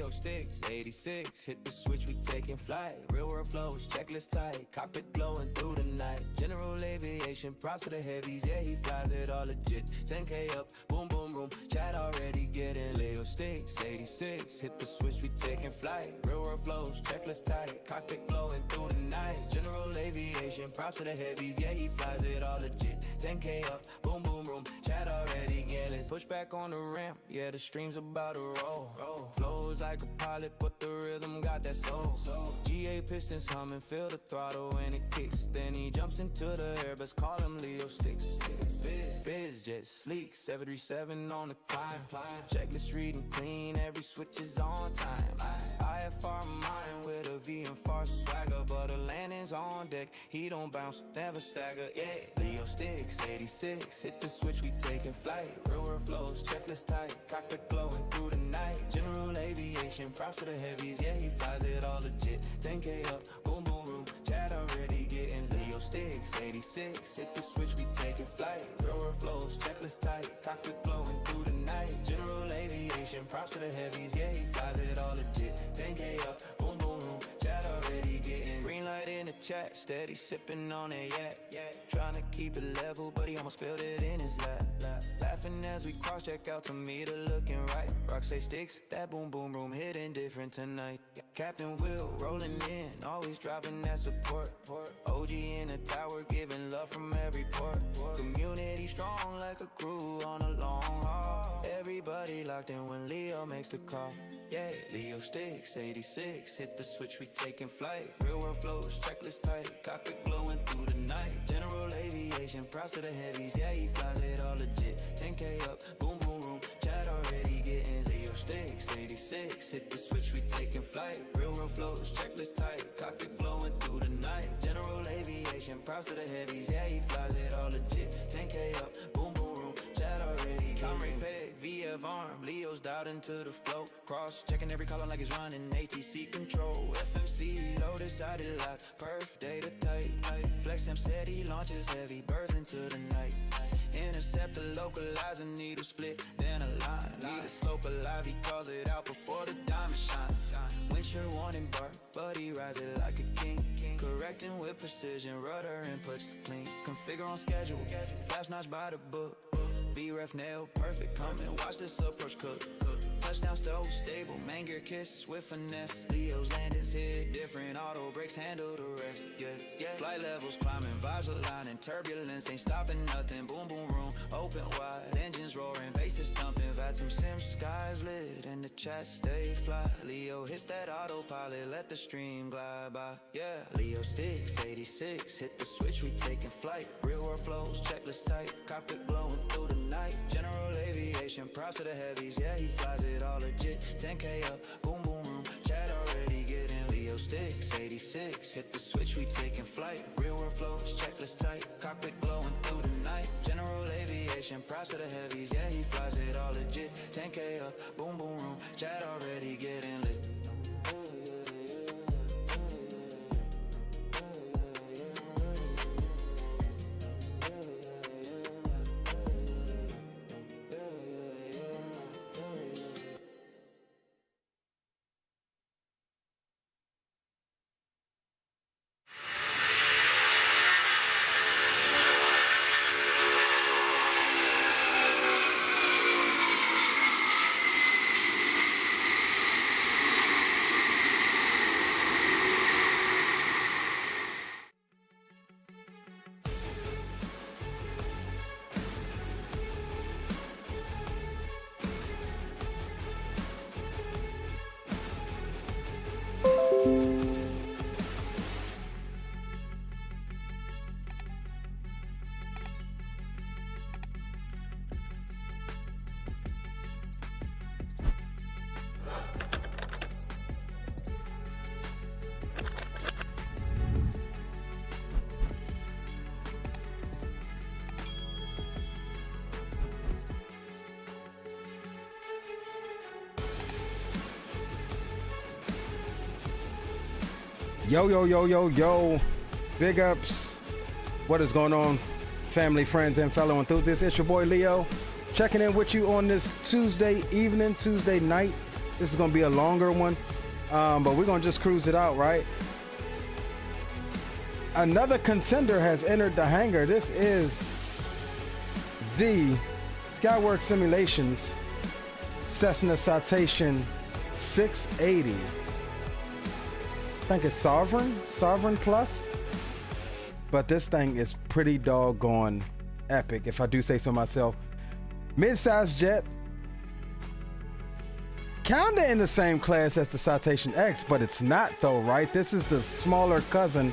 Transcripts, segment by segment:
Leo sticks, 86, hit the switch, we taking flight. Real world flows, checklist tight, cockpit glowing through the night. General aviation, props to the heavies, yeah, he flies it all legit. 10K up, boom, boom, boom, chat already getting Leo sticks, 86, hit the switch, we taking flight. Real world flows, checklist tight, cockpit glowing through the night. General aviation, props to the heavies, yeah, he flies it all legit. 10K up, boom, boom, boom, chat already getting. Push back on the ramp, yeah, the stream's about to roll. Flows like a pilot, but the rhythm got that soul. GA pistons humming, feel the throttle when it kicks. Then he jumps into the air, best call him Leo sticks. Biz jet sleek, 737 on the climb. Checklist reading clean, every switch is on time. IFR mine with a V and far swagger, but a landing's on deck. He don't bounce, never stagger. Yeah, Leo sticks, 86, hit the switch, we taking flight. Real world flows, checklist tight, cockpit glowing through the night. General aviation, props to the heavies, yeah, he flies it all legit. 10K up, boom, boom, room, chat already getting Leo sticks, 86, hit the switch, we taking flight. Real world flows, checklist tight, cockpit glowing through the night. General aviation, props to the heavies, yeah, he flies it all legit. 10K up, boom, boom, room, chat already getting green light in the chat, steady sipping on it, yeah. Trying to keep it level, but he almost spilled it in his lap. Laughing as we cross check out to meter looking right. Rock say sticks, that boom boom room hitting different tonight. Captain Will rolling in, always dropping that support. OG in the tower, giving love from every port. Community strong like a crew on a long haul. Everybody locked in when Leo makes the call. Yeah, Leo sticks, 86, hit the switch, we taking flight. Real world flows, checklist tight, cockpit glowing through the night. General aviation, props to the heavies, yeah, he flies it all legit. 10K up, boom, boom, room, chat already getting Leo sticks, 86, hit the switch, we taking flight. Real world flows, checklist tight, cockpit glowing through the night. General aviation, props to the heavies, yeah, he flies it all legit. 10K up, boom, boom, room, chat already getting peg, VF arm, Leo's dialed into the flow. Cross checking every column like it's running ATC control. FMC low decided lock, perf data tight. Flex him said he launches heavy birds into the night. Intercept the localizer, needle split, then a line. Need a slope alive, he calls it out before the diamond shine. Windshield warning bar, but he rides it like a king. Correcting with precision, rudder inputs clean. Configure on schedule, flash notch by the book. V-ref nail, perfect, come and watch this approach cook. Touchdown stove, stable, main gear kiss with finesse. Leo's landings hit different, auto brakes handle the rest. Yeah. Flight levels climbing, vibes aligning, turbulence ain't stopping nothing. Boom, boom, room, open wide, engines roaring, bases thumping. Vatum sim, skies lit, and the chat stay fly. Leo hits that autopilot, let the stream glide by. Yeah, Leo sticks, 86, hit the switch, we taking flight. Real world flows, checklist tight, cockpit glowing through the night. General aviation, props to the heavies, yeah, he flies it all legit. 10K up, boom, boom, room, chat already getting Leo sticks, 86, hit the switch, we taking flight. Real world flows, checklist tight, cockpit glowing through the night. General aviation, props to the heavies, yeah, he flies it all legit. 10K up, boom, boom, room, chat already getting lit. Yo, big ups. What is going on, family, friends, and fellow enthusiasts? It's your boy Leo, checking in with you on this Tuesday evening, Tuesday night. This is gonna be a longer one, but we're gonna just cruise it out, right? Another contender has entered the hangar. This is the Skyward Simulations Cessna Citation 680. I think it's Sovereign Plus. But this thing is pretty doggone epic, if I do say so myself. Mid-sized jet. Kinda in the same class as the Citation X, but it's not though, right? This is the smaller cousin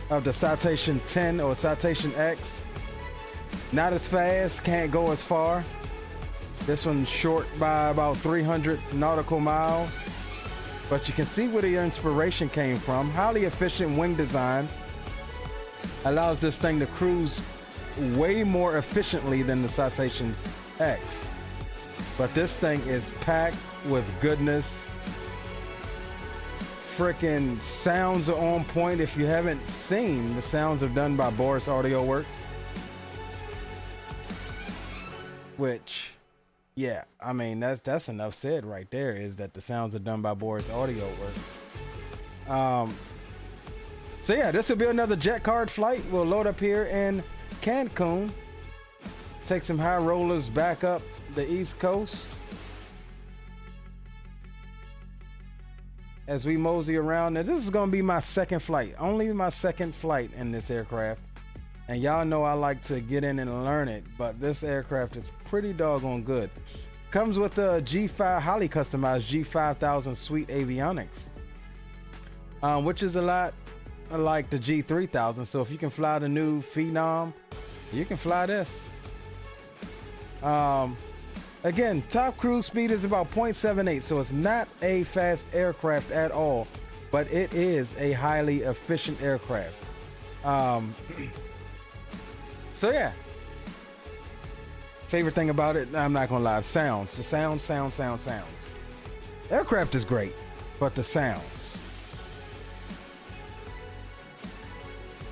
of the Citation 10 or Citation X. Not as fast, can't go as far. This one's short by about 300 nautical miles. But you can see where the inspiration came from. Highly efficient wing design. Allows this thing to cruise way more efficiently than the Citation X. But this thing is packed with goodness. Freaking sounds are on point. If you haven't seen, the sounds are done by BarraCuda Audio Works. Which, yeah, I mean, that's enough said right there, is that the sounds are done by BarraCuda Audio Works. So yeah, this will be another jet card flight. We'll load up here in Cancun. Take some high rollers back up the East Coast. As we mosey around. Now this is gonna be my second flight. Only my second flight in this aircraft. And y'all know I like to get in and learn it, but this aircraft is pretty doggone good. Comes with a G5, highly customized G5000 suite avionics. Which is a lot like the G3000. So if you can fly the new Phenom, you can fly this. Again, top cruise speed is about 0.78, so it's not a fast aircraft at all, but it is a highly efficient aircraft. So yeah, favorite thing about it, I'm not gonna lie, sounds. The sounds. Aircraft is great, but the sounds.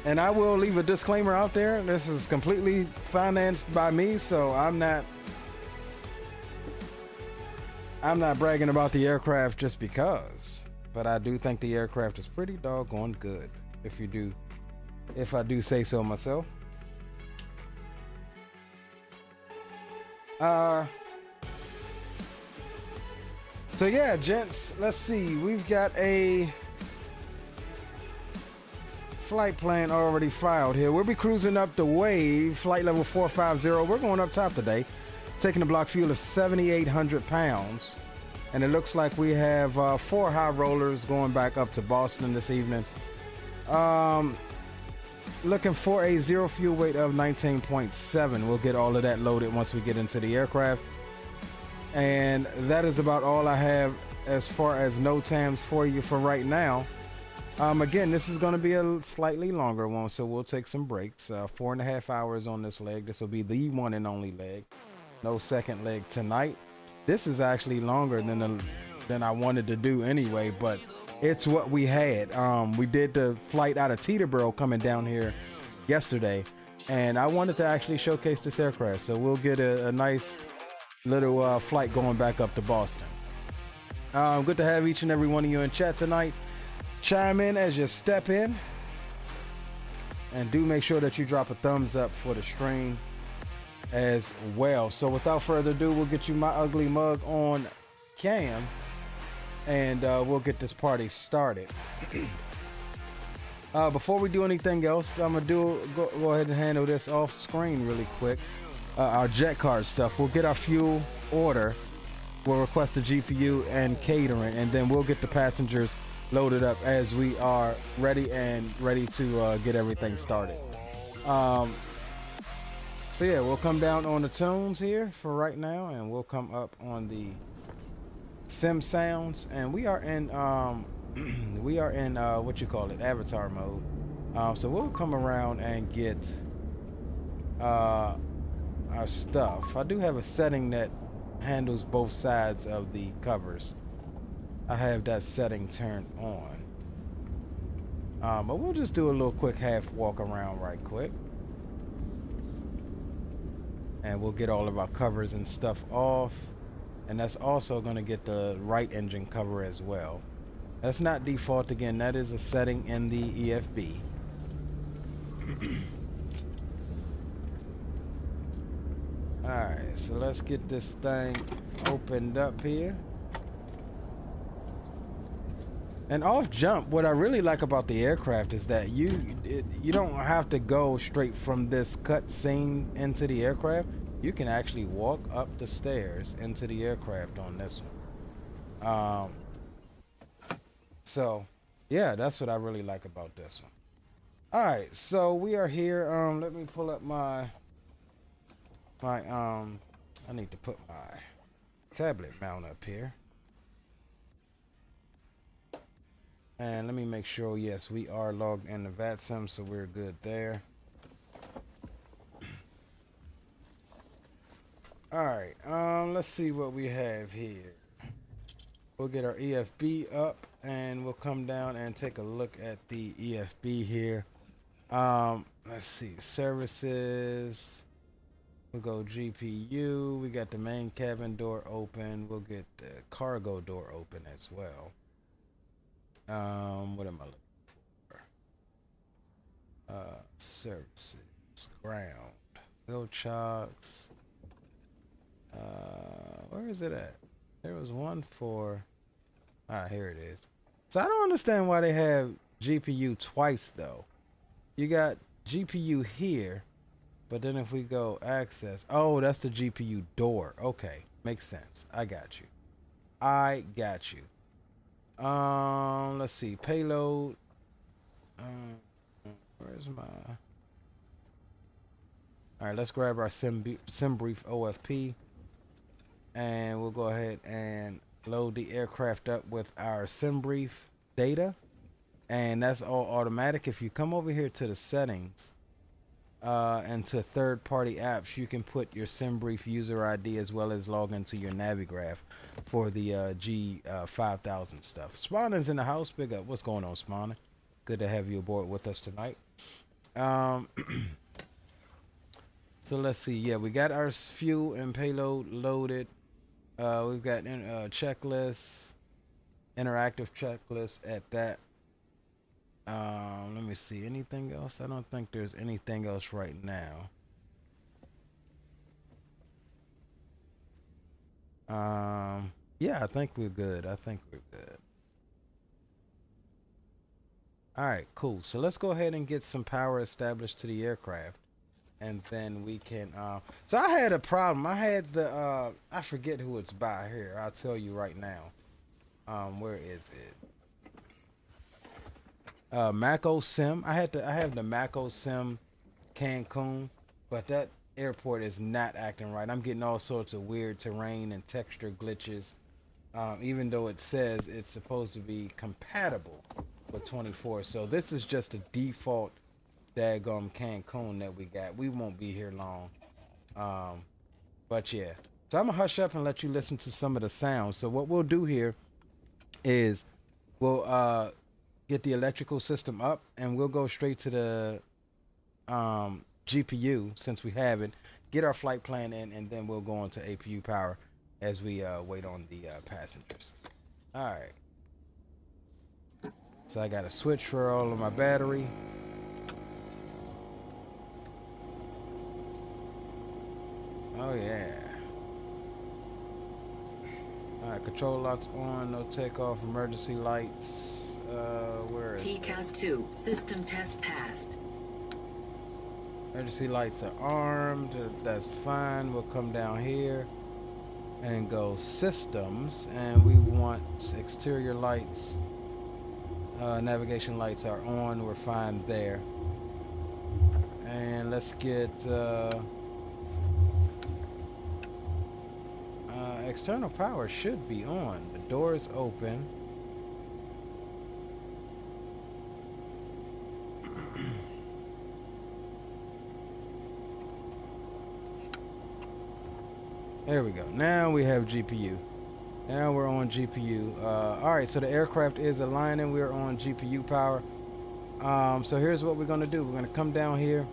And I will leave a disclaimer out there. This is completely financed by me, so I'm not bragging about the aircraft just because. But I do think the aircraft is pretty doggone good, if I do say so myself. So yeah, gents, let's see. We've got a flight plan already filed here. We'll be cruising up the wave, flight level 450. We're going up top today, taking a block fuel of 7,800 pounds. And it looks like we have 4 high rollers going back up to Boston this evening. Looking for a zero fuel weight of 19.7. We'll get all of that loaded once we get into the aircraft. And that is about all I have as far as NOTAMs for you for right now. Again, this is going to be a slightly longer one, so we'll take some breaks. 4.5 hours on this leg. This will be the one and only leg. No second leg tonight. This is actually longer than I wanted to do anyway, but it's what we had. We did the flight out of Teterboro coming down here yesterday, and I wanted to actually showcase this aircraft, so we'll get a nice little flight going back up to Boston. Good to have each and every one of you in chat tonight. Chime in as you step in, and do make sure that you drop a thumbs up for the stream as well. So without further ado, we'll get you my ugly mug on cam, and we'll get this party started. Before we do anything else, I'm gonna go ahead and handle this off screen really quick. Our jet card stuff. We'll get our fuel order. We'll request the GPU and catering, and then we'll get the passengers loaded up as we are ready to get everything started. So yeah, we'll come down on the tunes here for right now, and we'll come up on the sim sounds, and we are in what you call it, avatar mode. So we'll come around and get our stuff. I do have a setting that handles both sides of the covers. I have that setting turned on. But we'll just do a little quick half walk around right quick. And we'll get all of our covers and stuff off. and that's also going to get the right engine cover as well. That's not default again. That is a setting in the EFB. Alright, so let's get this thing opened up here. And off jump, what I really like about the aircraft is that you don't have to go straight from this cut scene into the aircraft. You can actually walk up the stairs into the aircraft on this one. So yeah, that's what I really like about this one. Alright, so we are here. Let me pull up my I need to put my tablet mount up here. And let me make sure, yes, we are logged in the VATSIM, so we're good there. Alright, let's see what we have here. We'll get our EFB up and we'll come down and take a look at the EFB here. Let's see, services. We'll go GPU. We got the main cabin door open. We'll get the cargo door open as well. What am I looking for? Services, ground, go chocks. Where is it at? There was one for, here it is. So I don't understand why they have GPU twice though. You got GPU here, but then if we go access, oh, that's the GPU door. Okay, makes sense. I got you. Let's see, payload. Where's my? All right, let's grab our SimBrief OFP, and we'll go ahead and load the aircraft up with our SimBrief data, and that's all automatic. If you come over here to the settings, and to third-party apps, you can put your SimBrief user ID as well as log into your Navigraph for the G5000 stuff. Spawner's in the house. Big up. What's going on, Spawner? Good to have you aboard with us tonight. So let's see. Yeah, we got our fuel and payload loaded. We've got checklists, interactive checklist at that. Let me see. Anything else? I don't think there's anything else right now. Yeah, I think we're good. All right, cool. So let's go ahead and get some power established to the aircraft, and then we can. So I had a problem. I had the. I forget who it's by here. I'll tell you right now. Where is it? Mako Sim. I have the Mako Sim Cancun, but that airport is not acting right. I'm getting all sorts of weird terrain and texture glitches, even though it says it's supposed to be compatible with 24. So this is just a default daggum Cancun that we got. We won't be here long, but yeah. So I'm gonna hush up and let you listen to some of the sounds. So what we'll do here is we'll get the electrical system up, and we'll go straight to the GPU since we have it, get our flight plan in, and then we'll go on to APU power as we wait on the passengers. All right. So I got a switch for all of my battery. Oh yeah. All right, control locks on, no takeoff, emergency lights. Where is TCAS 2 system test passed. Emergency lights are armed. That's fine. We'll come down here and go systems, and we want exterior lights. Navigation lights are on. We're fine there. And let's get external power should be on. The door is open. There we go. Now we have GPU. Now we're on GPU. All right, so the aircraft is aligning. We're on GPU power. So here's what we're going to do. We're going to come down here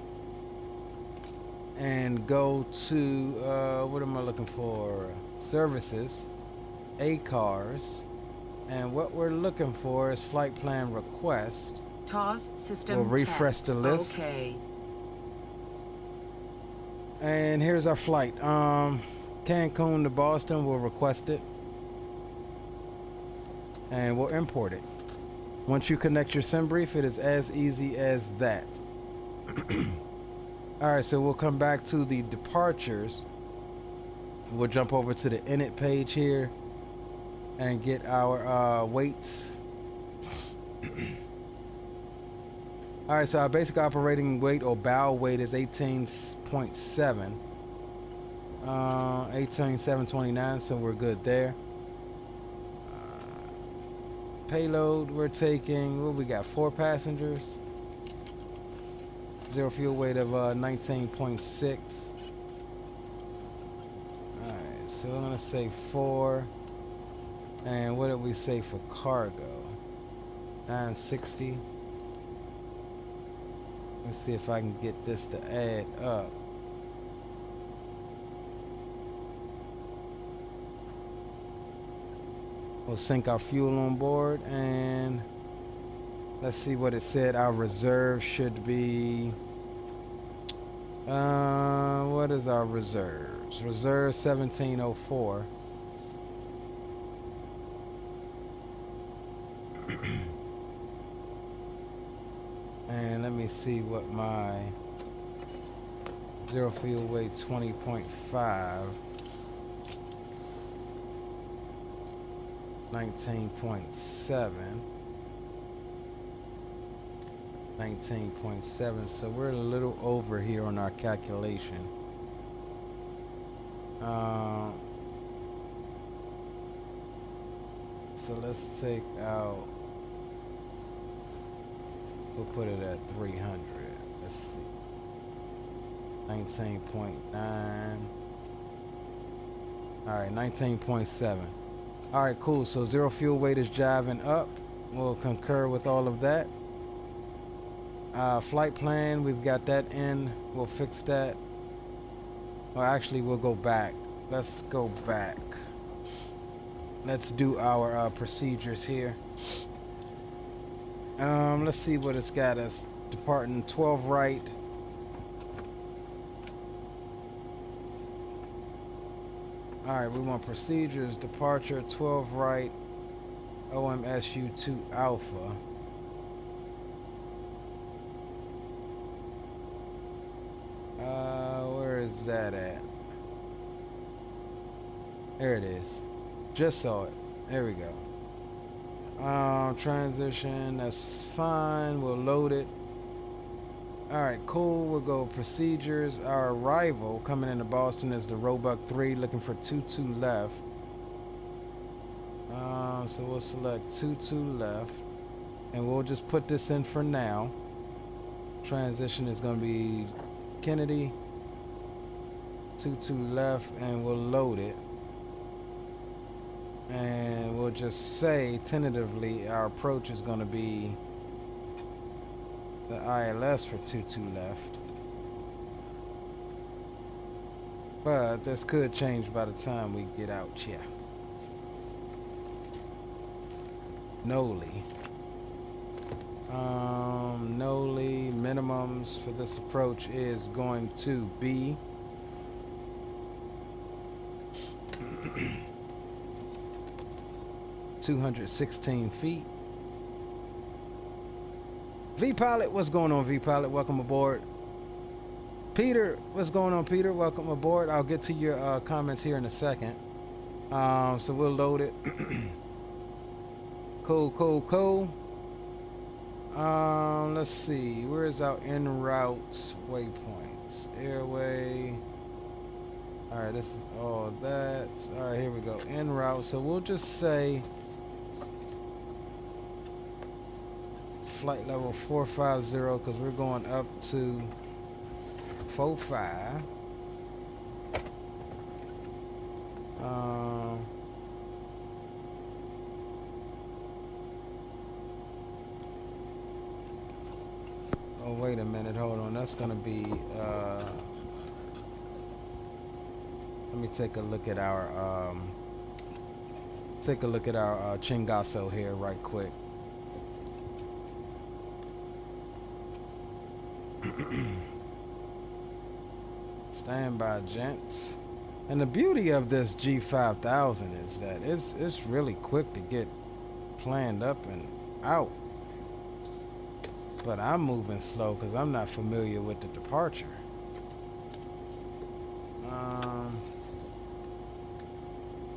and go to, what am I looking for? services, ACARS, and what we're looking for is flight plan request. TOS system We'll refresh test. the list. Okay. And here's our flight. Cancun to Boston, we'll request it. And we'll import it. Once you connect your SimBrief, it is as easy as that. Alright, so we'll come back to the departures. We'll jump over to the init page here and get our weights. Alright, so our basic operating weight or bow weight is 18.7. 18,729, so we're good there. Payload, we're taking, what we got, 4 passengers. Zero fuel weight of 19.6. Alright, so I'm gonna say 4. And what did we say for cargo? 960. Let's see if I can get this to add up. We'll sink our fuel on board and let's see what it said. Our reserve should be, what is our reserves? Reserve 1704. And let me see what my zero fuel weight 20.5. 19.7. 19.7, so we're a little over here on our calculation. So let's take out, we'll put it at 300. Let's see, 19.9. All right, 19.7. All right, cool. So zero fuel weight is jiving up. We'll concur with all of that. Flight plan, we've got that in. We'll fix that. Well, actually, we'll go back. Let's go back. Let's do our procedures here. Let's see what it's got us. Departing 12 right. Alright, we want procedures, departure 12 right, OMSU2 alpha. Where is that at? There it is. Just saw it. There we go. Transition, that's fine. We'll load it. Alright, cool. We'll go procedures. Our arrival coming into Boston is the Roebuck 3, looking for 22 left. So we'll select 22 left. And we'll just put this in for now. Transition is going to be Kennedy. 22 left, and we'll load it. And we'll just say tentatively our approach is going to be the ILS for 22 left. But this could change by the time we get out here. Noli. Noli minimums for this approach is going to be 216 feet. V-Pilot, what's going on, V-Pilot? Welcome aboard. Peter, what's going on, Peter? Welcome aboard. I'll get to your comments here in a second. So we'll load it. Cool. Let's see. Where's our en route waypoints? Airway. All right, this is all that. All right, here we go. En route. So we'll just say flight level 450 because we're going up to 45. Oh, wait a minute. Hold on. That's going to be... Let me take a look at our Chingaso here right quick. Stand by, gents. And the beauty of this G5000 is that it's really quick to get planned up and out. But I'm moving slow because I'm not familiar with the departure.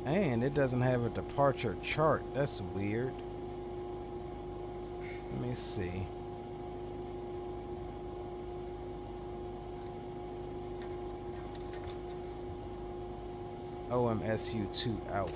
And it doesn't have a departure chart. That's weird. Let me see. OMSU2 Alpha.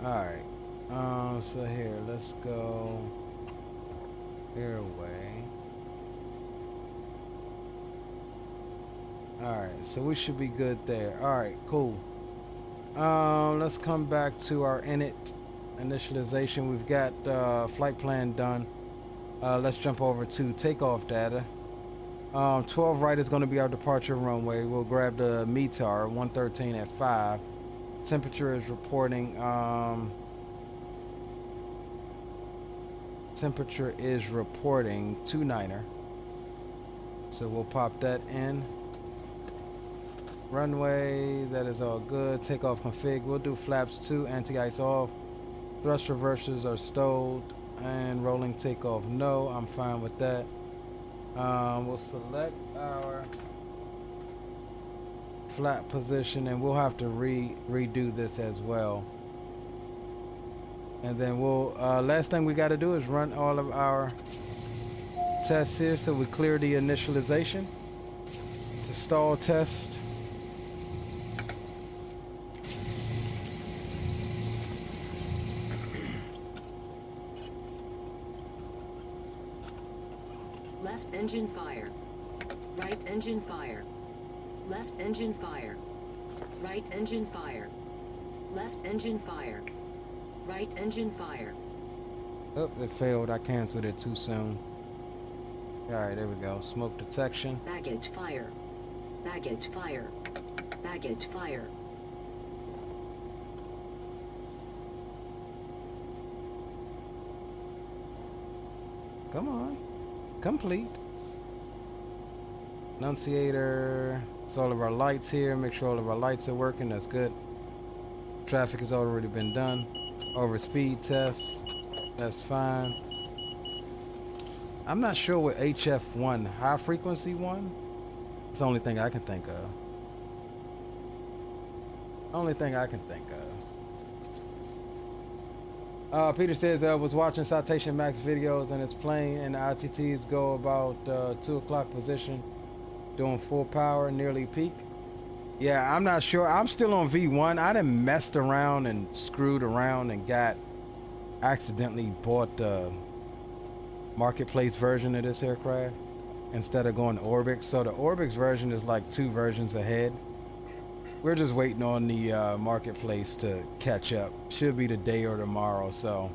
Alright, so here, let's go here away. Alright, so we should be good there. Alright, cool. Let's come back to our initialization. We've got flight plan done. Let's jump over to takeoff data. 12 right is going to be our departure runway. We'll grab the METAR 113 at 5. Temperature is reporting temperature is reporting 29er, so we'll pop that in. Runway, that is all good. Takeoff config, we'll do flaps 2, anti-ice off. Thrust reversers are stowed, and rolling takeoff no. I'm fine with that. We'll select our flat position, and we'll have to redo this as well. And then we'll last thing we got to do is run all of our tests here so we clear the initialization. It's a stall test. Left engine fire. Right engine fire. Left engine fire. Right engine fire. Left engine fire. Right engine fire. Oh, it failed. I canceled it too soon. Alright, there we go. Smoke detection. Baggage fire. Baggage fire. Baggage fire. Come on. Complete. Annunciator. It's all of our lights here. Make sure all of our lights are working. That's good. Traffic has already been done. Over speed tests. That's fine. I'm not sure what HF1, high frequency one. It's the only thing I can think of. Only thing I can think of. Peter says I was watching Citation Max videos and it's plane and the ITTs go about 2 o'clock position, doing full power, nearly peak. Yeah, I'm not sure. I'm still on V1. I done messed around and screwed around and accidentally bought the marketplace version of this aircraft instead of going to Orbix. So the Orbix version is like 2 versions ahead. We're just waiting on the marketplace to catch up. Should be today or tomorrow. So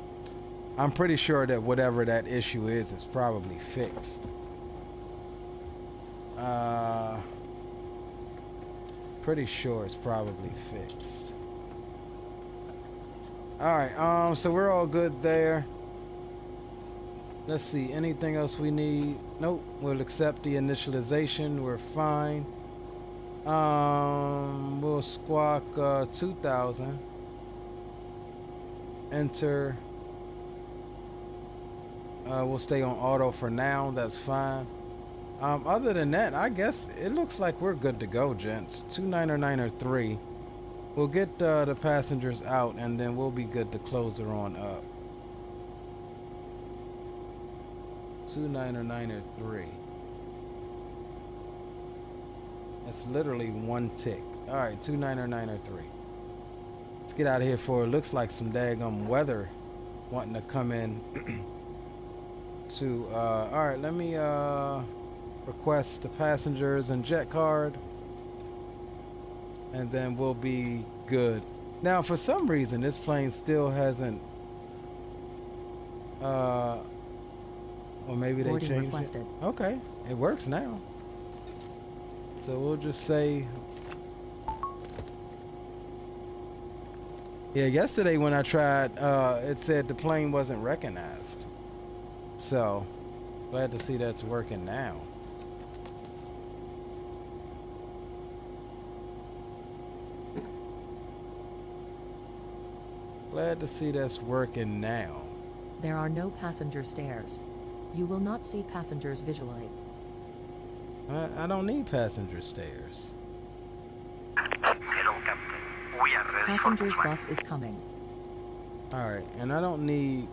I'm pretty sure that whatever that issue is probably fixed. Pretty sure it's probably fixed. Alright, so we're all good there. Let's see, anything else we need? Nope, we'll accept the initialization. We're fine. We'll squawk 2000. Enter. We'll stay on auto for now. That's fine. Other than that, I guess it looks like we're good to go, gents. 290903. We'll get the passengers out, and then we'll be good to close her on up. 290903. It's literally 1 tick. All right, 290903. Let's get out of here for it looks like some daggum weather wanting to come in. To all right, let me request the passengers and jet card, and then we'll be good. Now, for some reason, this plane still hasn't. Or maybe they Boarding changed requested. it. Okay, it works now. So we'll just say. Yeah, yesterday when I tried, it said the plane wasn't recognized. So, glad to see that's working now. Glad to see that's working now. There are no passenger stairs. You will not see passengers visually. I don't need passenger stairs. Hello, Captain. We are ready Passengers for bus is coming. All right, and I don't need.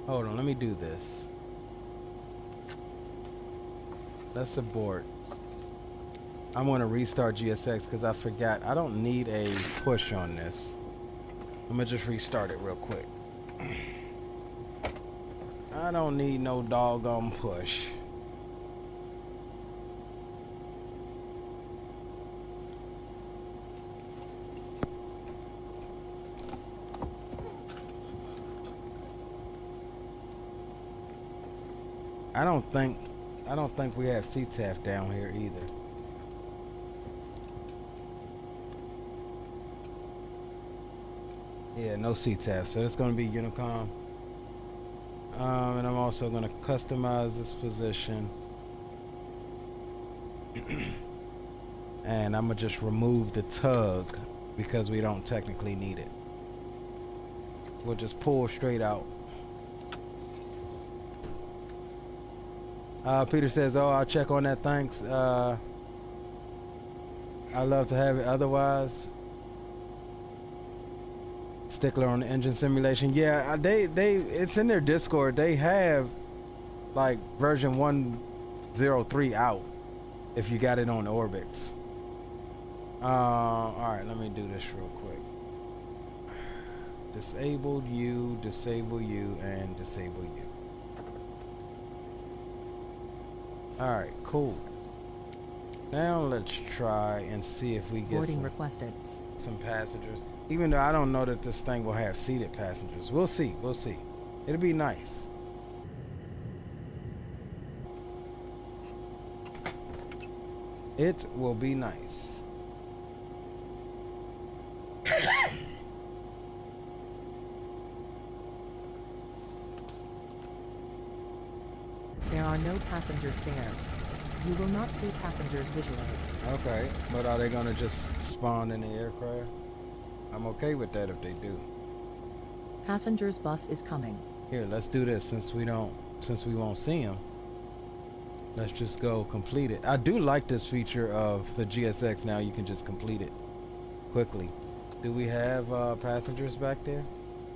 Hold on, let me do this. Let's abort. I'm gonna restart GSX because I forgot. I don't need a push on this. I'm gonna just restart it real quick. I don't need no doggone push. I don't think we have CTAF down here either. Yeah, no CTAF, so it's going to be Unicom. And I'm also going to customize this position. And I'm going to just remove the tug because we don't technically need it. We'll just pull straight out. Peter says, oh, I'll check on that, thanks. I'd love to have it otherwise. Stickler on the engine simulation. Yeah, it's in their Discord. They have like version 103 out if you got it on Orbix. All right, let me do this real quick. Disable you, and disable you. All right, cool. Now let's try and see if we get Boarding requested. some passengers. Even though I don't know that this thing will have seated passengers. We'll see. We'll see. It'll be nice. It will be nice. There are no passenger stairs. You will not see passengers visually. Okay, but are they gonna just spawn in the aircraft? I'm okay with that if they do. Passengers bus is coming. Here, let's do this since we won't see them. Let's just go complete it. I do like this feature of the GSX now. You can just complete it quickly. Do we have passengers back there?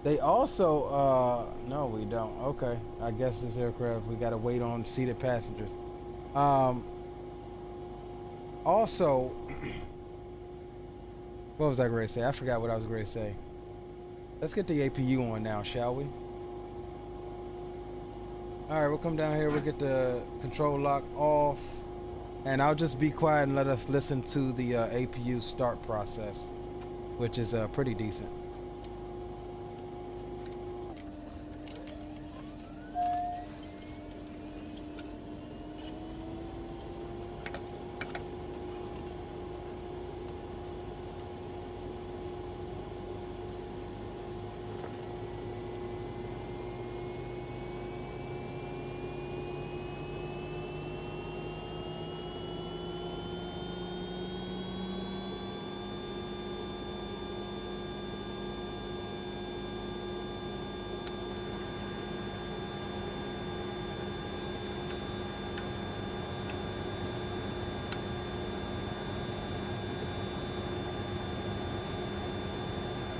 They also, no, we don't. Okay, I guess this aircraft, we gotta wait on seated passengers. Also, what was I going to say? I forgot what I was going to say. Let's get the APU on now, shall we? All right, we'll come down here. We'll get the control lock off. And I'll just be quiet and let us listen to the APU start process, which is pretty decent.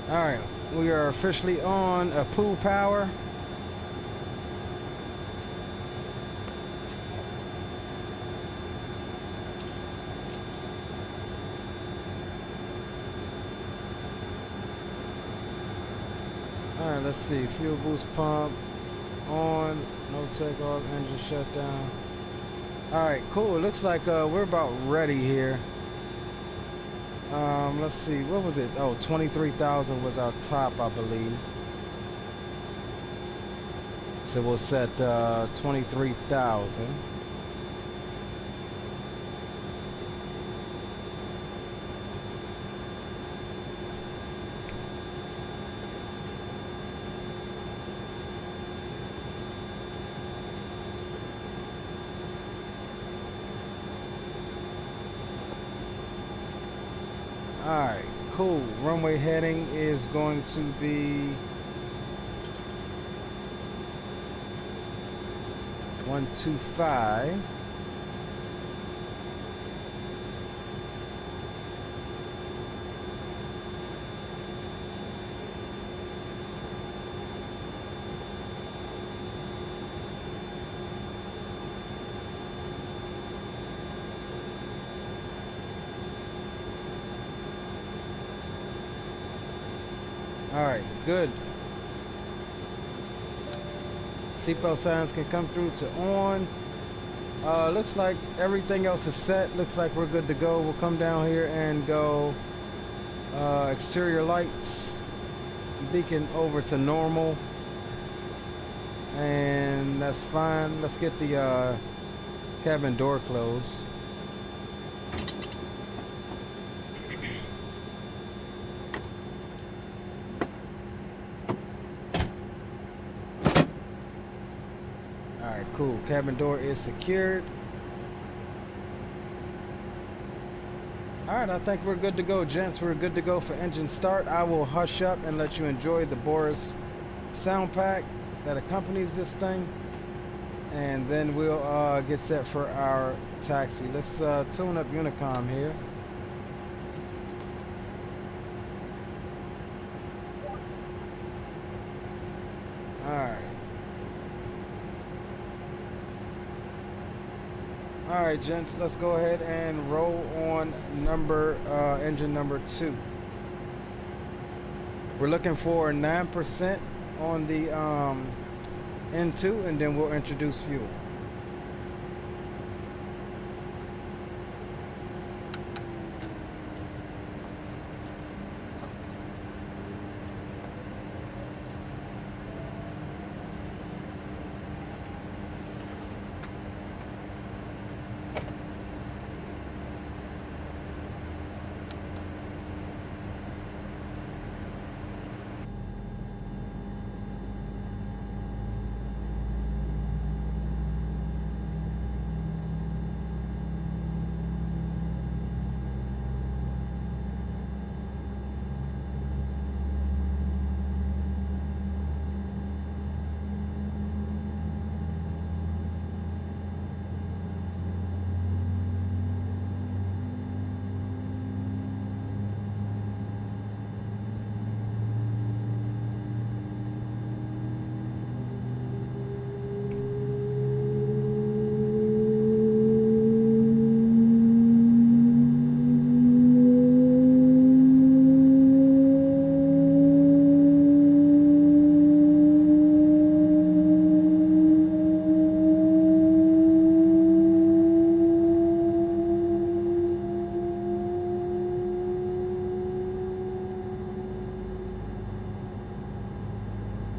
All right, we are officially on a pool power. Let's see. Fuel boost pump on. No takeoff. Engine shutdown. All right, cool. It looks like we're about ready here. Let's see. What was it? Oh, 23,000 was our top, I believe. So we'll set 23,000. Alright, cool. Runway heading is going to be 125. All right, good. Seatbelt signs can come through to on. Looks like everything else is set. Looks like we're good to go. We'll come down here and go exterior lights, beacon over to normal, and that's fine. Let's get the cabin door closed. Cool. Cabin door is secured. Alright, I think we're good to go, gents. We're good to go for engine start. I will hush up and let you enjoy the Boris sound pack that accompanies this thing. And then we'll get set for our taxi. Let's tune up Unicom here. Alright. Alright, gents, let's go ahead and roll on engine number 2. We're looking for 9% on the N2, and then we'll introduce fuel.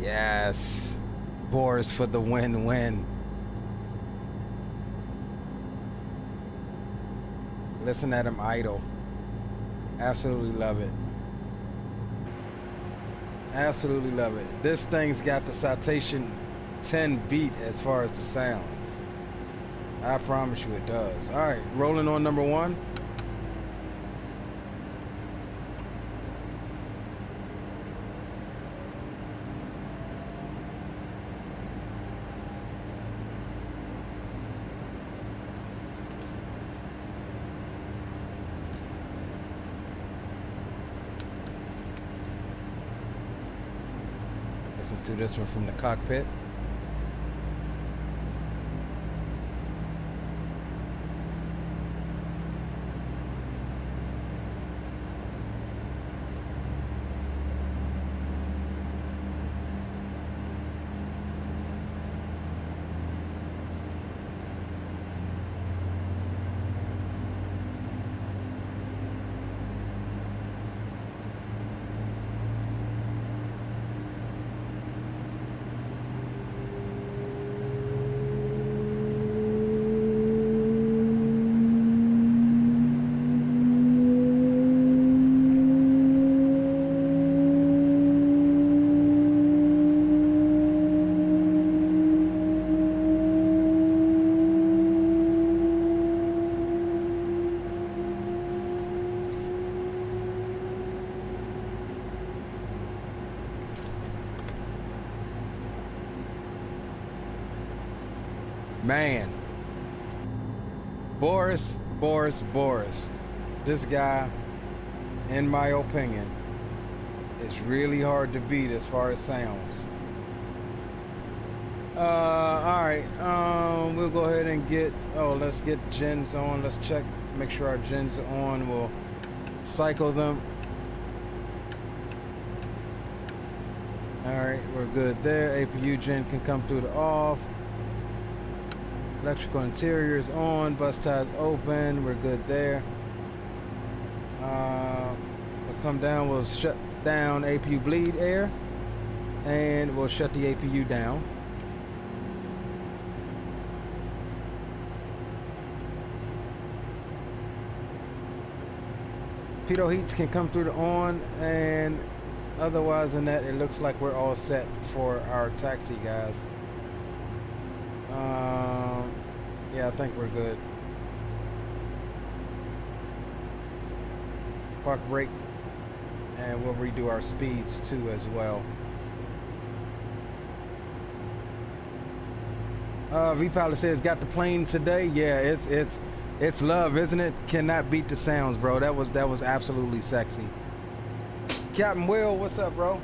Yes, Boris for the win-win. Listen at him idle. Absolutely love it. Absolutely love it. This thing's got the Citation 10 beat as far as the sounds. I promise you it does. All right, rolling on number 1. Listen to this one from the cockpit. man. Boris. This guy, in my opinion, is really hard to beat as far as sounds. All right. We'll go ahead and get. Oh, let's get gens on. Let's check. Make sure our gens are on. We'll cycle them. All right, we're good there. APU gen can come through the off. Electrical interior is on. Bus ties open. We're good there. We'll come down. We'll shut down APU bleed air, and we'll shut the APU down. Pitot heats can come through the on, and otherwise than that, it looks like we're all set for our taxi, guys. Yeah, I think we're good. Park brake, and we'll redo our speeds too as well. V-Pilot says, got the plane today. Yeah, it's love, isn't it? Cannot beat the sounds, bro. That was absolutely sexy. Captain Will, what's up, bro?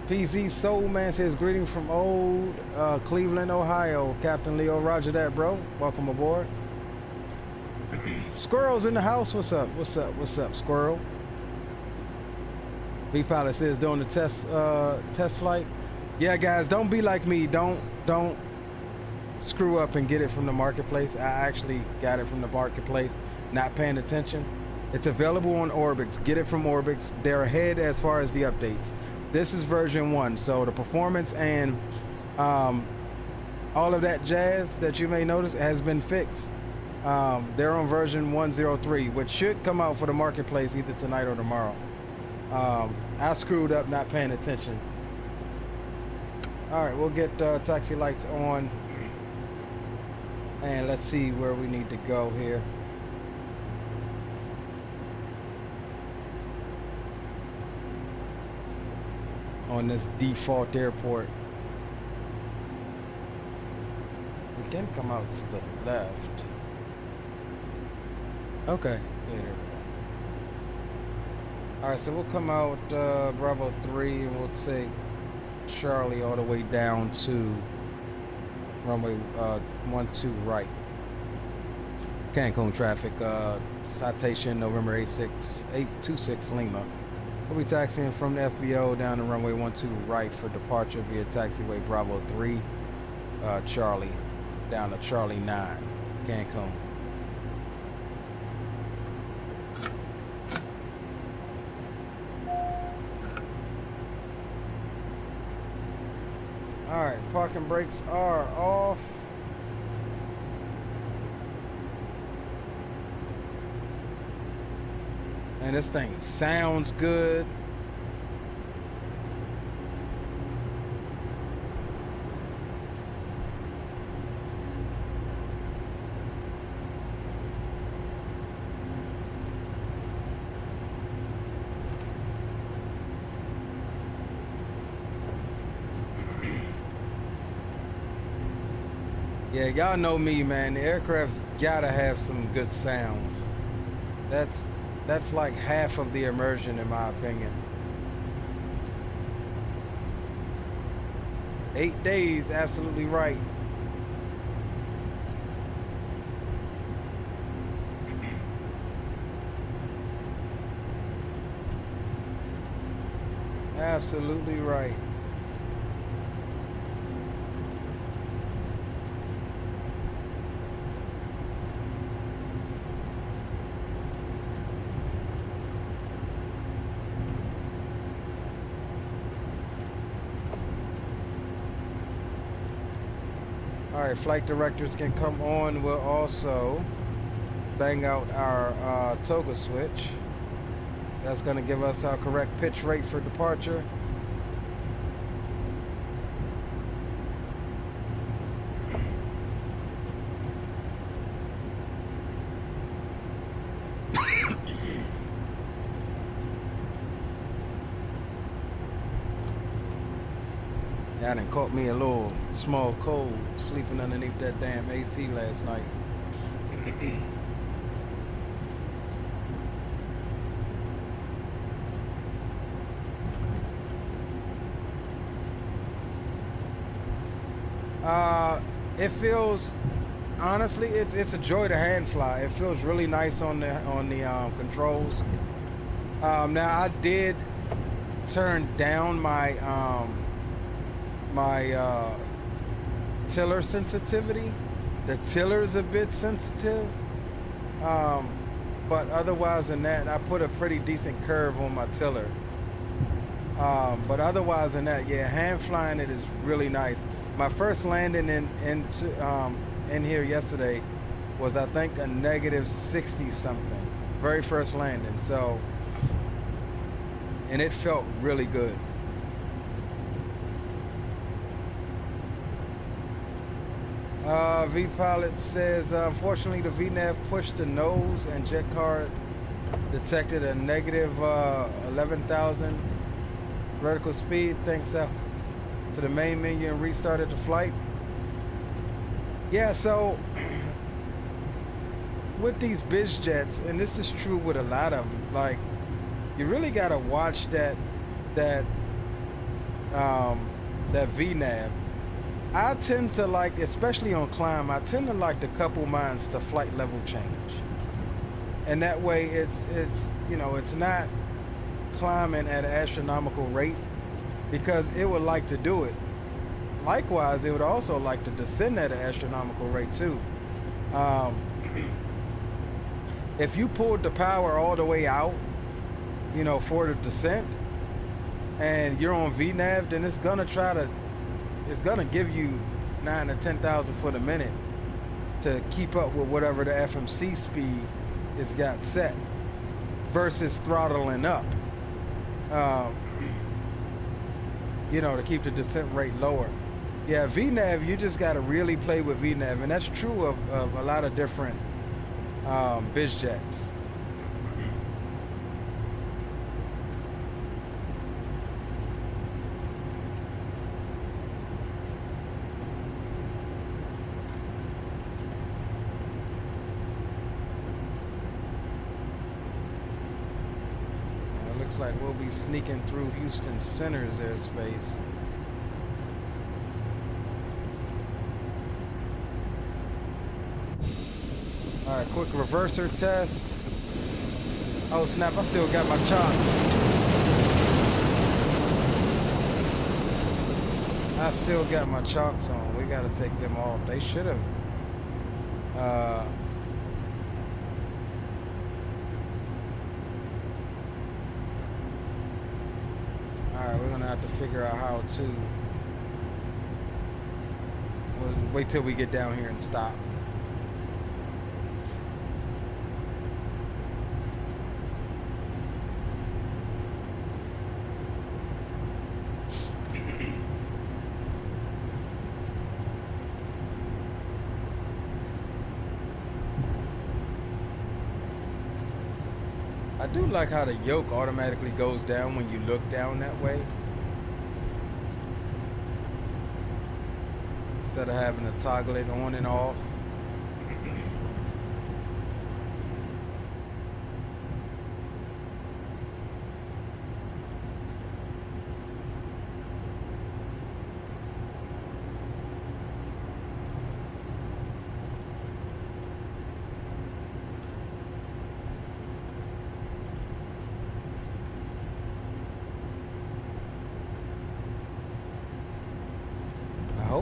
PZ Soul Man says, greeting from old Cleveland, Ohio. Captain Leo, roger that, bro. Welcome aboard. Squirrel's in the house. What's up? What's up, Squirrel? V-Pilot says, doing the test flight. Yeah, guys, don't be like me. Don't screw up and get it from the marketplace. I actually got it from the marketplace, not paying attention. It's available on Orbix. Get it from Orbix. They're ahead as far as the updates. This is version 1, so the performance and all of that jazz that you may notice has been fixed. They're on version 103, which should come out for the marketplace either tonight or tomorrow. I screwed up not paying attention. All right, we'll get taxi lights on, and let's see where we need to go here. On this default airport. We can come out to the left. Okay. Yeah, there we go. Alright, so we'll come out Bravo 3 and we'll take Charlie all the way down to runway 12 right. Cancun traffic, Citation, November 826 Lima. We'll be taxiing from the FBO down to runway 12 right for departure via taxiway Bravo 3, Charlie, down to Charlie 9, Cancun. All right, parking brakes are off. And this thing sounds good. Yeah, y'all know me, man. The aircraft's gotta have some good sounds. That's like half of the immersion, in my opinion. 8 days, absolutely right. Absolutely right. All right, flight directors can come on. We'll also bang out our toga switch. That's going to give us our correct pitch rate for departure. That done caught me a little small cold sleeping underneath that damn AC last night. It feels, honestly, it's a joy to hand fly. It feels really nice on the controls. Now I did turn down my tiller sensitivity. The tiller's a bit sensitive, but otherwise than that, I put a pretty decent curve on my tiller. But otherwise than that, yeah, hand flying it is really nice. My first landing in here yesterday was, I think, a -60 something. Very first landing. So, and it felt really good. V-Pilot says, unfortunately, the VNAV pushed the nose and jet card detected a -11,000 vertical speed. Thanks to the main menu and restarted the flight. Yeah, so with these biz jets, and this is true with a lot of them, like, you really got to watch that VNAV. I tend to like, especially on climb, I tend to like to couple mines to flight level change, and that way it's you know, it's not climbing at an astronomical rate, because it would like to do it. Likewise, it would also like to descend at an astronomical rate too. If you pulled the power all the way out, you know, for the descent, and you're on VNAV, then it's gonna give you 9 to 10,000 foot a minute to keep up with whatever the FMC speed is got set, versus throttling up. You know, to keep the descent rate lower. Yeah, VNAV, you just got to really play with VNAV, and that's true of a lot of different biz jets. Like we'll be sneaking through Houston Center's airspace. All right, quick reverser test. Oh snap, I still got my chocks. I still got my chocks on. We gotta take them off. They should have we're gonna have to figure out how to. We'll wait till we get down here and stop. I do like how the yoke automatically goes down when you look down that way, instead of having to toggle it on and off.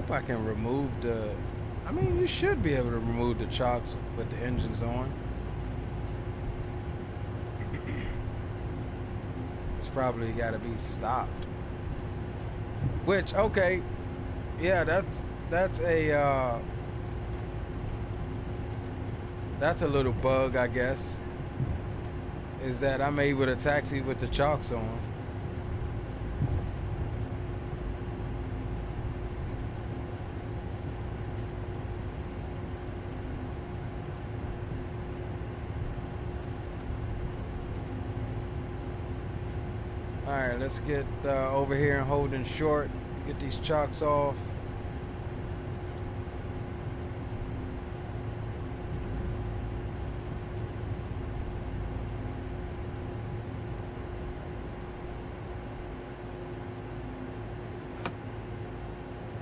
I can remove the, I mean, you should be able to remove the chocks with the engines on. It's probably got to be stopped. Which, okay, yeah, that's a little bug, I guess, is that I'm able to taxi with the chocks on. All right, let's get over here and holding short. Get these chocks off.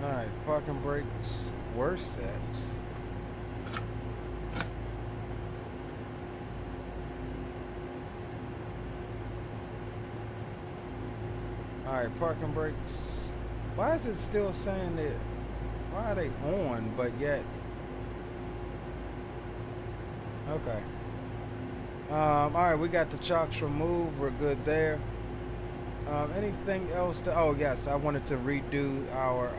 Alright, parking brakes were set. Alright, parking brakes. Why is it still saying that? Why are they on, but yet? Okay. Alright, we got the chocks removed. We're good there. Anything else to, oh yes, I wanted to redo our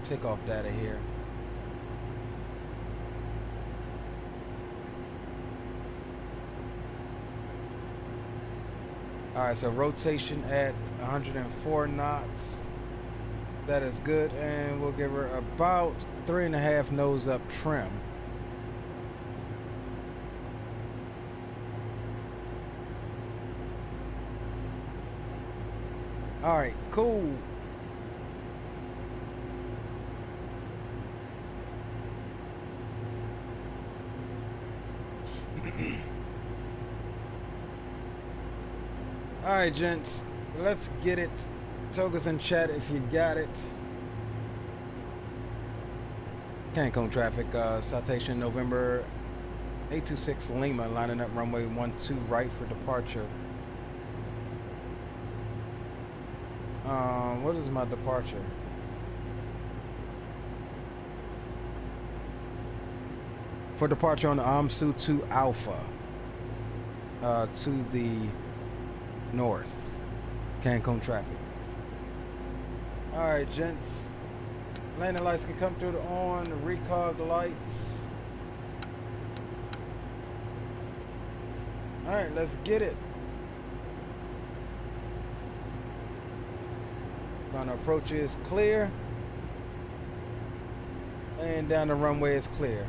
takeoff data here. Alright, so rotation at 104 knots. That is good, and we'll give her about 3.5 nose up trim. All right, cool. All right, gents, let's get it. Togas in chat if you got it. Cancun traffic, Citation November 826 Lima, lining up runway 12 right for departure. What is my departure? For departure on the Amsu 2 Alpha to the north. Cancun traffic. Alright, gents. Landing lights can come through the on, recog the lights. Alright, let's get it. Ground approach is clear. And down the runway is clear.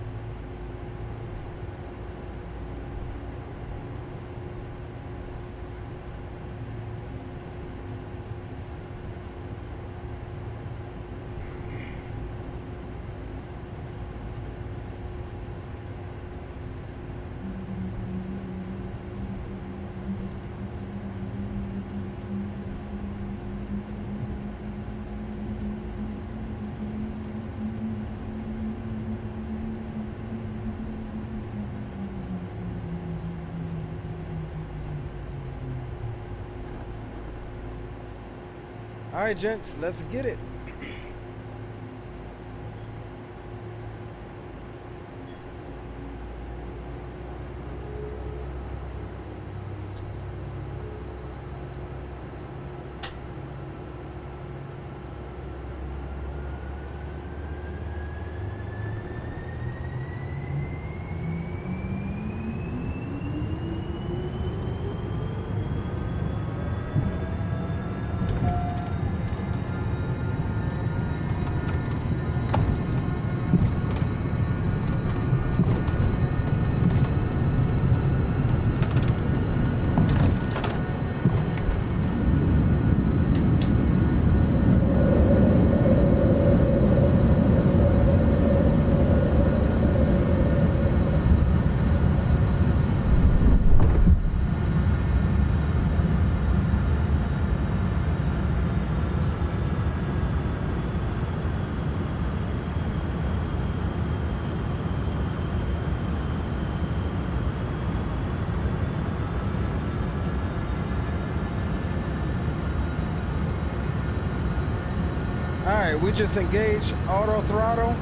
All right, gents, let's get it. Alright, we just engaged auto throttle.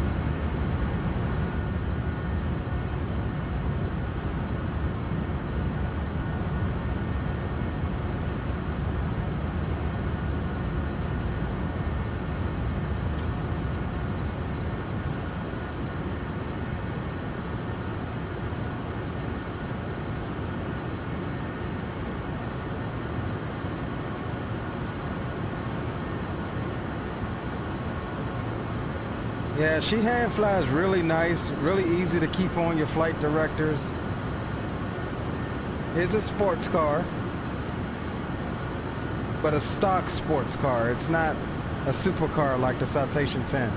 Yeah, she hand flies really nice, really easy to keep on your flight directors. It's a sports car. but a stock sports car. It's not a supercar like the Citation 10.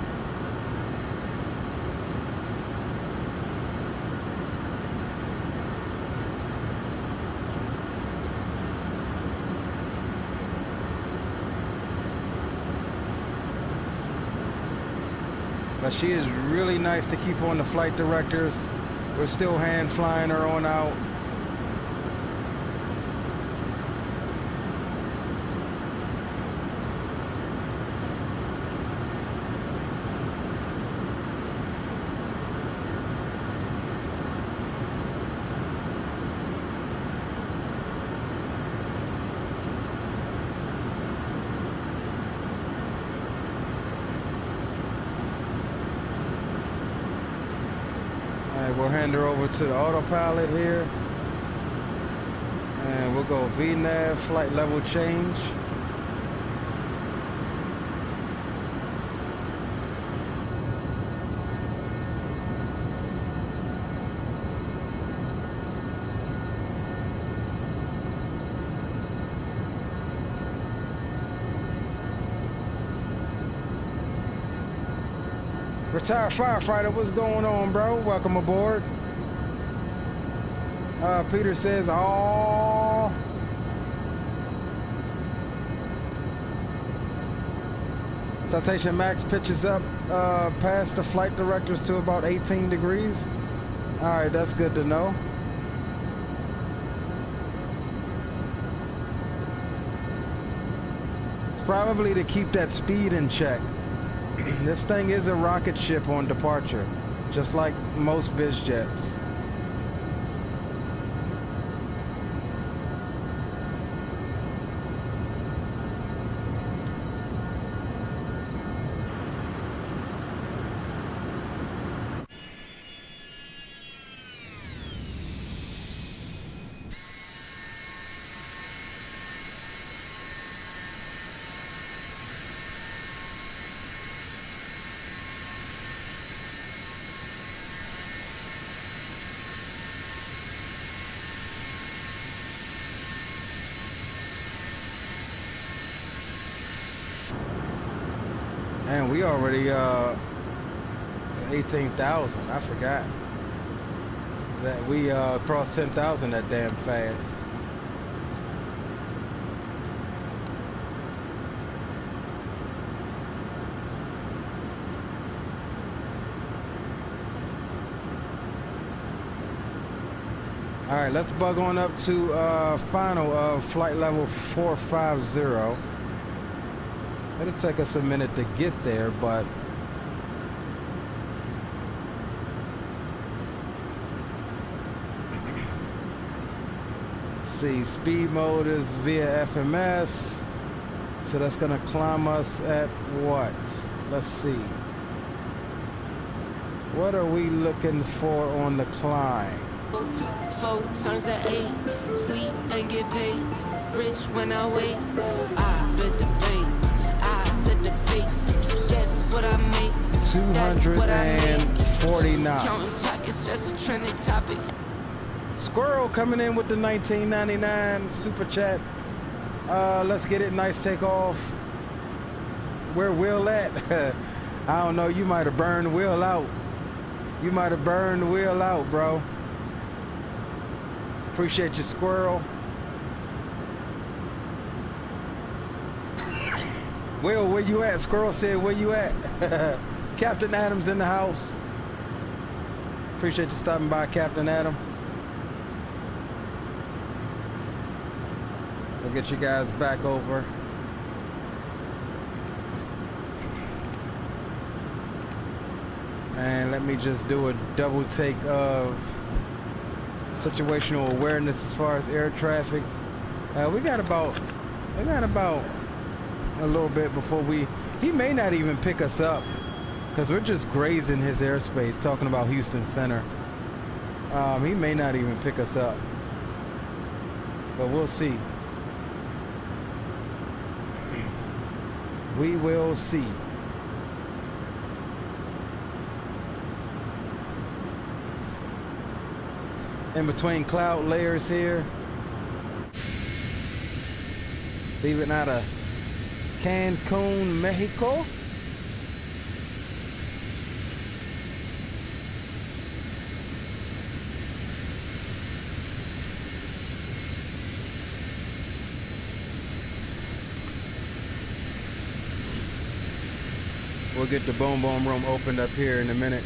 But she is really nice to keep on the flight directors. We're still hand flying her on out. We'll hand her over to the autopilot here. And we'll go VNAV, flight level change. Retired firefighter, what's going on, bro? Welcome aboard. Peter says, "Oh." Citation Max pitches up past the flight directors to about 18 degrees. All right, that's good to know. It's probably to keep that speed in check. This thing is a rocket ship on departure, just like most biz jets. Man, we already to 18,000. I forgot that we crossed 10,000 that damn fast. All right, let's bug on up to final of flight level 450. It'll take us a minute to get there, but see, speed mode is via FMS, so that's gonna climb us at what? Let's see. What are we looking for on the climb? 4 turns at 8, sleep and get paid. Rich when I wait, I bet the bank. I set the pace. Guess what I make? 240 knots. Counting pockets, that's a trending topic. Squirrel coming in with the 1999 super chat. Let's get it. Nice takeoff. Where Will at? I don't know. You might have burned Will out. You might have burned Will out, bro. Appreciate you, Squirrel. Will, where you at? Squirrel said, where you at? Captain Adam's in the house. Appreciate you stopping by, Captain Adam. We'll get you guys back over. And let me just do a double take of situational awareness as far as air traffic. We got about a little bit before he may not even pick us up, because we're just grazing his airspace, talking about Houston Center. He may not even pick us up, but we'll see. We will see. In between cloud layers here. Leaving out of Cancun, Mexico. We'll get the boom boom room opened up here in a minute.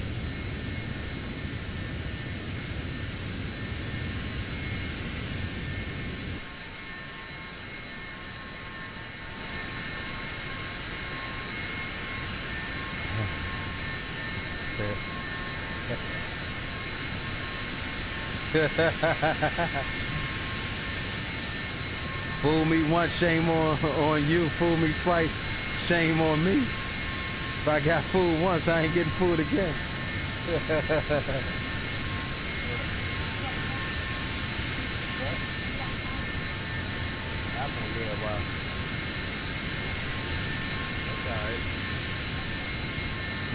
Fool me once, shame on you. Fool me twice, shame on me. If I got fooled once, I ain't getting fooled again. I'm gonna live a while. That's alright.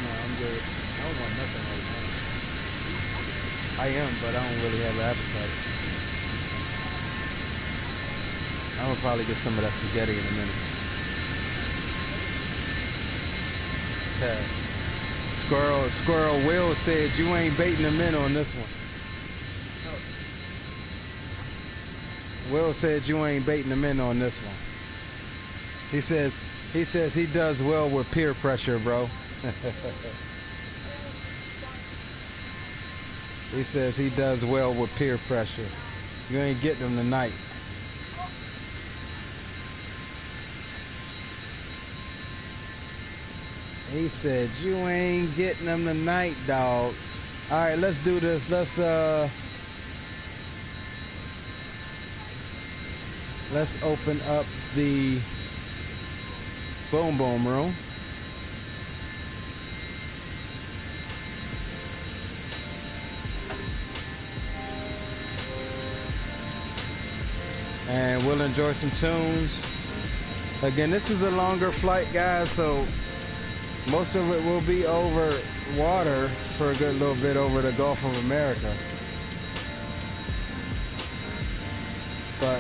No, I'm good. I don't want nothing right now. I am, but I don't really have an appetite. I'm gonna probably get some of that spaghetti in a minute. Squirrel Will said you ain't baiting them in on this one. Will said you ain't baiting them in on this one. He says he does well with peer pressure, bro. He says he does well with peer pressure. You ain't getting them tonight. He said you ain't getting them tonight, dog. All right, let's do this. Let's open up the boom boom room. And we'll enjoy some tunes. Again, this is a longer flight, guys, so most of it will be over water for a good little bit over the Gulf of America. But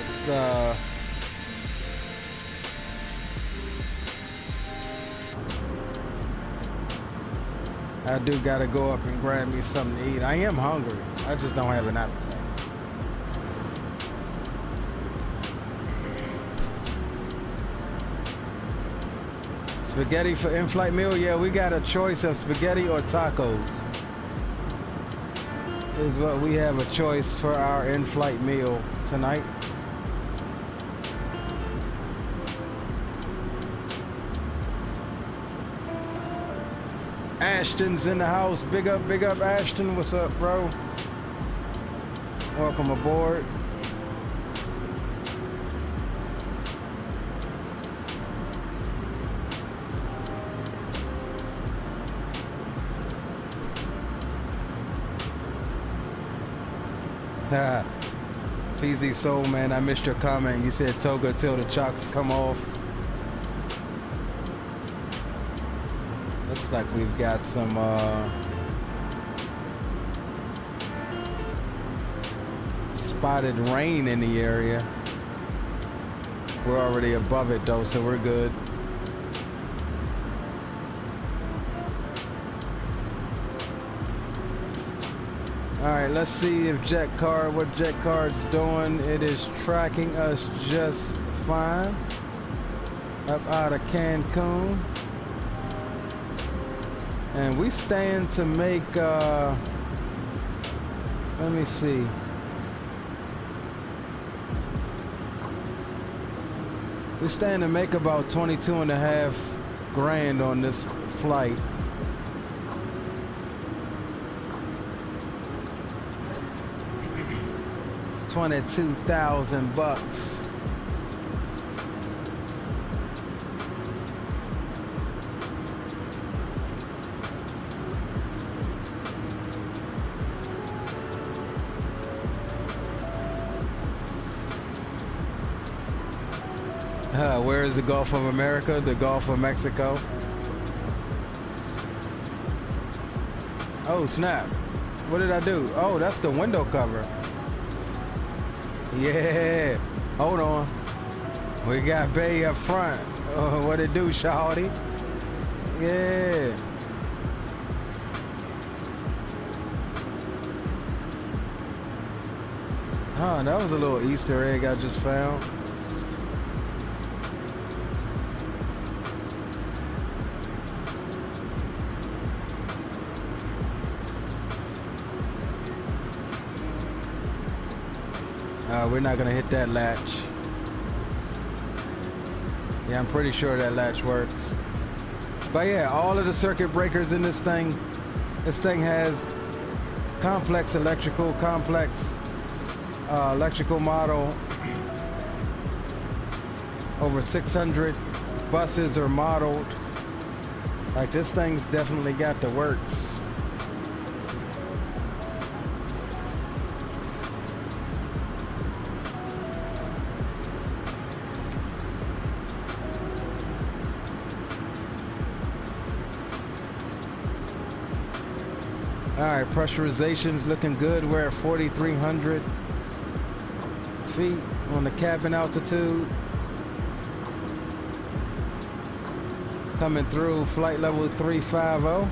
I do gotta go up and grab me something to eat. I am hungry. I just don't have an appetite. Spaghetti for in-flight meal? Yeah, we got a choice of spaghetti or tacos. This is what we have a choice for our in-flight meal tonight. Ashton's in the house. Big up Ashton. What's up, bro? Welcome aboard. PZ Soul, man, I missed your comment. You said toga till the chocks come off. Looks like we've got some spotted rain in the area. We're already above it though, so we're good. All right, let's see if what Jet Card's doing. It is tracking us just fine. Up out of Cancun. And we stand to make, let me see. We stand to make about 22.5 grand on this flight. $22,000. Where is the Gulf of America? The Gulf of Mexico? Oh, snap. What did I do? Oh, that's the window cover. Yeah. Hold on. We got Bay up front. Oh, what it do, shawty? Yeah. Huh, that was a little Easter egg I just found. We're not gonna hit that latch. Yeah, I'm pretty sure that latch works. But yeah, all of the circuit breakers in this thing has complex electrical model. Over 600 buses are modeled. Like, this thing's definitely got the works. All right, pressurization's looking good. We're at 4,300 feet on the cabin altitude. Coming through flight level 350.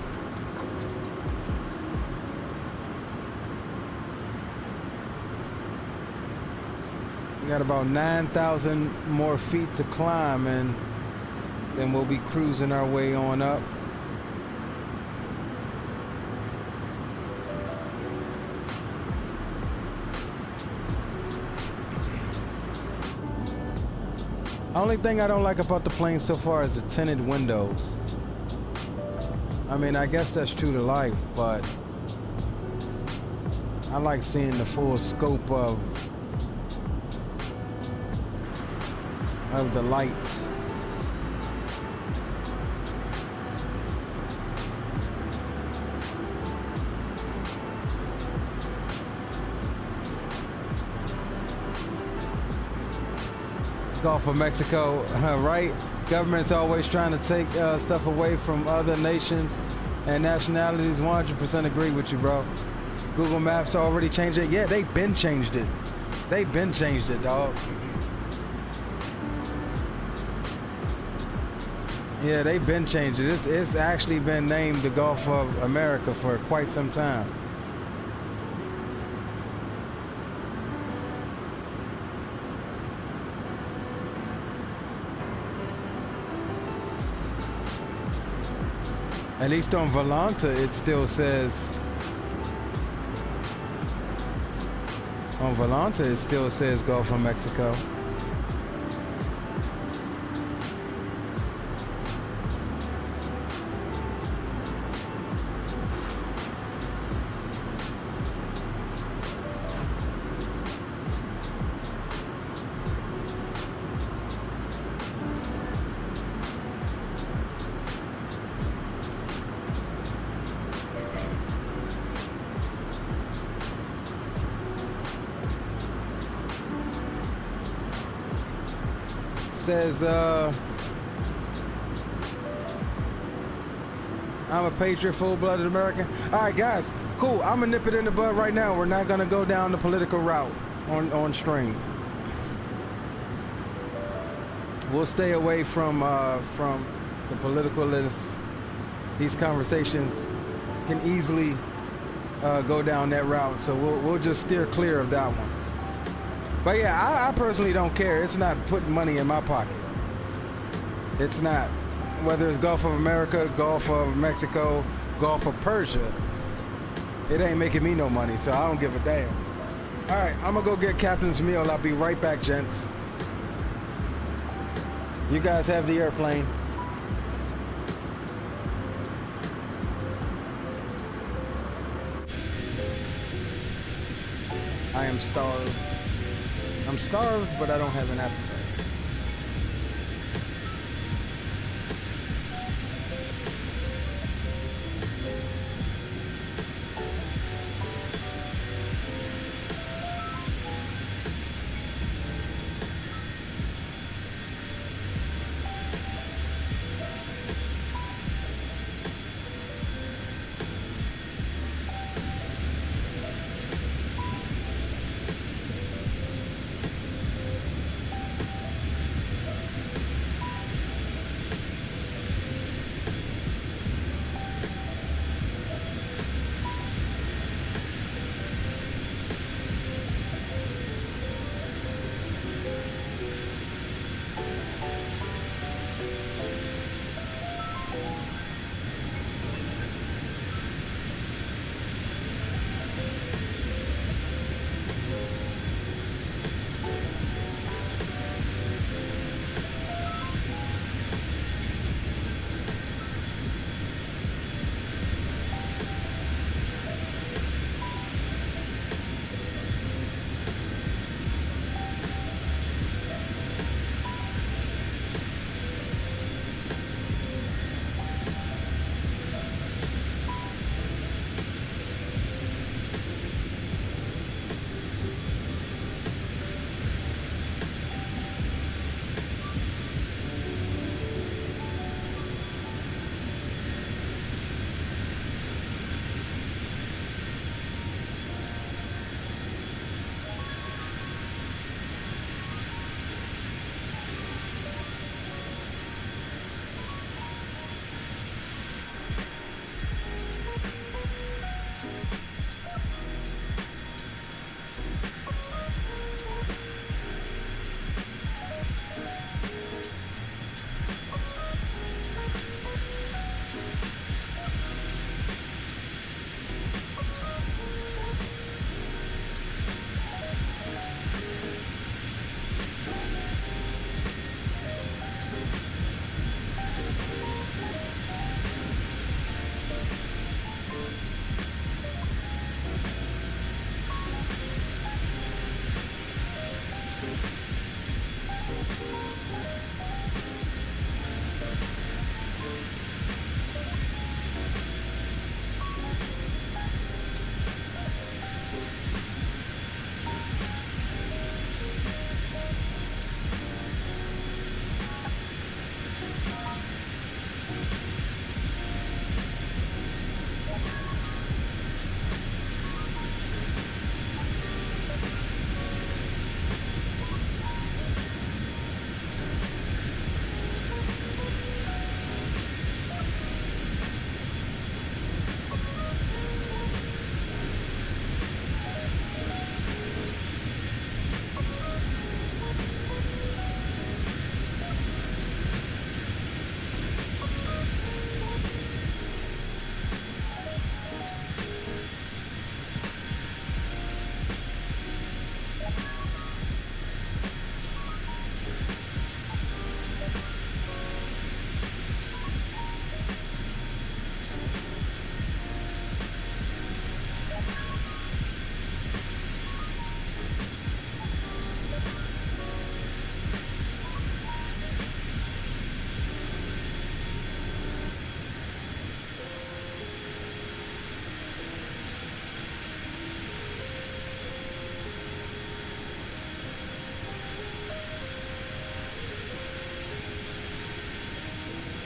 We got about 9,000 more feet to climb, and then we'll be cruising our way on up. Only thing I don't like about the plane so far is the tinted windows. I mean, I guess that's true to life, but I like seeing the full scope of the lights. Gulf of Mexico, right? Government's always trying to take stuff away from other nations and nationalities. 100% agree with you, bro. Google Maps already changed it. Yeah, they've been changed it. They've been changed it, dog. Yeah, they've been changed it. It's actually been named the Gulf of America for quite some time. At least on Volanta, it still says. On Volanta, it still says Gulf of Mexico. Says I'm a patriot, full-blooded American. All right, guys, cool. I'm gonna nip it in the bud right now. We're not gonna go down the political route on stream. We'll stay away from the politicalness. These conversations can easily go down that route, so we'll just steer clear of that one. But yeah, I personally don't care. It's not putting money in my pocket. It's not. Whether it's Gulf of America, Gulf of Mexico, Gulf of Persia, it ain't making me no money, so I don't give a damn. All right, I'm gonna go get Captain's meal. I'll be right back, gents. You guys have the airplane. I am starved. I'm starved, but I don't have an appetite.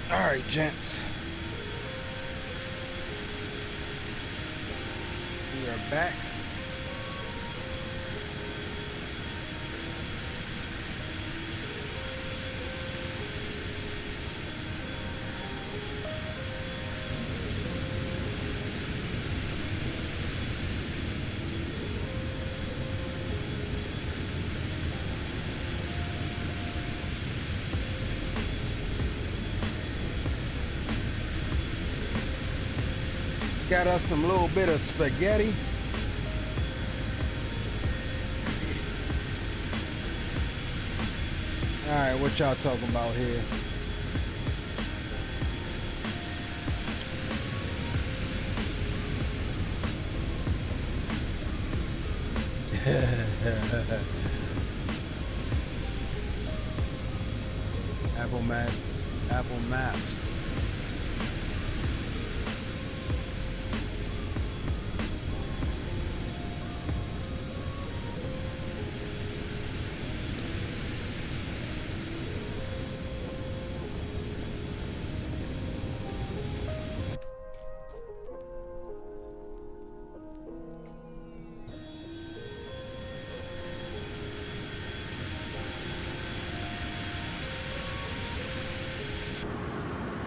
All right, gents. We are back. Got us some little bit of spaghetti. All right, what y'all talking about here? Apple Maps.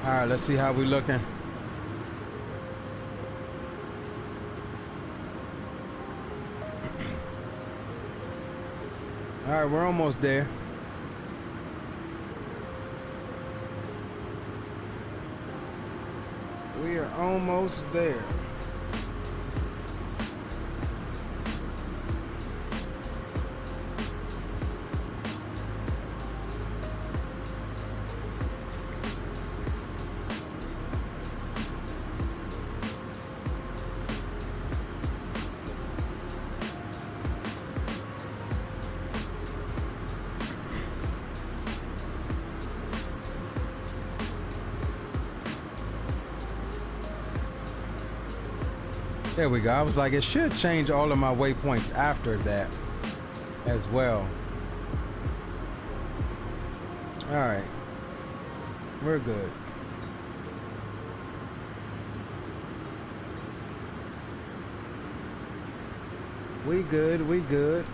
All right, let's see how we looking. All right, we're almost there. We are almost there. There we go. I was like, it should change all of my waypoints after that as well. All right. We're good. We good. We good.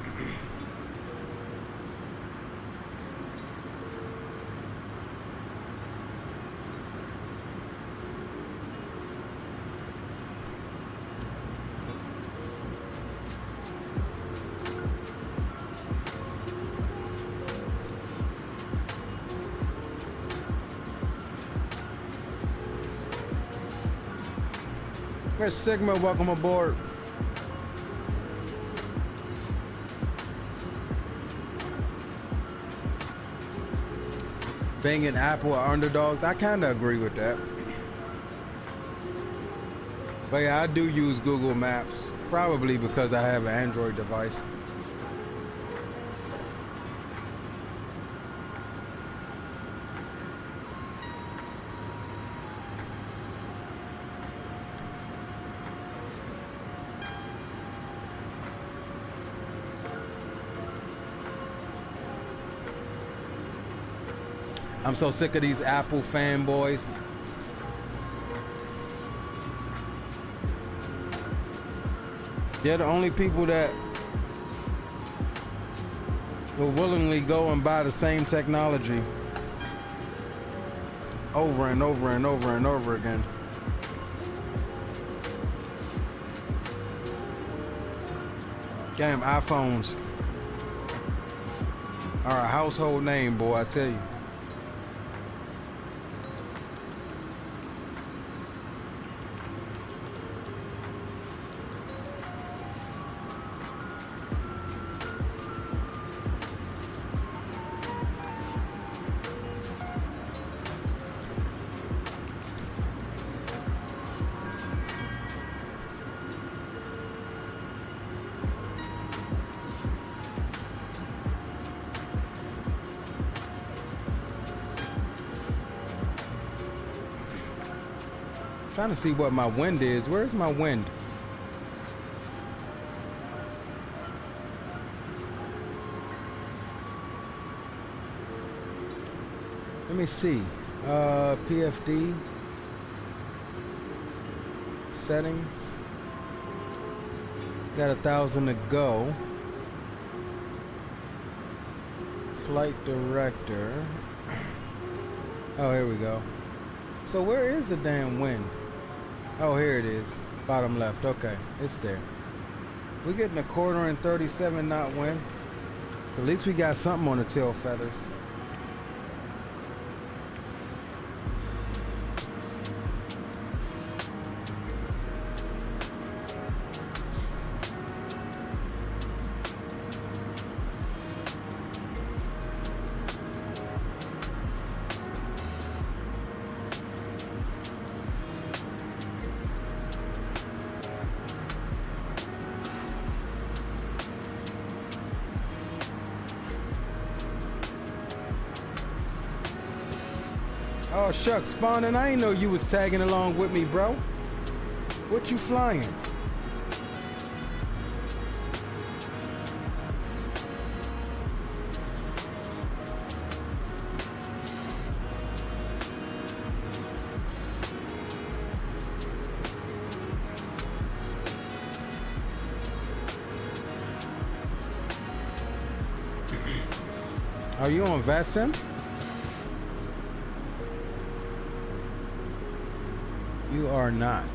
Where's Sigma? Welcome aboard. Being an Apple or underdogs, I kind of agree with that. But yeah, I do use Google Maps, probably because I have an Android device. I'm so sick of these Apple fanboys. They're the only people that will willingly go and buy the same technology over and over and over and over again. Damn, iPhones are a household name, boy, I tell you. Trying to see what my wind is. Where's my wind? Let me see. PFD settings. Got 1,000 to go. Flight director. Oh, here we go. So where is the damn wind? Oh, here it is. Bottom left. Okay, it's there. We're getting a quarter and 37 knot wind. So at least we got something on the tail feathers. Oh shucks, Spawnin', I ain't know you was tagging along with me, bro. What you flying? Are you on VATSIM? You are not.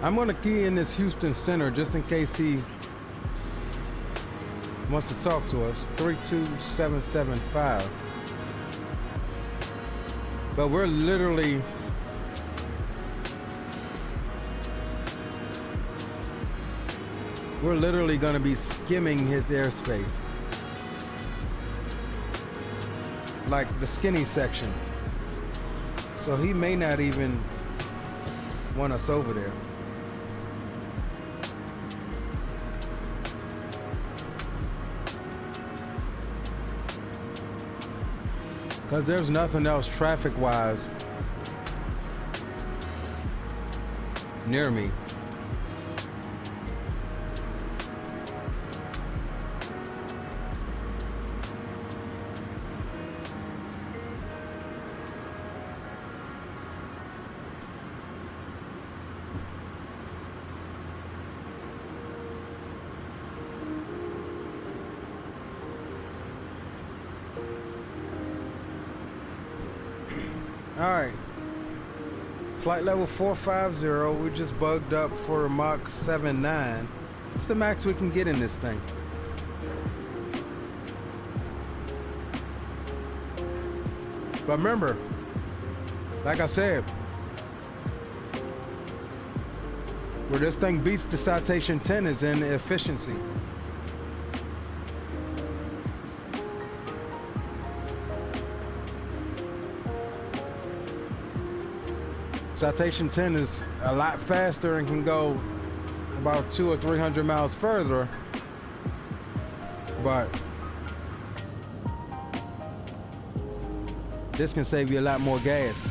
I'm going to key in this Houston center just in case he wants to talk to us. 32775. But we're literally going to be skimming his airspace, like the skinny section. So he may not even want us over there. Because there's nothing else traffic-wise near me. Alright, flight level 450, we just bugged up for Mach 7.9. It's the max we can get in this thing. But remember, like I said, where this thing beats the Citation 10 is in efficiency. Citation 10 is a lot faster and can go about 200 or 300 miles further, but this can save you a lot more gas.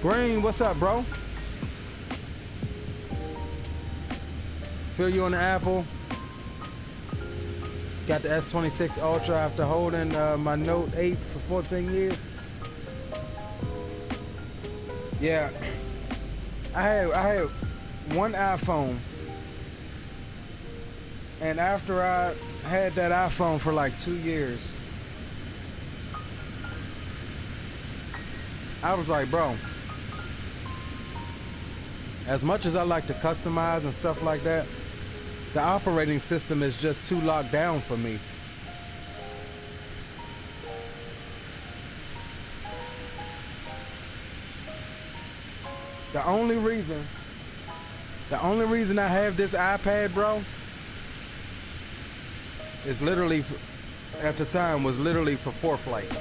Green, what's up, bro? Feel you on the Apple. Got the S26 Ultra after holding my Note 8 for 14 years. Yeah, I had one iPhone, and after I had that iPhone for like 2 years, I was like, bro, as much as I like to customize and stuff like that, the operating system is just too locked down for me. The only reason I have this iPad, bro, is literally, at the time, was literally for ForeFlight.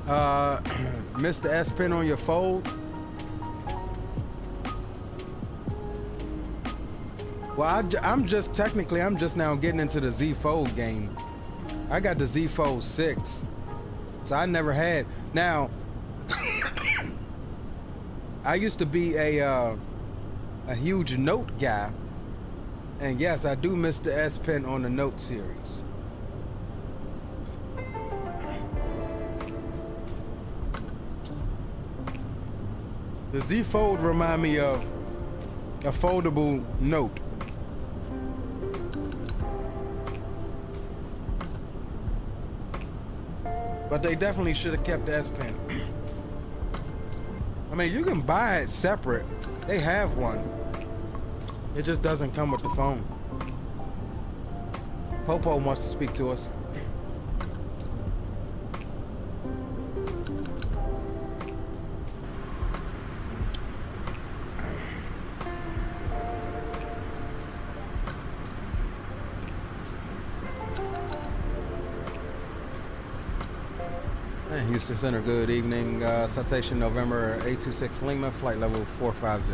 Mr. S Pen on your fold. Well, I'm just now getting into the Z Fold game. I got the Z Fold 6, so I never had. Now, I used to be a huge Note guy, and yes, I do miss the S Pen on the Note series. The Z Fold remind me of a foldable Note. But they definitely should have kept the S Pen. I mean, you can buy it separate. They have one. It just doesn't come with the phone. Popo wants to speak to us. Houston Center, good evening. Citation November 826 Lima, flight level 450.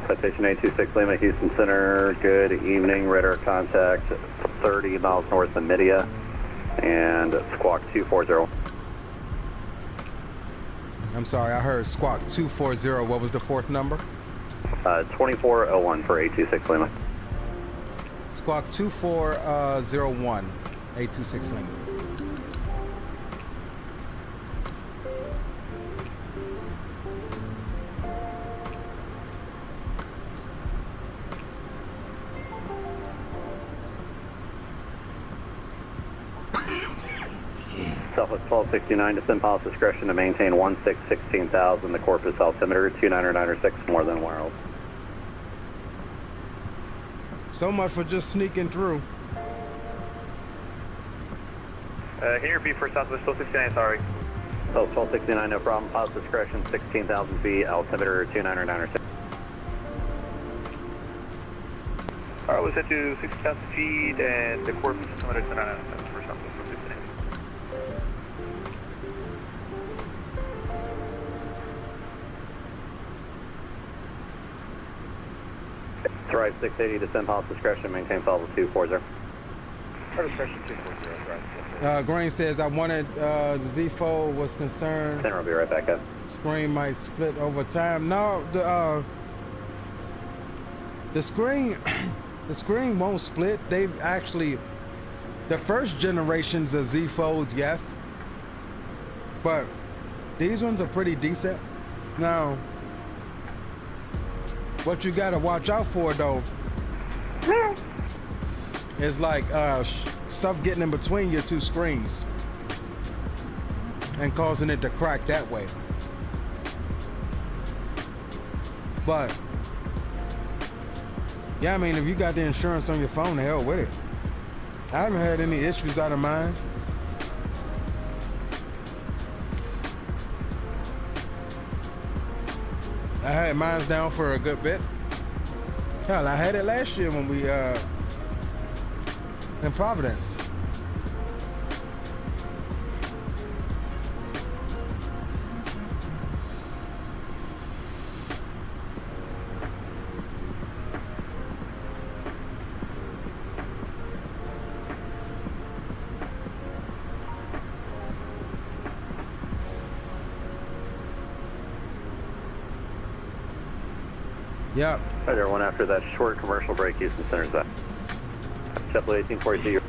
Citation 826 Lima, Houston Center, good evening. Radar contact 30 miles north of Midia and squawk 240. I'm sorry, I heard squawk 240. What was the fourth number? 2401 for 826 Lima. Squawk 2401, 826 Lima. Southwest 1269, descend pilot's discretion to maintain 16,000, the Corpus altimeter 29906, more than wireless. So much for just sneaking through. Can you repeat for Southwest 1269, sorry. Southwest 1269, no problem, pilot's discretion 16,000 feet, altimeter 29906. Alright, we'll set to 60,000 feet and the Corpus altimeter 29906 for Southwest 1269. Thrive 680, descend pilot's discretion, maintain level 240. Discretion 240, Grain says, I wanted the Z Fold was concerned. Then I'll be right back up. Screen might split over time. No, the screen won't split. They've actually, the first generations of Z Folds, yes, but these ones are pretty decent. Now, what you gotta watch out for though is like stuff getting in between your two screens and causing it to crack that way. But yeah, I mean, if you got the insurance on your phone, the hell with it. I haven't had any issues out of mine. I had mine down for a good bit. Hell, I had it last year when we in Providence. Yep. Right there, one after that short commercial break, Houston Center's up. JetBlue 1842.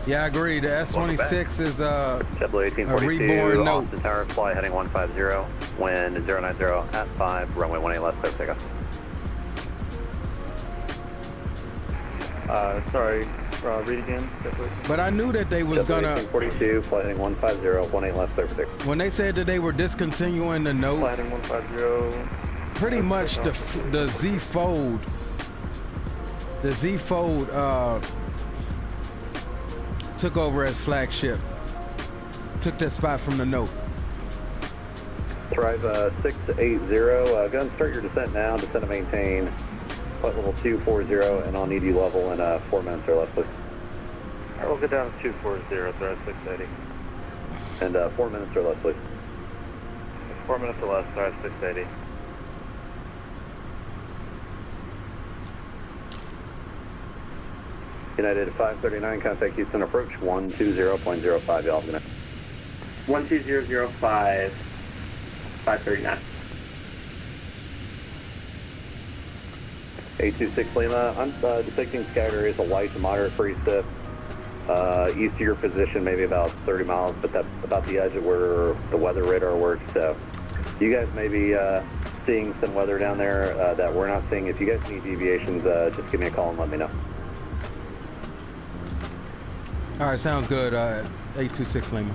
Yeah, I agree. The S26 is JetBlue 1842, a reborn off Note. the tower, fly heading 150, wind 090 at 5, runway 18 left, clear takeoff. Sorry, read again. But I knew that they was gonna. 1842, fly heading 150, 18 left, clear for takeoff. When they said that they were discontinuing the Note, Fly heading 150. pretty much the Z Fold. The Z Fold took over as flagship. Took that spot from the Note. Thrive 680, go ahead and start your descent now. Descend to maintain flight level 240, and I'll need you level in 4 minutes or less, please. Alright, we'll go down to 240, Thrive 680. And 4 minutes or less, please. 4 minutes or less, sorry, 680. United 539, contact Houston approach 120.05, y'all. 12005, 539. 826 Lima, I'm depicting scattered areas of light to moderate precip. East of your position, maybe about 30 miles, but that's about the edge of where the weather radar works. So you guys may be seeing some weather down there that we're not seeing. If you guys need deviations, just give me a call and let me know. All right, sounds good. 826 Lima.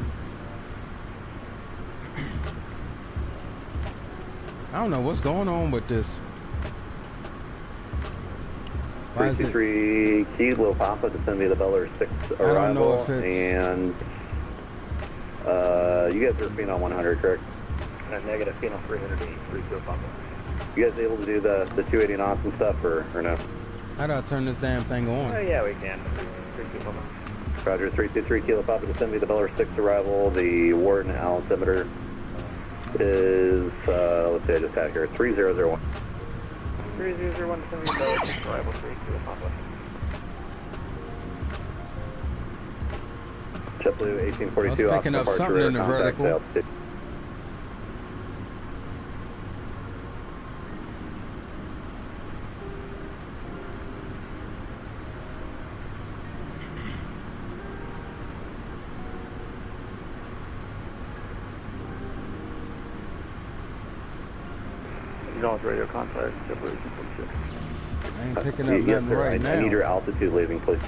I don't know what's going on with this. 323 Key, Little Papa, descend via the Bel Air 6 arrival. I don't know if it's... And you guys are Phenom 100, correct? Negative, Phenom 383, Little Papa. You guys able to do the 280 knots and stuff, or no? How do I turn this damn thing on? Oh, yeah, we can. 323 Papa. Roger, 323 Kilo Papa, descend via the Bel Air 6 arrival. The Warden altimeter is, let's see, I just had here, 3001. 3001, descend via Bel Air 6 arrival, 3 Kilo Papa. JetBlue 1842, I was picking up something in the vertical. Acknowledge radio contact, JetBlue 1842. I ain't picking up nothing right now. I need your altitude leaving, please.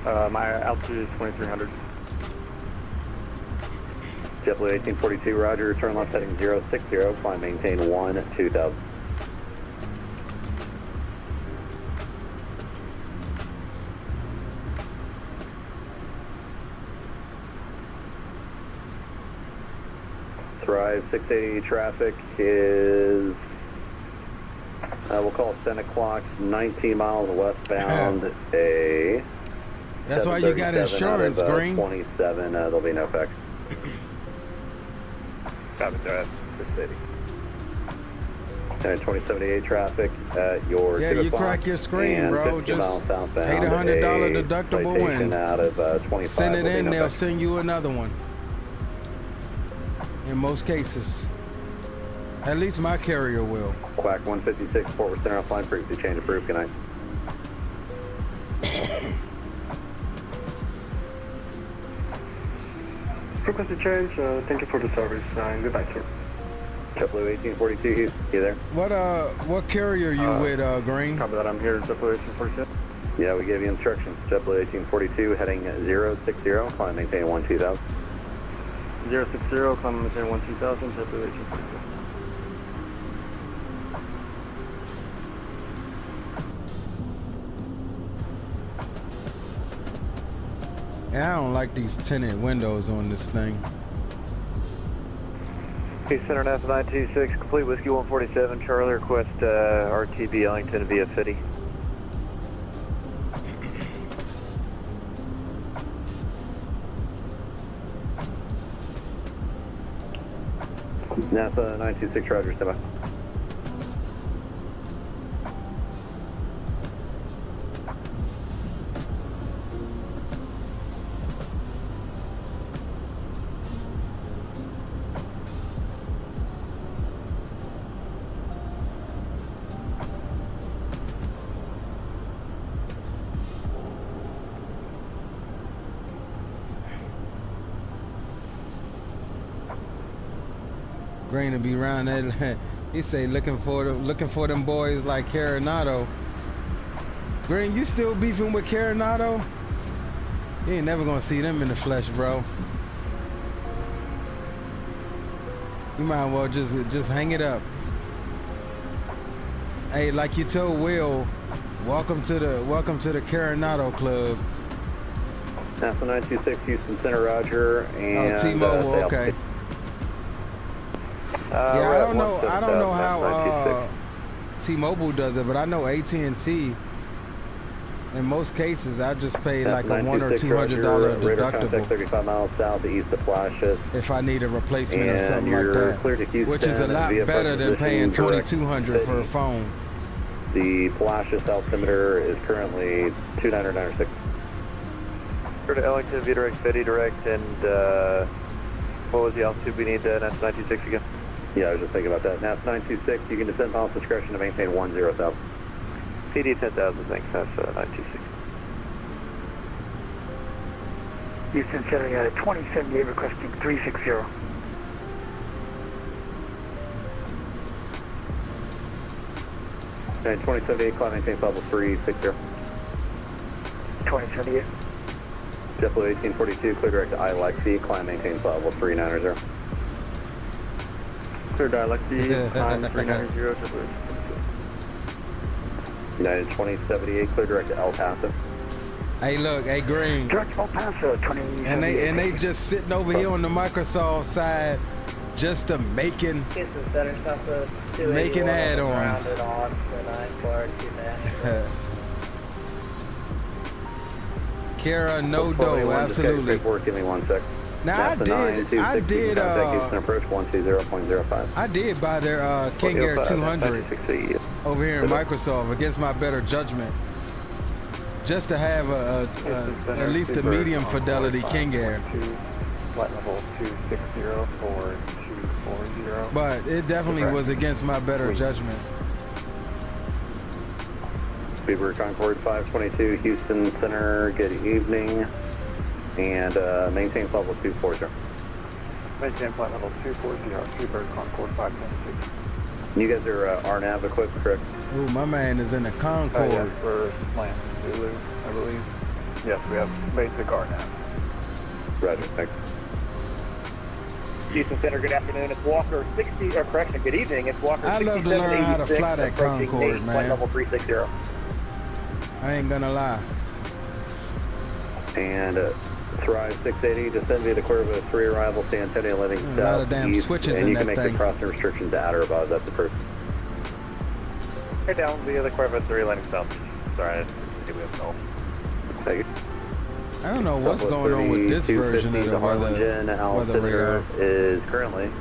My altitude is 2300. JetBlue 1842, roger, turn left heading 060, climb maintain 2000. Thrive 680 traffic is, we'll call it 10 o'clock, 19 miles westbound, a... That's why you got insurance, Green. 27, there'll be no effect. Copy, drive, 680. And 2078 traffic at your yeah, you crack your screen, bro. Just pay the $100 deductible and out of, 25 send it in. No they'll effect. send you another one. In most cases, at least my carrier will. Quack 156, forward center offline, previously change approved. Good night. Frequency change, thank you for the service, and goodbye, sir. JetBlue 1842, you there? What carrier you with, Green? Copy that, I'm here, JetBlue 1842. Yeah, we gave you instructions. JetBlue 1842, heading 060, climb maintain 2000. 060, climb maintain 2000, JetBlue 1842. And I don't like these tinted windows on this thing. Hey, Center F 926, complete Whiskey 147, Charlie, request RTB Ellington via FIDI. NASA 926, roger, stand by. Green to be around that. He say looking for them boys like Coronado. Green, you still beefing with Coronado? You ain't never gonna see them in the flesh, bro. You might as well just hang it up. Hey, like you told Will, welcome to the Coronado Club. NASA 926, Houston Center, roger, and... Oh, T-Mobile, okay. Yeah, I don't know how T-Mobile does it, but I know AT&T In most cases, I just pay like a $100 or 926 $200 Roger, radar contact deductible 35 miles south to east of flashes. if I need a replacement or And something like you're that, clear to Houston which is a lot via better than paying position, $2,200 for a phone. The flashes altimeter is currently 2996. Go to Ellington, V-direct, Betty direct, and what was the altitude we need? NASA 926 again. Yeah, I was just thinking about that. NASA 926, you can descend miles discretion to maintain 10,000. PD 10,000, thanks, NASA 926. Houston Center, 2078 requesting 360. And 2078, climb maintain level 360. 2078. JetBlue 1842, clear direct to ILXC, climb maintain level 390. Clear dialecty, climb 390, JetBlue. United 2078, clear direct to El Paso. Hey, look, hey, Green. Direct El Paso, 2078. And they just sitting over here on the Microsoft side, just to making add-ons. Kara, no dough, absolutely. Give me 1 sec. Now I did approach 120.05. I did buy their King Air 200 over here in Microsoft against my better judgment, just to have at least a medium fidelity King Air. Flight level 2604240. But it definitely was against my better judgment. Beaver Concord 522, Houston Center, good evening. And maintain level 240. Maintain flight level 240, Beaver Concord 526. You guys are RNAV equipped, correct? Ooh, my man is in the Concord. Yes, for Lian, Zulu, I believe. Yes, we have basic RNAV. Roger, thanks. Houston Center, good afternoon. It's Walker 60, or correction, good evening. It's Walker 6786. I love to learn how to fly that Concord, man. Flight level 360. I ain't gonna lie. And Thrive 680, descend via the Cuervo 3 arrival, San Antonio landing south. A lot of damn switches and in you can that make thing. the crossing restrictions at or above, that's approved. Hey, down via the Cuervo 3 landing south. Sorry, I think we have no. Thank you. I don't know what's going on with this version of the weather radar. Is currently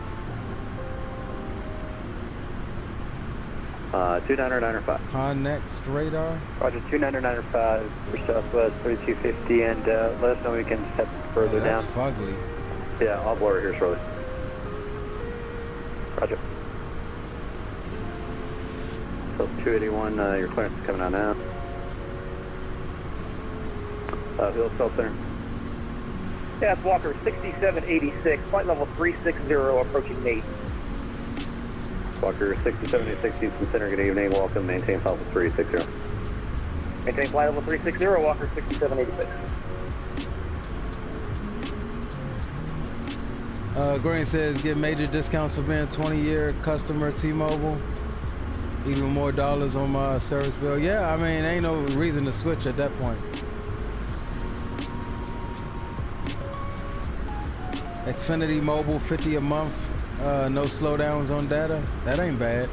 29905. Connext radar. Roger, 29905 for Southwest 3250, and let us know we can step further that's down. fugly. Yeah, I'll blow it here shortly. Roger. So 281, your clearance is coming out now. Field Cell Center. Yeah, it's Walker 6786, flight level 360, approaching Nate. Walker 6786, Houston Center, good evening. Welcome, maintain level 360. Maintain flight level 360, Walker 6786. Green says get major discounts for being 20-year customer T-Mobile. Even more dollars on my service bill. Yeah, I mean, ain't no reason to switch at that point. Xfinity Mobile, 50 a month, no slowdowns on data. That ain't bad.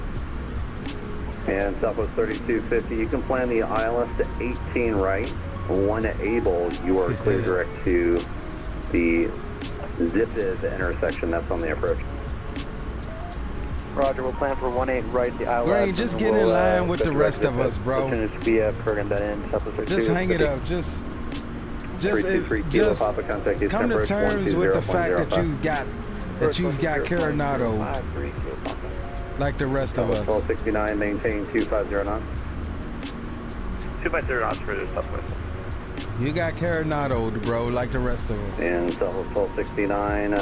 And Southwest 3250, you can plan the ILS to 18 right. One able, you are clear direct to the Zipid intersection that's on the approach. Roger, we'll plan for 18 right, the ILS. Green, just get in line with the rest of us, bro. Program that in Southwest Just hang it up. Just come to terms with the fact that you've got Coronado like the rest of us. 1269, maintain 250 knots. 250 knots for the Southwest. You got Coronado, bro, like the rest of us. And Southwest 1269,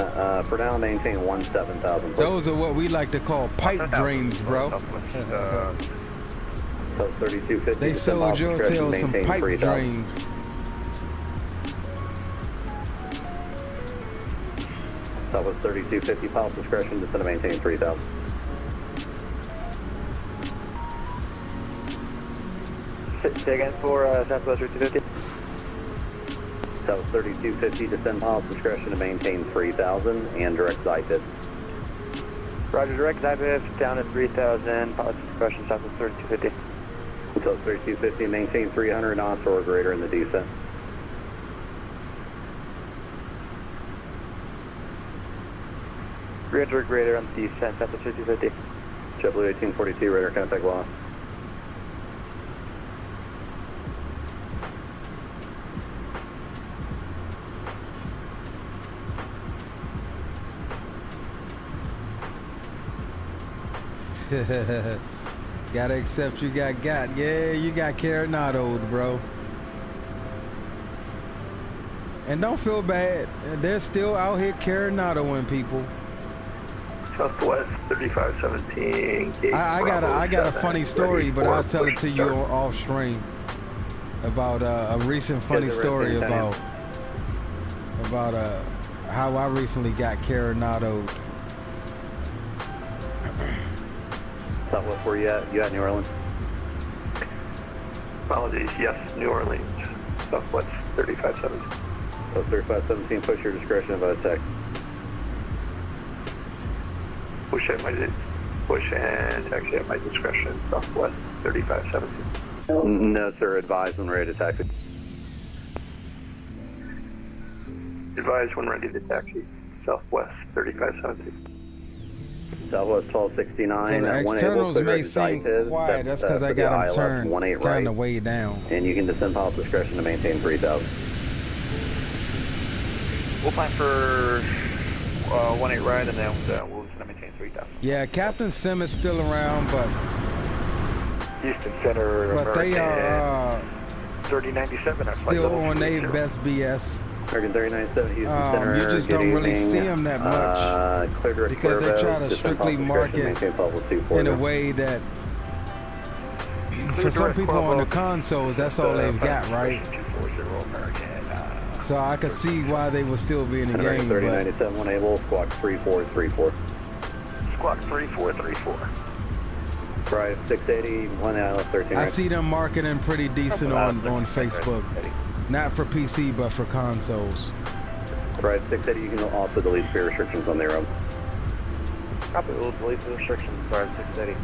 for now, maintain 17,000. Those are what we like to call pipe dreams, bro. So 3250. They sold your tail some pipe 3, dreams. Southwest 3250, pilot discretion, descend to maintain 3,000. Say again for Southwest 3250. Southwest 3250, descend pilot discretion to maintain 3,000 and direct Zypid. Roger, direct Zypid down at 3,000, pilot discretion Southwest 3250. Until 3250, maintain 300 knots or greater in the descent. Greater on the descent at the 3250. JetBlue 1842, radar contact lost. Gotta accept you got. Yeah, you got Caranado'd, bro. And don't feel bad. They're still out here Caranadoing people. Southwest 3517. I got a funny story, but I'll tell it to you off stream about a recent funny story about how I recently got Caranado'd. Southwest, where you at? You at New Orleans? Apologies, yes, New Orleans. Southwest 3517. Southwest 3517, push your discretion of attack. Push and taxi at my discretion. Southwest 3517. No, sir. Advise when ready to taxi. Advise when ready to taxi. Southwest 3517. Southwest 1269. So the externals may seem quiet. That's because I got them turned kind of way down. And you can descend pilot discretion to maintain 3000. We'll plan for 18 right, and then we'll maintain 3000. Yeah, Captain Sim is still around, but Houston Center. But they are 3097. still on their best BS. American 397 Houston Center. You just don't really see them that much because they try to strictly market in a way that for some people on the consoles, that's all they've got, right? So I could see why they would still be in the game. 3097 unable, squawk 3434. Squawk 3434. Drive 680, 1 ILS 13. I see them marketing pretty decent on Facebook. Not for PC, but for consoles. Drive 680, you can also delete speed restrictions on their own. Copy, we'll delete the restrictions. Drive 680.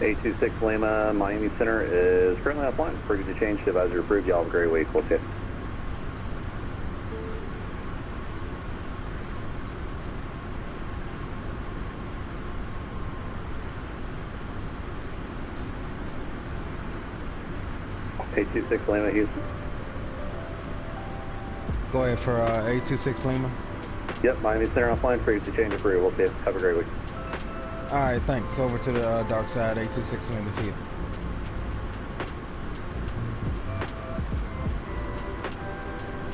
826 Lima, Miami Center is currently offline. Frequency change to advisory approved. Y'all have a great week. We'll see you. $826 Lima, Houston. Go ahead for 826 Lima. Yep, Miami Center offline. Frequency change approved. We'll see you. Have a great week. All right, thanks. Over to the dark side. 826 Lima, see you.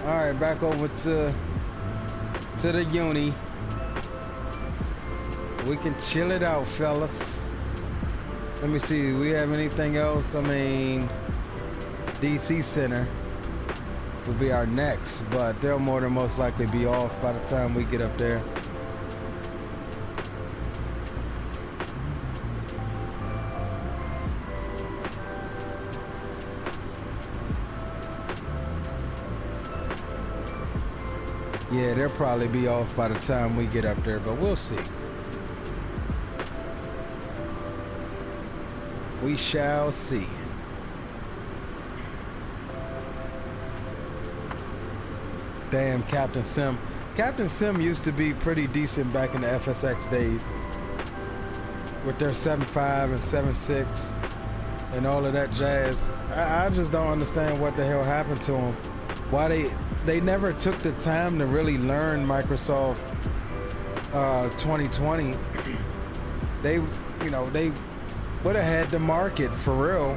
All right, back over to the uni. We can chill it out, fellas. Let me see. Do we have anything else? I mean, DC Center will be our next, but they'll more than most likely be off by the time we get up there. Yeah, they'll probably be off by the time we get up there, but we'll see. We shall see. Damn, Captain Sim. Captain Sim used to be pretty decent back in the FSX days. With their 7.5 and 7.6 and all of that jazz. I just don't understand what the hell happened to them. Why they never took the time to really learn Microsoft 2020. They would have had the market for real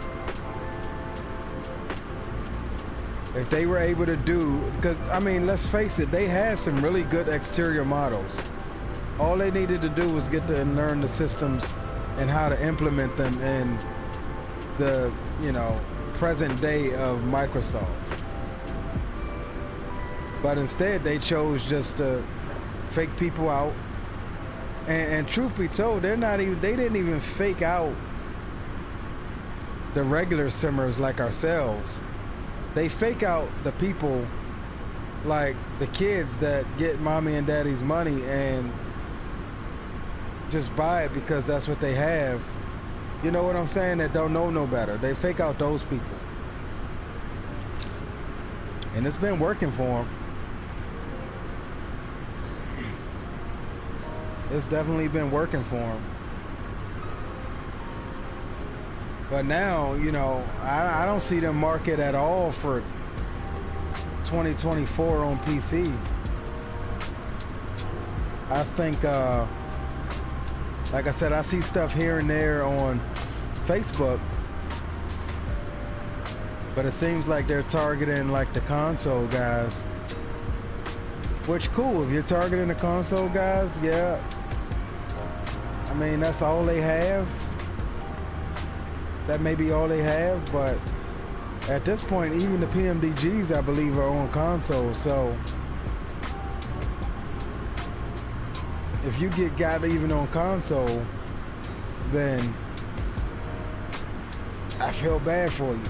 if they were able to do, because I mean, let's face it, they had some really good exterior models. All they needed to do was get to learn the systems and how to implement them in the present day of Microsoft. But instead, they chose just to fake people out. And truth be told, they didn't even fake out the regular simmers like ourselves. They fake out the people like the kids that get mommy and daddy's money and just buy it because that's what they have. You know what I'm saying? That don't know no better. They fake out those people. And it's been working for them. It's definitely been working for them. But now, you know, I don't see them market at all for 2024 on PC. I think, like I said, I see stuff here and there on Facebook, but it seems like they're targeting like the console guys. Which cool, if you're targeting the console guys, yeah. I mean, that's all they have. That may be all they have, but at this point, even the PMDGs, I believe, are on console. So if you got even on console, then I feel bad for you.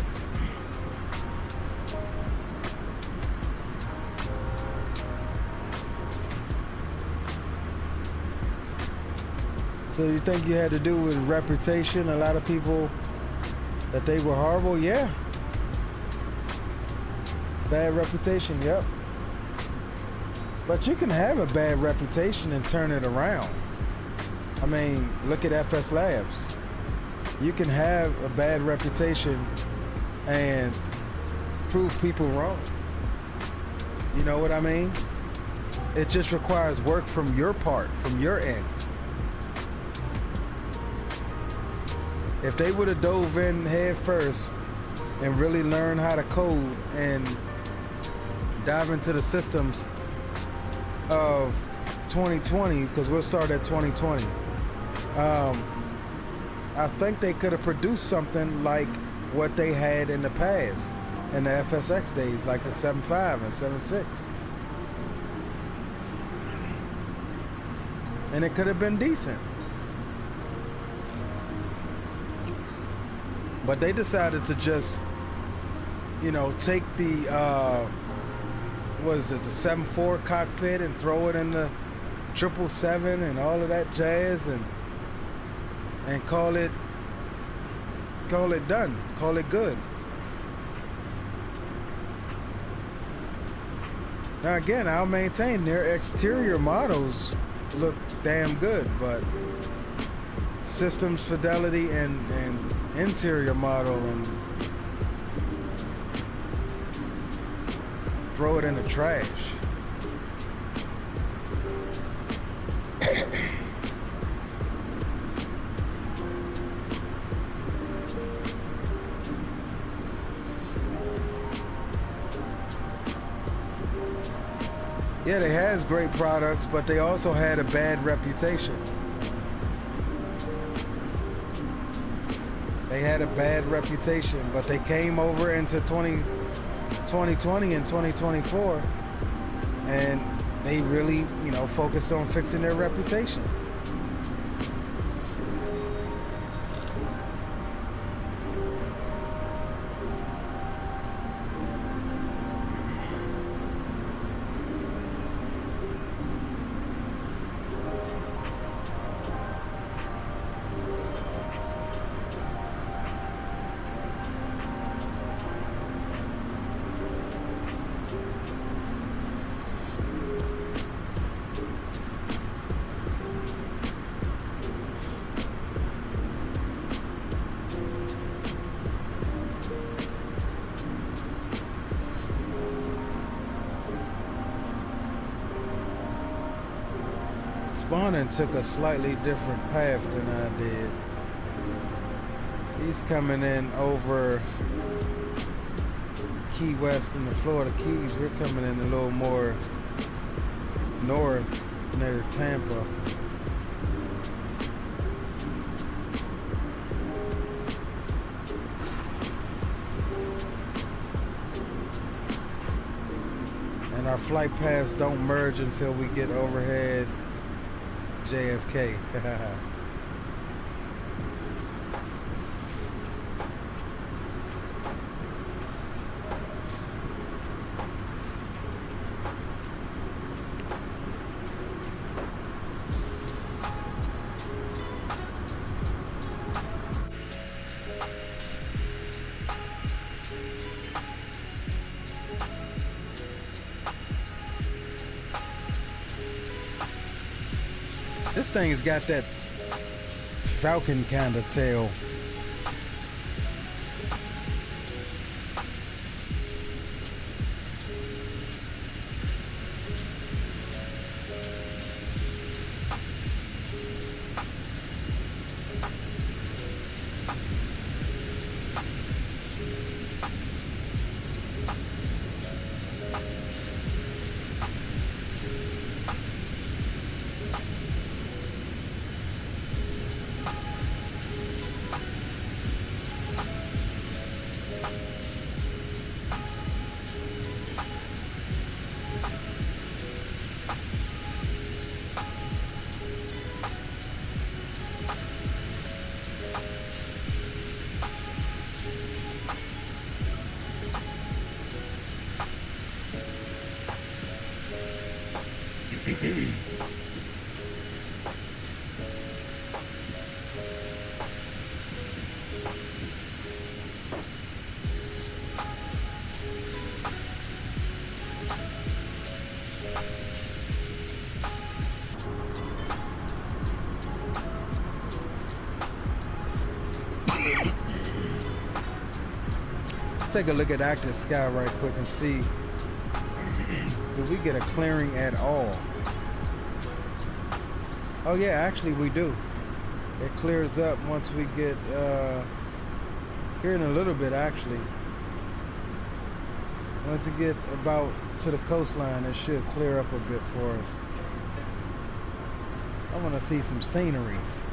So you think you had to do with reputation? A lot of people that they were horrible? Yeah. Bad reputation, yep. But you can have a bad reputation and turn it around. I mean, look at FS Labs. You can have a bad reputation and prove people wrong. You know what I mean? It just requires work from your part, from your end. If they would have dove in head first and really learned how to code and dive into the systems of 2020, because we'll start at 2020, I think they could have produced something like what they had in the past, in the FSX days, like the 7.5 and 7.6. And it could have been decent. But they decided to just, you know, take the, what is it, the 7.4 cockpit and throw it in the 777 and all of that jazz and call it done, call it good. Now again, I'll maintain their exterior models look damn good, but systems fidelity and interior model, and throw it in the trash. Yeah, they has great products, but they also had a bad reputation. They had a bad reputation, but they came over into 2020 and 2024, and they really, you know, focused on fixing their reputation. Spawning took a slightly different path than I did. He's coming in over Key West and the Florida Keys. We're coming in a little more north near Tampa. And our flight paths don't merge until we get overhead JFK. This thing's got that Falcon kind of tail. Take a look at active sky right quick and see if we get a clearing at all. Oh yeah, actually we do. It clears up once we get here in a little bit actually. Once we get about to the coastline, it should clear up a bit for us. I want to see some sceneries.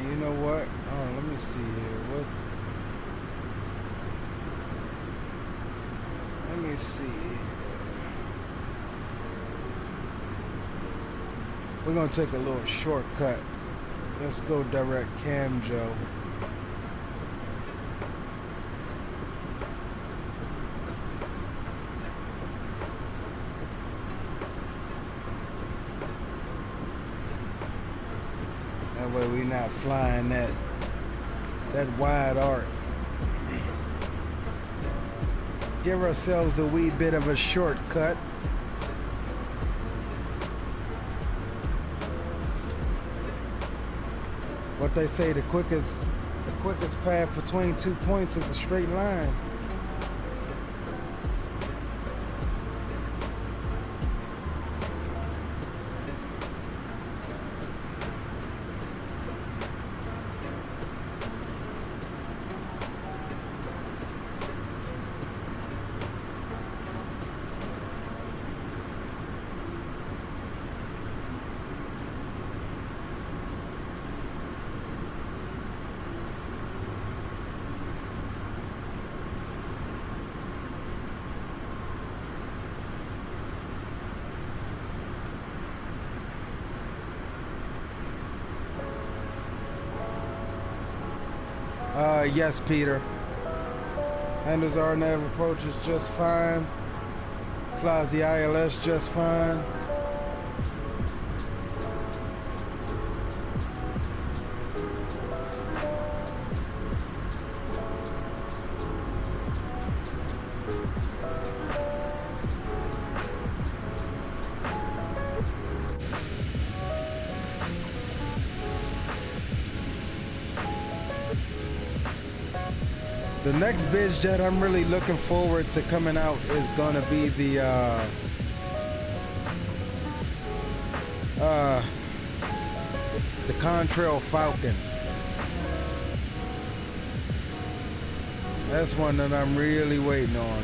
You know what? Oh, let me see here. What? Let me see here. We're gonna take a little shortcut. Let's go direct cam, Joe. That way we're not flying that wide arc. Give ourselves a wee bit of a shortcut. What they say, the quickest path between 2 points is a straight line. Yes, Peter. Handles RNAV approaches just fine. Flies the ILS just fine. The next biz jet I'm really looking forward to coming out is gonna be the Contrail Falcon. That's one that I'm really waiting on.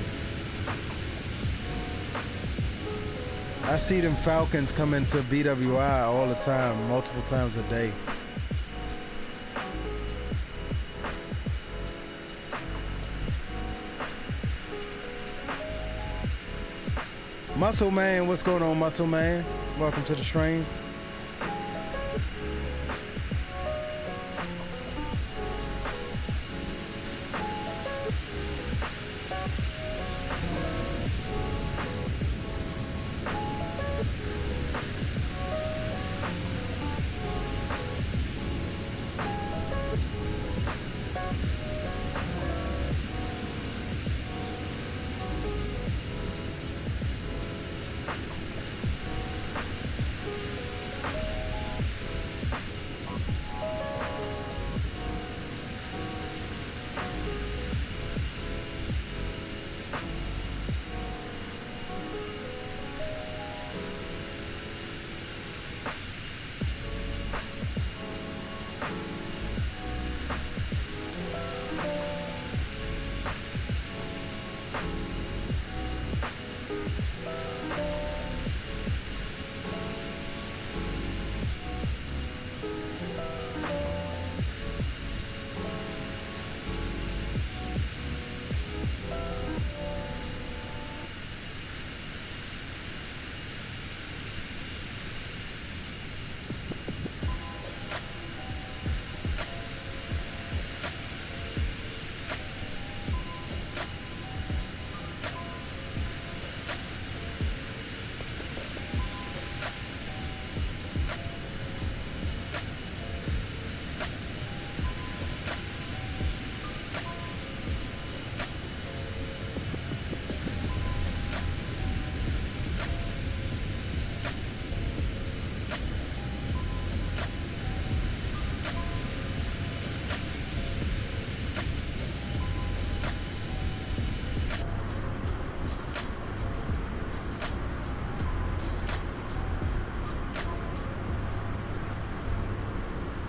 I see them Falcons come into BWI all the time, multiple times a day. Muscle Man, what's going on, Muscle Man? Welcome to the stream.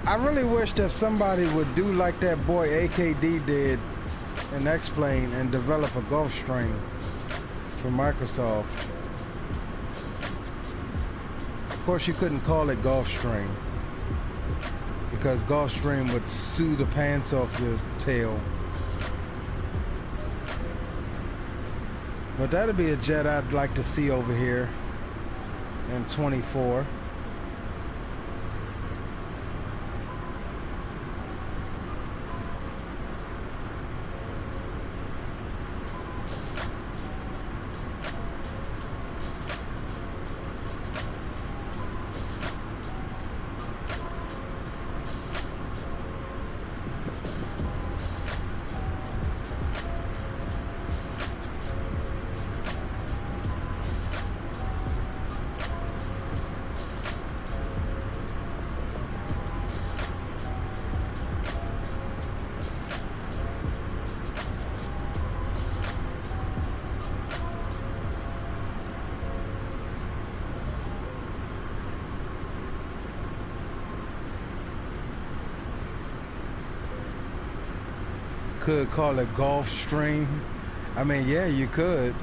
I really wish that somebody would do like that boy AKD did in X-Plane and develop a Gulfstream for Microsoft. Of course, you couldn't call it Gulfstream because Gulfstream would sue the pants off your tail. But that'd be a jet I'd like to see over here in 24. Could call it Gulfstream. I mean, yeah, you could.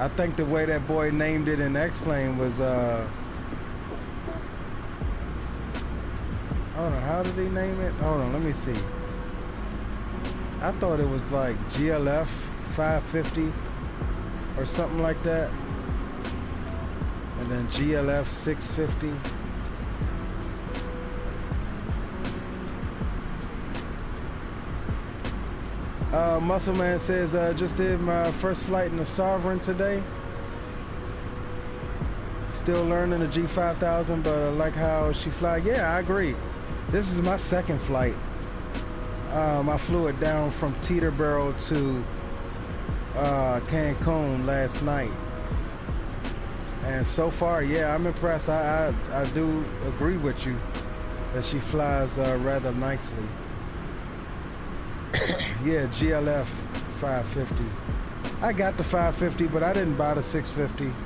I think the way that boy named it in X-Plane was I don't know, how did he name it? Hold on, let me see. I thought it was like GLF 550 or something like that. And then GLF 650. Muscle Man says, just did my first flight in the Sovereign today. Still learning the G5000, but I like how she fly. Yeah, I agree. This is my second flight. I flew it down from Teterboro to Cancun last night. And so far, yeah, I'm impressed. I do agree with you that she flies rather nicely. Yeah, GLF 550. I got the 550, but I didn't buy the 650.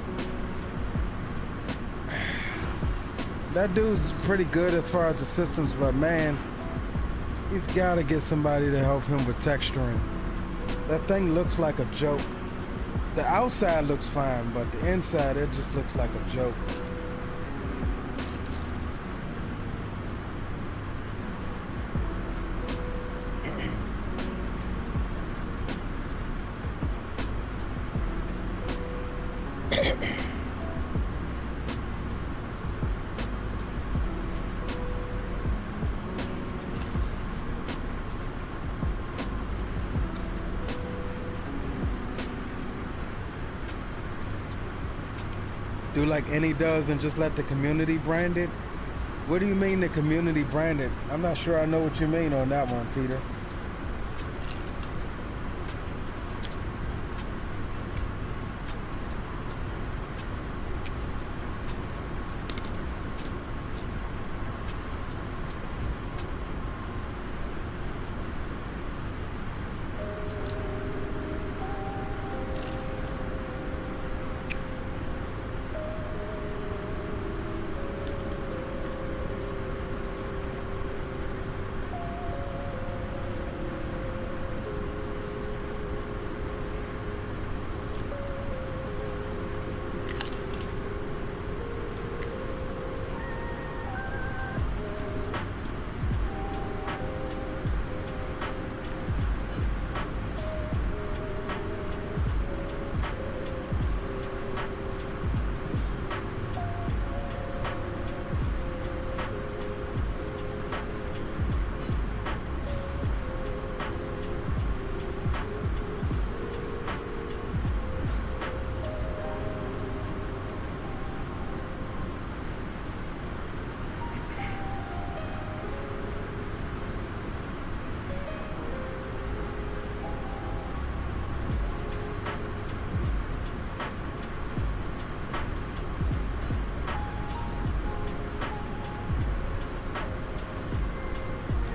That dude's pretty good as far as the systems, but man, he's got to get somebody to help him with texturing. That thing looks like a joke. The outside looks fine, but the inside, it just looks like a joke. Do like any does and just let the community brand it? What do you mean the community brand it? I'm not sure I know what you mean on that one, Peter.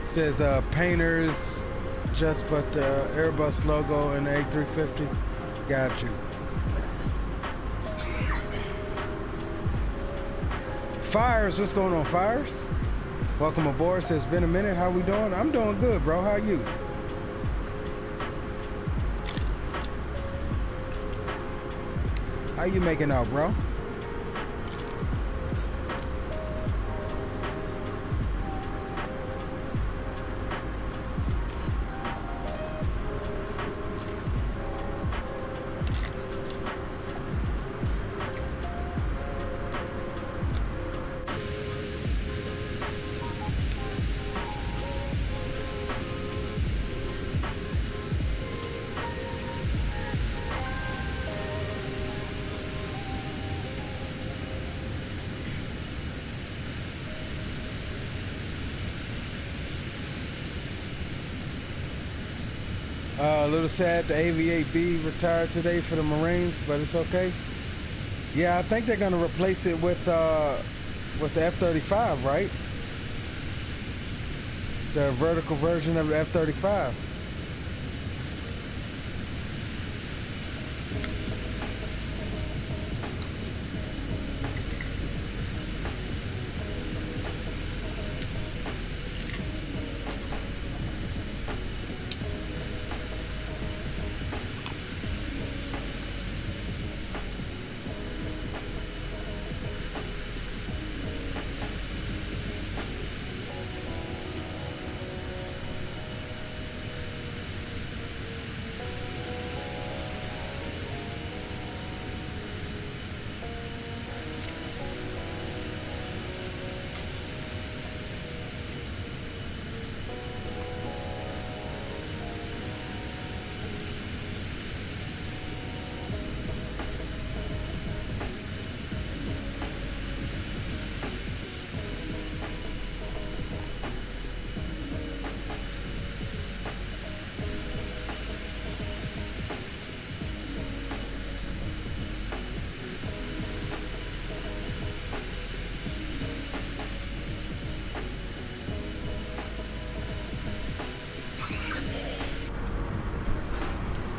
Says painters, just but the Airbus logo and the A350. Got you. Fires, what's going on, Fires? Welcome aboard. Says been a minute. How we doing? I'm doing good, bro. How you? How you making out, bro? A little sad the AV-8B retired today for the Marines, but it's okay. Yeah, I think they're gonna replace it with the F-35, right? The vertical version of the F-35.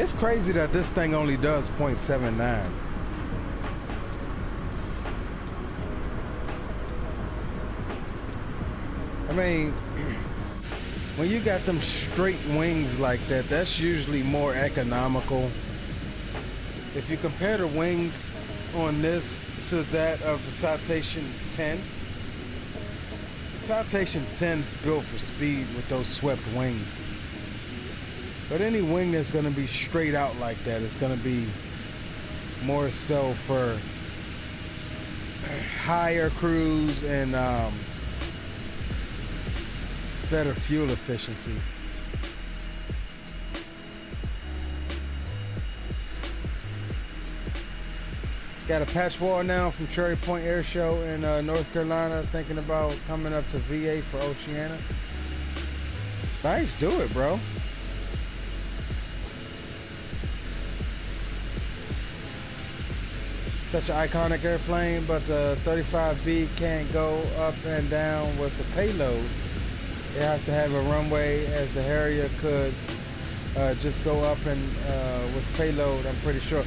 It's crazy that this thing only does 0.79. I mean, when you got them straight wings like that, that's usually more economical. If you compare the wings on this to that of the Citation 10, the Citation 10 is built for speed with those swept wings. But any wing that's going to be straight out like that is going to be more so for higher cruise and better fuel efficiency. Got a patch wall now from Cherry Point Air Show in North Carolina, thinking about coming up to VA for Oceana. Nice, do it, bro. Such an iconic airplane, but the 35B can't go up and down with the payload. It has to have a runway, as the Harrier could just go up and with payload, I'm pretty sure.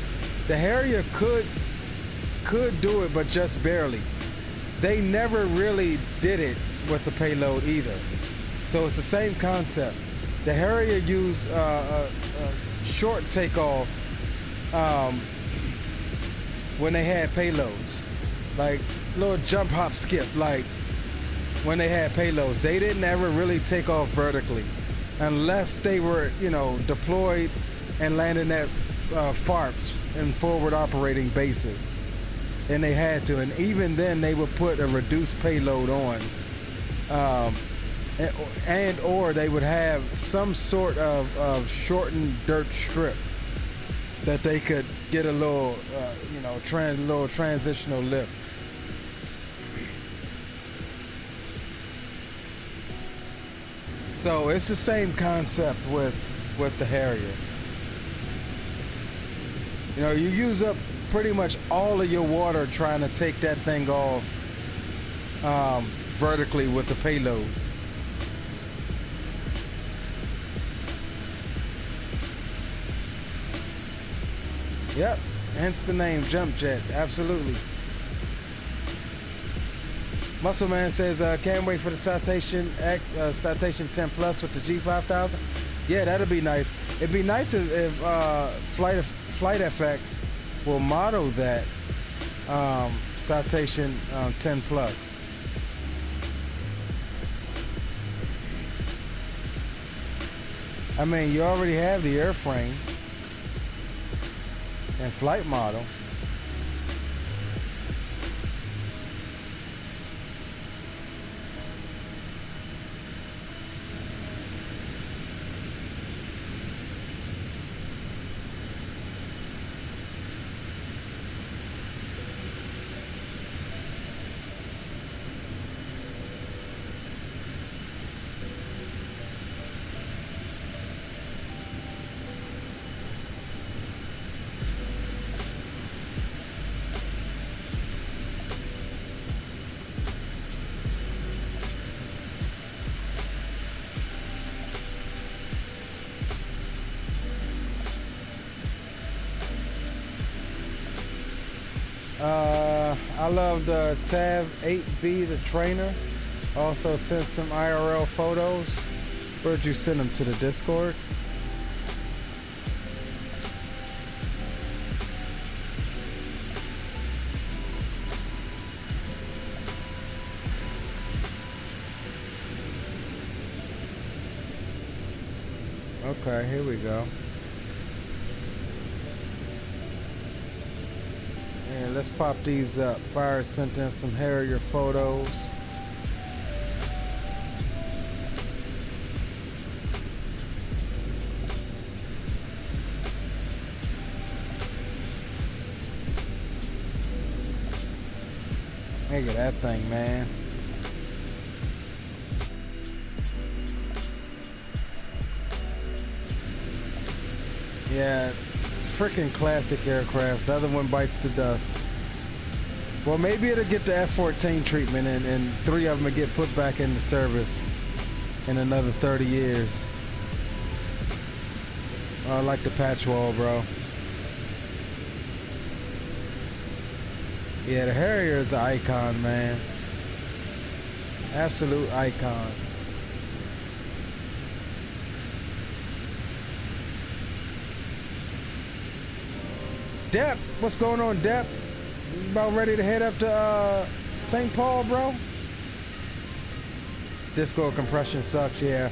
The Harrier could do it, but just barely. They never really did it with the payload either. So it's the same concept. The Harrier used a short takeoff when they had payloads, like little jump, hop, skip, like when they had payloads. They didn't ever really take off vertically unless they were, you know, deployed and landing at FARPs and forward operating bases. And they had to, and even then they would put a reduced payload on, and or they would have some sort of shortened dirt strip that they could get a little, you know, little transitional lift. So it's the same concept with the Harrier. You know, you use up pretty much all of your water trying to take that thing off vertically with the payload. Yep, hence the name Jump Jet, absolutely. Muscle Man says, can't wait for the Citation 10 Plus with the G5000. Yeah, that'll be nice. It'd be nice if Flight FX will model that Citation 10 Plus. I mean, you already have the airframe and flight model. I love the Tab 8B, the trainer. Also sent some IRL photos. Where'd you send them? To the Discord? Okay, here we go. And let's pop these up. Fire sent in some Harrier photos. Look at that thing, man. Yeah, freaking classic aircraft. The other one bites the dust. Well, maybe it'll get the F-14 treatment, and 3 of them will get put back into service in another 30 years. I like the patch wall, bro. Yeah, the Harrier is the icon, man. Absolute icon. Depth, what's going on, Depth? About ready to head up to St. Paul, bro? Discord compression sucks, yeah.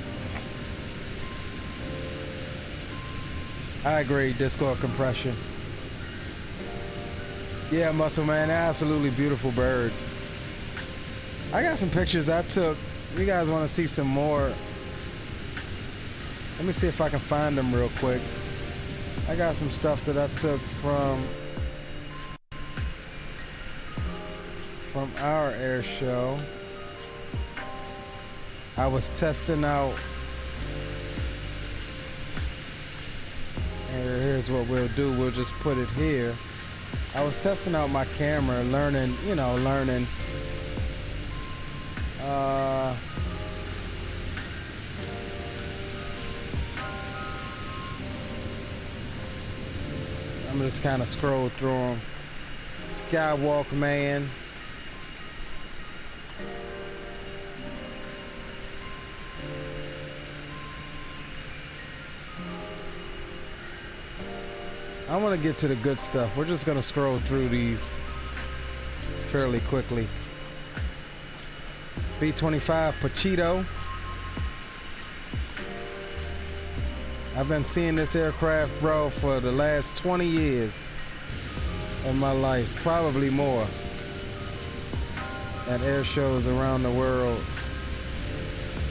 I agree, Discord compression. Yeah, Muscle Man, absolutely beautiful bird. I got some pictures I took. You guys want to see some more? Let me see if I can find them real quick. I got some stuff that I took from our air show. I was testing out. And here's what we'll do. We'll just put it here. I was testing out my camera, learning, you know, learning. I'm just kind of scroll through them. Skywalk Man. I want to get to the good stuff. We're just going to scroll through these fairly quickly. B-25 Pachito. I've been seeing this aircraft, bro, for the last 20 years of my life, probably more, at air shows around the world.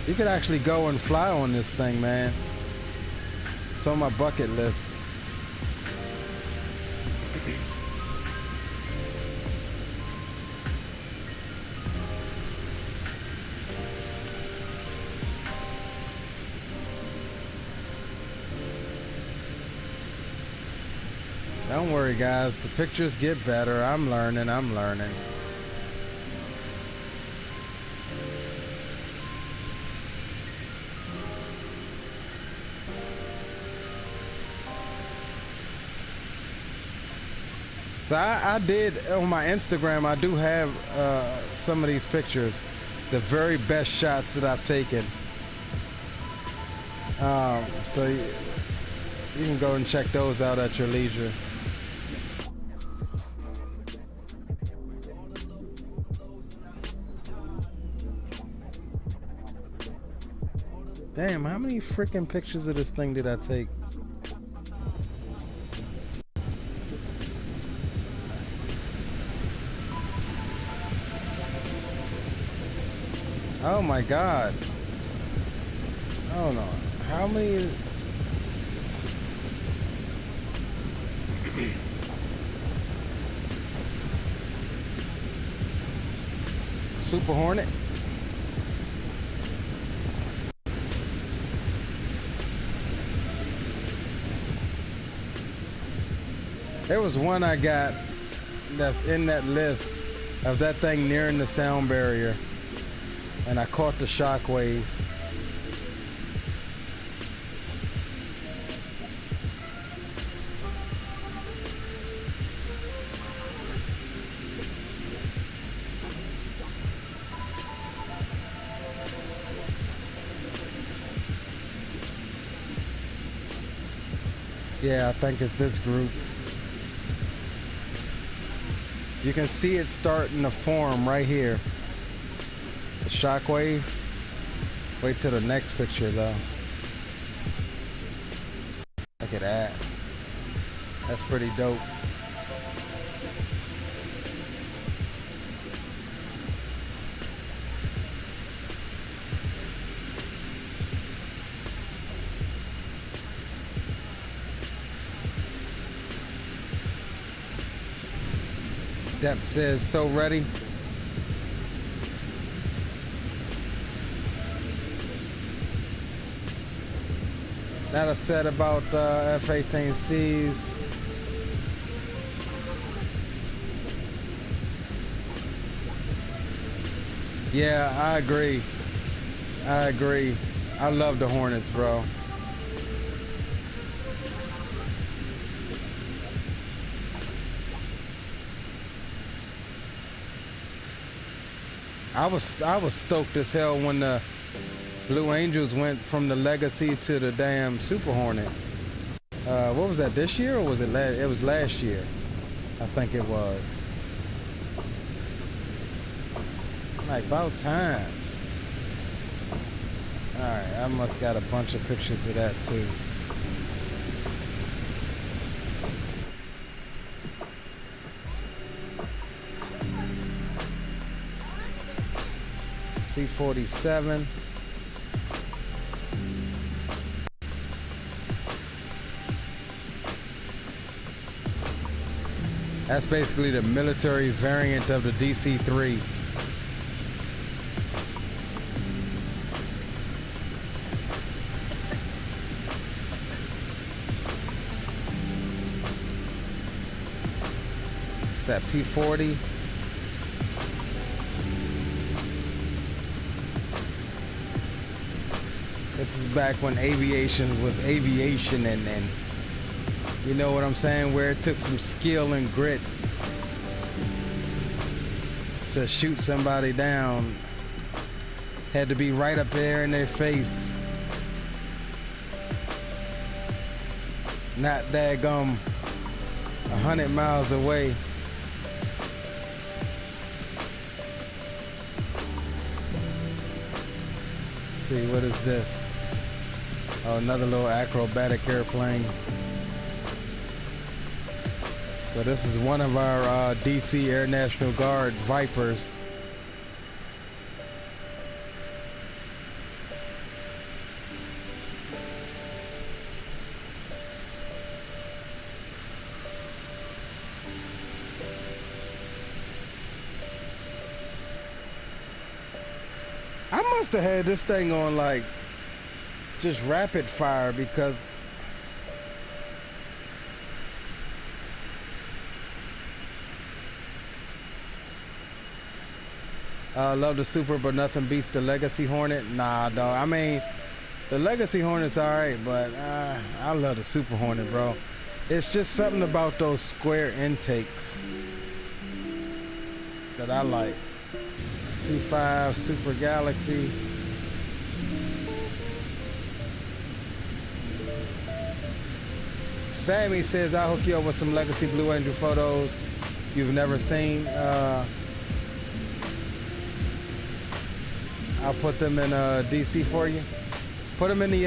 You could actually go and fly on this thing, man. It's on my bucket list. Don't worry, guys. The pictures get better. I'm learning. So I did, on my Instagram, I do have some of these pictures. The very best shots that I've taken. So you can go and check those out at your leisure. Damn, how many freaking pictures of this thing did I take? Oh my God. Oh no. How many? Super Hornet. There was one I got that's in that list of that thing nearing the sound barrier, and I caught the shockwave. Yeah, I think it's this group. You can see it starting to form right here. The shockwave. Wait till the next picture though. Look at that. That's pretty dope. Dep says, so ready. That I said about F-18Cs. Yeah, I agree. I love the Hornets, bro. I was stoked as hell when the Blue Angels went from the Legacy to the damn Super Hornet. What was that, this year or was it last? It was last year. I think it was. Like, about time. Alright, I must got a bunch of pictures of that too. C-47. That's basically the military variant of the DC-3. It's that P-40. This is back when aviation was aviation, and you know what I'm saying, where it took some skill and grit to shoot somebody down. Had to be right up there in their face. Not daggum 100 miles away. Let's see, what is this? Oh, another little acrobatic airplane. So this is one of our DC Air National Guard Vipers. I must have had this thing on like just rapid fire because love the Super, but nothing beats the Legacy Hornet. Nah, dog. I mean, the Legacy Hornet's alright, but I love the Super Hornet, bro. It's just something about those square intakes that I like. C5 Super Galaxy. Sammy says, I'll hook you up with some Legacy Blue Angel photos you've never seen. I'll put them in DC for you. Put them in the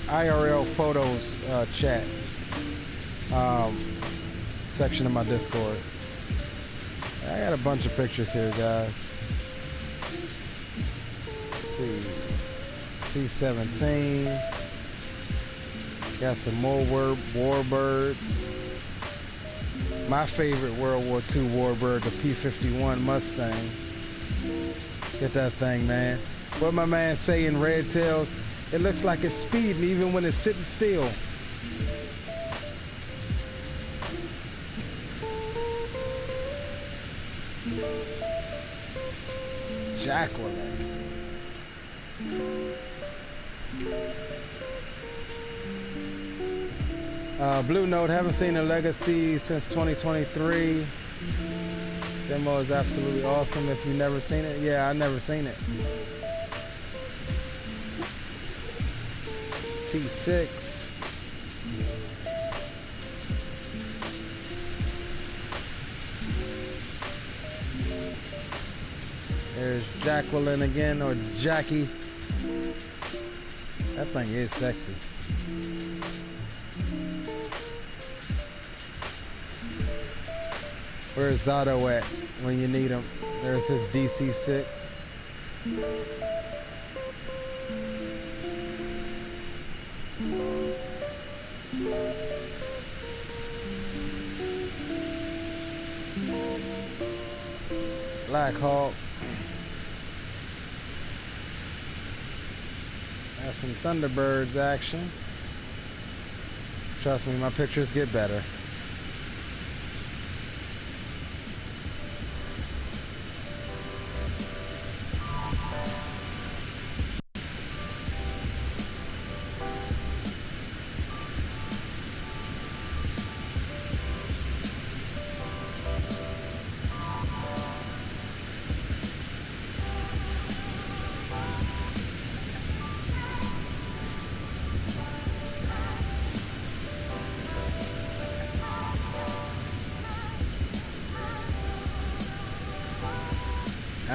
IRL photos chat section of my Discord. I got a bunch of pictures here, guys. Let's see, C-17. Got some more warbirds. My favorite World War II warbird, the P-51 Mustang. Get that thing, man. What my man say in Red Tails, it looks like it's speeding even when it's sitting still. Jacqueline. Blue Note, haven't seen a Legacy since 2023. Demo is absolutely awesome. If you've never seen it, yeah, I've never seen it. T6. There's Jacqueline again, or Jackie. That thing is sexy. Where's Zato at when you need him? There's his DC-6. Black Hawk. That's some Thunderbirds action. Trust me, my pictures get better.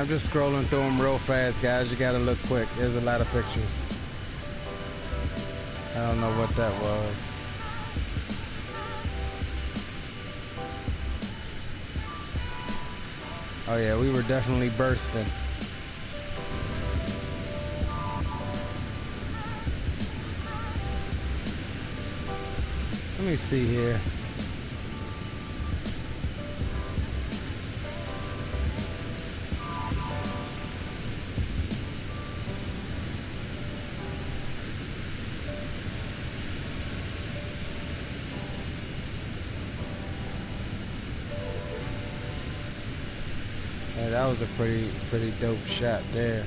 I'm just scrolling through them real fast, guys. You gotta look quick. There's a lot of pictures. I don't know what that was. Oh yeah, we were definitely bursting. Let me see here. Yeah, that was a pretty dope shot there.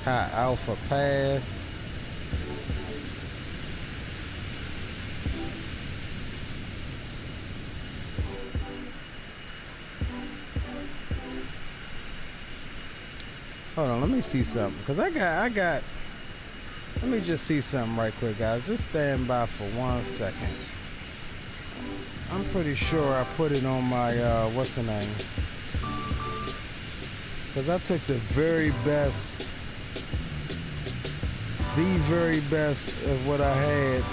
High Alpha Pass. Hold on, let me see something, cause I got. Let me just see something right quick, guys. Just stand by for 1 second. I'm pretty sure I put it on my what's the name? Cause I took the very best of what I had.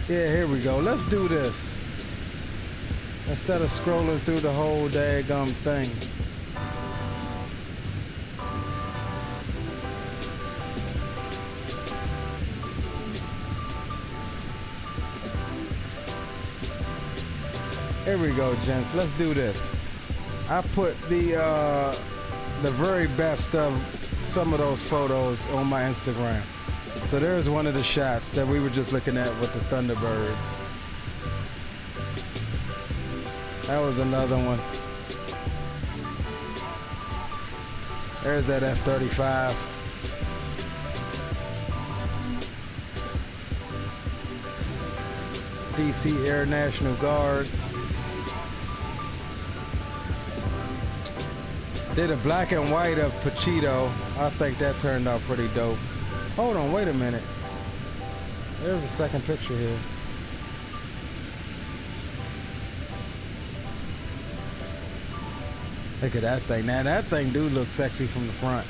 Yeah, here we go. Let's do this. Instead of scrolling through the whole daggum thing. Here we go, gents. Let's do this. I put the very best of some of those photos on my Instagram. So there's one of the shots that we were just looking at with the Thunderbirds. That was another one. There's that F-35. DC Air National Guard. Did a black and white of Pachito. I think that turned out pretty dope. Hold on, wait a minute. There's a second picture here. Look at that thing. Now that thing do look sexy from the front.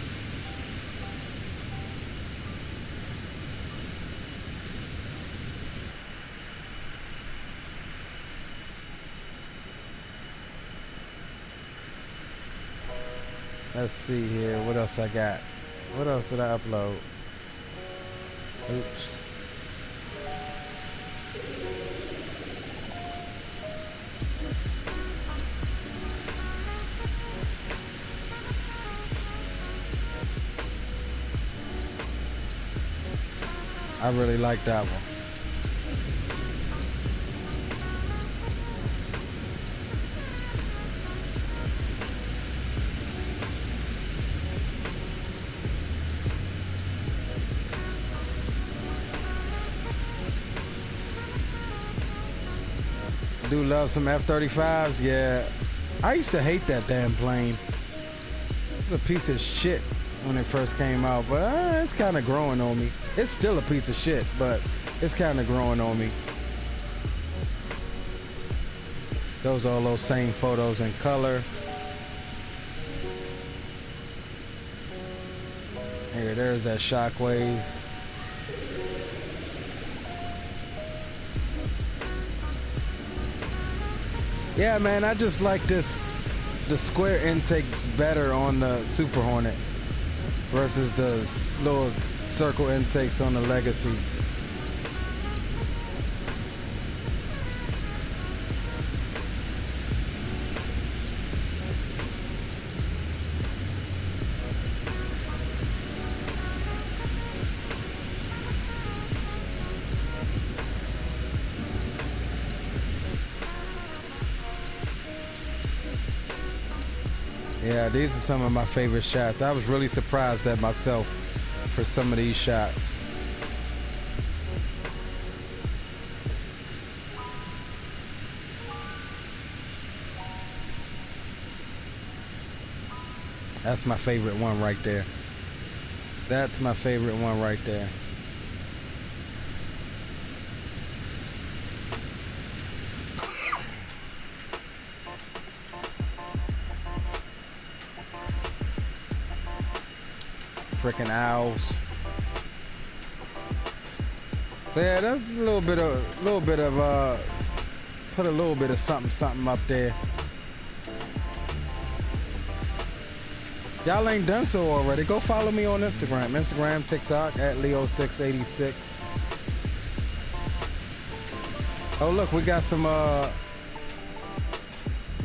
Let's see here. What else I got? What else did I upload? Oops. I really like that one. Do love some F-35s, yeah. I used to hate that damn plane. It was a piece of shit when it first came out, but it's kind of growing on me. It's still a piece of shit, but it's kind of growing on me. Those are all those same photos in color. Here, there's that Shockwave. Yeah, man, I just like this. The square intakes better on the Super Hornet versus the little circle intakes on the Legacy. Yeah, these are some of my favorite shots. I was really surprised at myself for some of these shots. That's my favorite one right there. That's my favorite one right there. Freaking owls. So yeah, that's a little bit of put a little bit of something up there. Y'all ain't done so already. Go follow me on Instagram, TikTok at LeoSticks86. Oh look, we got some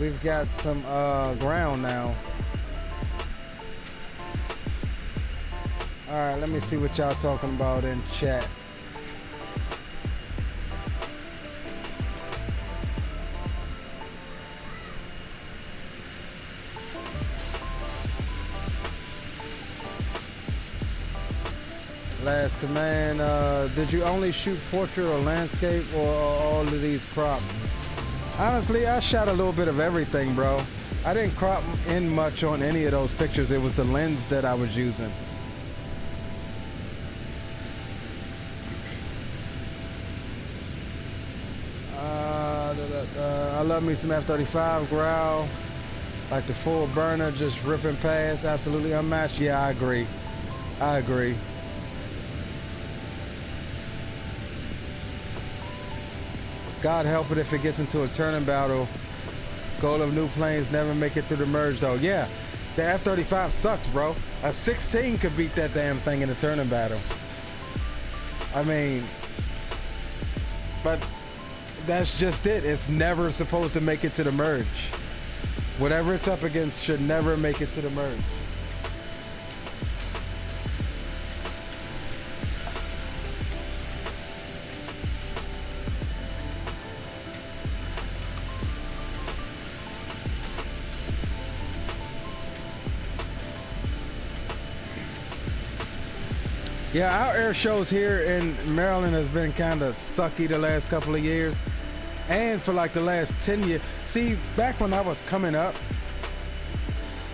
we've got some ground now. All right, let me see what y'all talking about in chat. Last command, did you only shoot portrait or landscape or all of these crop? Honestly, I shot a little bit of everything, bro. I didn't crop in much on any of those pictures. It was the lens that I was using. I love me some F-35 growl. Like the full burner, just ripping past, absolutely unmatched. Yeah, I agree. I agree. God help it if it gets into a turning battle. Goal of new planes never make it through the merge though. Yeah, the F-35 sucks, bro. A 16 could beat that damn thing in a turning battle. I mean, but that's just it. It's never supposed to make it to the merge. Whatever it's up against should never make it to the merge. Yeah, our air shows here in Maryland has been kind of sucky the last couple of years. And for like the last 10 years. See, back when I was coming up,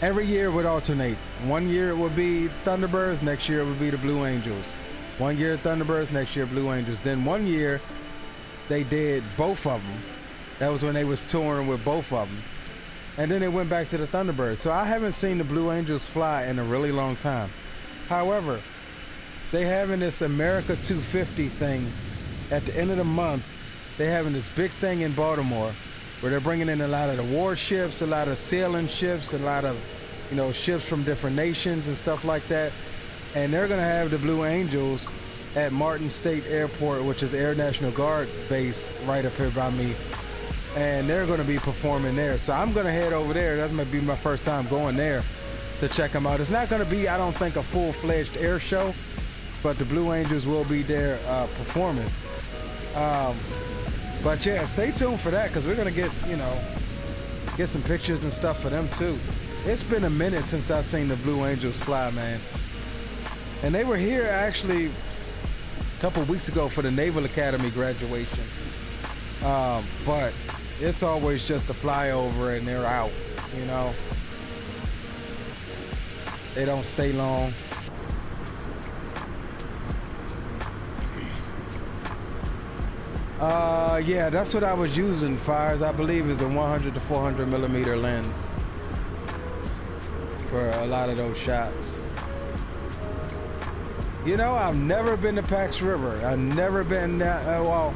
every year would alternate. One year it would be Thunderbirds, next year it would be the Blue Angels. One year Thunderbirds, next year Blue Angels. Then one year they did both of them. That was when they was touring with both of them. And then they went back to the Thunderbirds. So I haven't seen the Blue Angels fly in a really long time. However, they having this America 250 thing at the end of the month. They having this big thing in Baltimore where they're bringing in a lot of the warships, a lot of sailing ships, a lot of, you know, ships from different nations and stuff like that. And they're gonna have the Blue Angels at Martin State Airport, which is Air National Guard base right up here by me. And they're gonna be performing there. So I'm gonna head over there. That might be my first time going there to check them out. It's not gonna be, I don't think, a full-fledged air show, but the Blue Angels will be there performing. But yeah, stay tuned for that because we're gonna get, you know, get some pictures and stuff for them too. It's been a minute since I've seen the Blue Angels fly, man. And they were here actually a couple weeks ago for the Naval Academy graduation. But it's always just a flyover and they're out, you know. They don't stay long. Yeah, that's what I was using, Fires. I believe is a 100 to 400 millimeter lens for a lot of those shots. You know, I've never been to Pax River. I've never been well,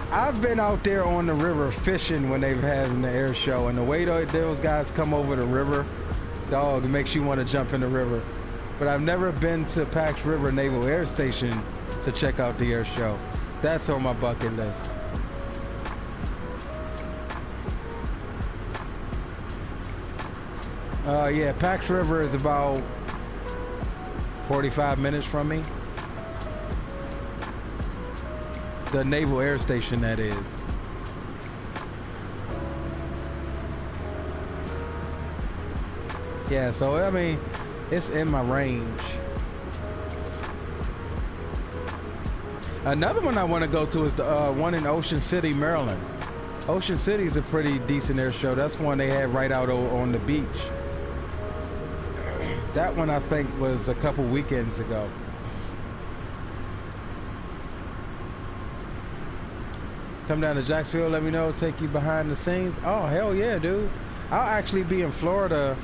I've been out there on the river fishing when they've had the air show, and the way those guys come over the river, dog, it makes you want to jump in the river. But I've never been to Pax River Naval Air Station to check out the air show. That's on my bucket list. Yeah, Pax River is about 45 minutes from me. The Naval Air Station, that is. Yeah, so I mean, it's in my range. Another one I want to go to is the one in Ocean City, Maryland. Ocean City is a pretty decent air show. That's one they had right out on the beach. That one I think was a couple weekends ago. Come down to Jacksonville, let me know, take you behind the scenes. Oh, hell yeah, dude. I'll actually be in Florida,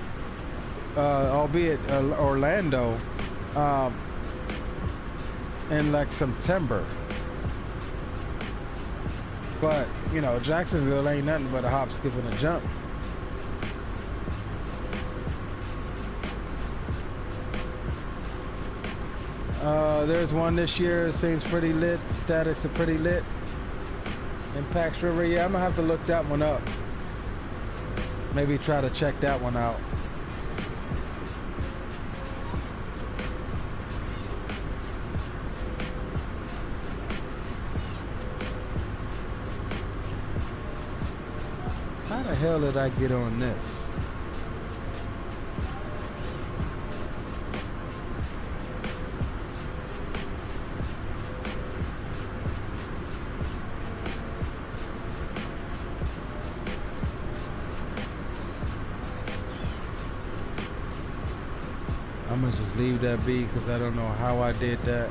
albeit Orlando, in like September. But, you know, Jacksonville ain't nothing but a hop, skip, and a jump. There's one this year, it seems pretty lit. Statics are pretty lit. Impacts River, yeah, I'm gonna have to look that one up. Maybe try to check that one out. How the hell did I get on this? I'm gonna just leave that be because I don't know how I did that.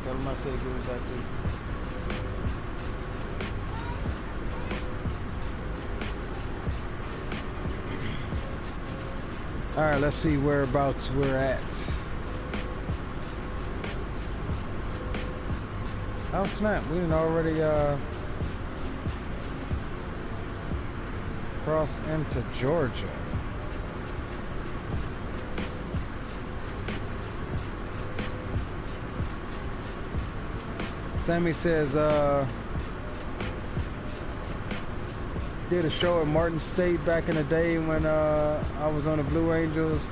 Tell him I said give it back to you. All right, let's see whereabouts we're at. Oh snap, we done already crossed into Georgia. Sammy says did a show at Martin State back in the day when I was on the Blue Angels.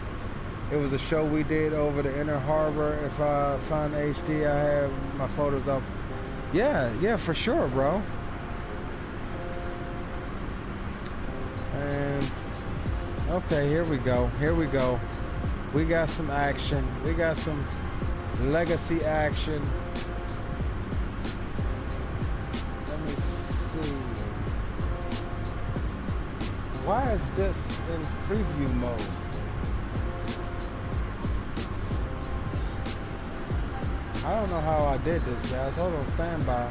It was a show we did over the Inner Harbor. If I find HD, I have my photos up. Yeah, for sure, bro. And okay, here we go. We got some action. We got some legacy action. Let me see. Why is this in preview mode? I don't know how I did this, guys. Hold on, stand by.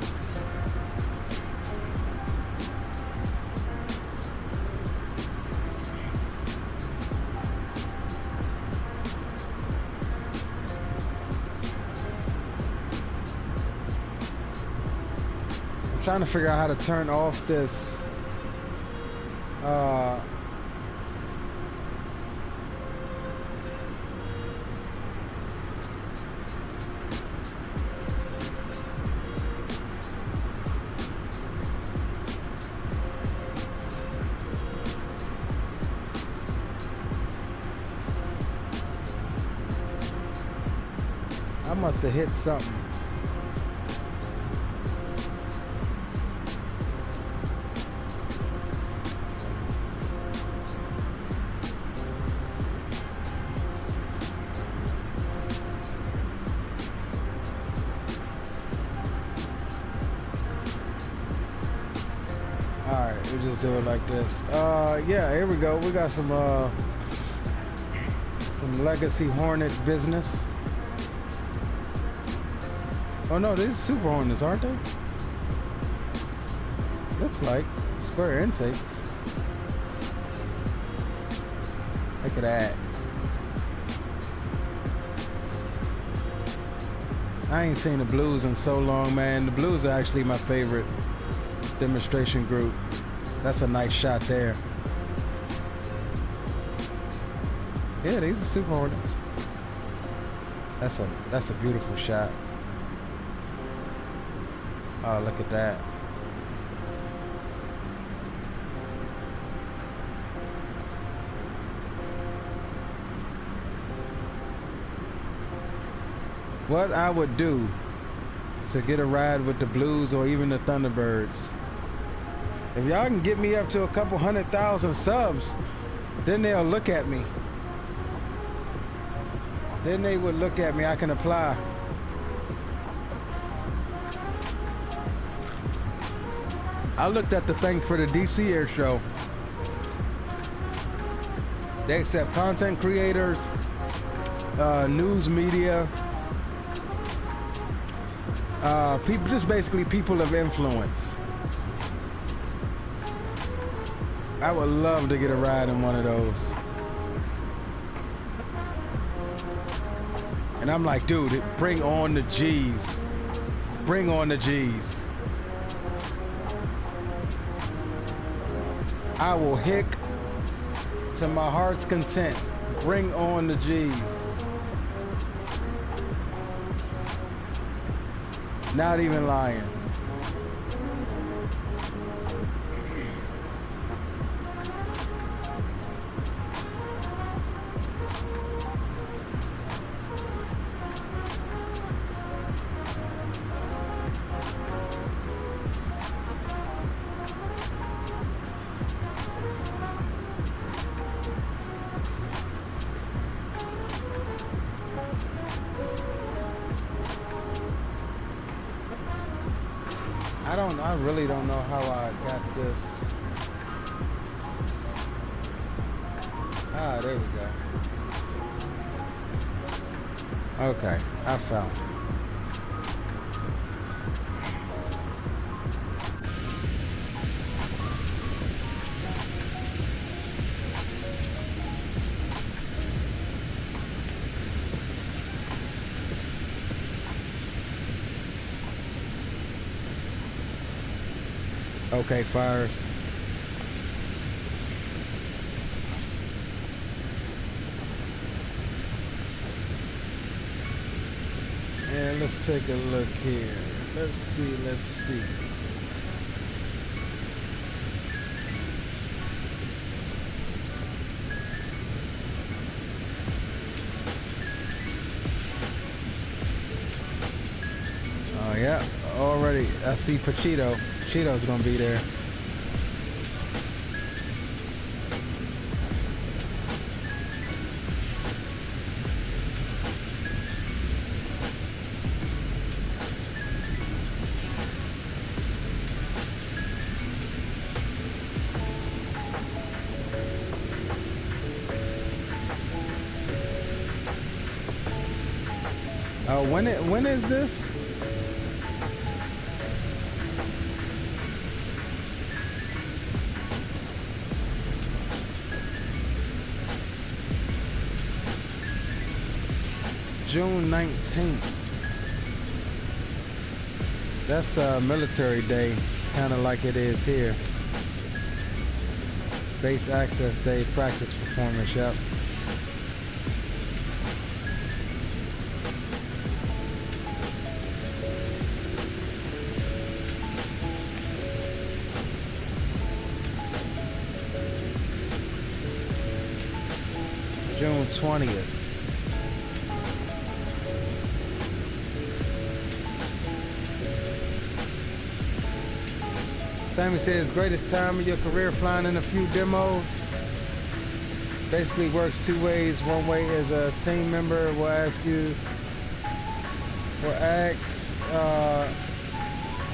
I'm trying to figure out how to turn off this I must have hit something. Alright, we just do it like this. Yeah, here we go. We got some Legacy Hornet business. Oh no, these are Super Hornets, aren't they? Looks like square intakes. Look at that. I ain't seen the Blues in so long, man. The Blues are actually my favorite demonstration group. That's a nice shot there. Yeah, these are Super Hornets. That's a beautiful shot. Oh, look at that. What I would do to get a ride with the Blues or even the Thunderbirds If y'all can get me up to a couple 100,000 subs, then they'll look at me. Then they would look at me. I can apply. I looked at the thing for the DC Air Show. They accept content creators, news media, people, just basically people of influence. I would love to get a ride in one of those. And I'm like, dude, bring on the G's. Bring on the G's. I will hick to my heart's content. Bring on the G's. Not even lying. I really don't know how I got this. Ah, there we go. Okay, I found it. Okay, fires. And let's take a look here. Let's see. Oh yeah, already I see Pachito. Cheeto's gonna be there. When is this? June 19th. That's military day, kind of like it is here. Base access day, practice performance, yep. June 20th. Sammy says, greatest time of your career flying in a few demos. Basically works two ways. One way is a team member will ask,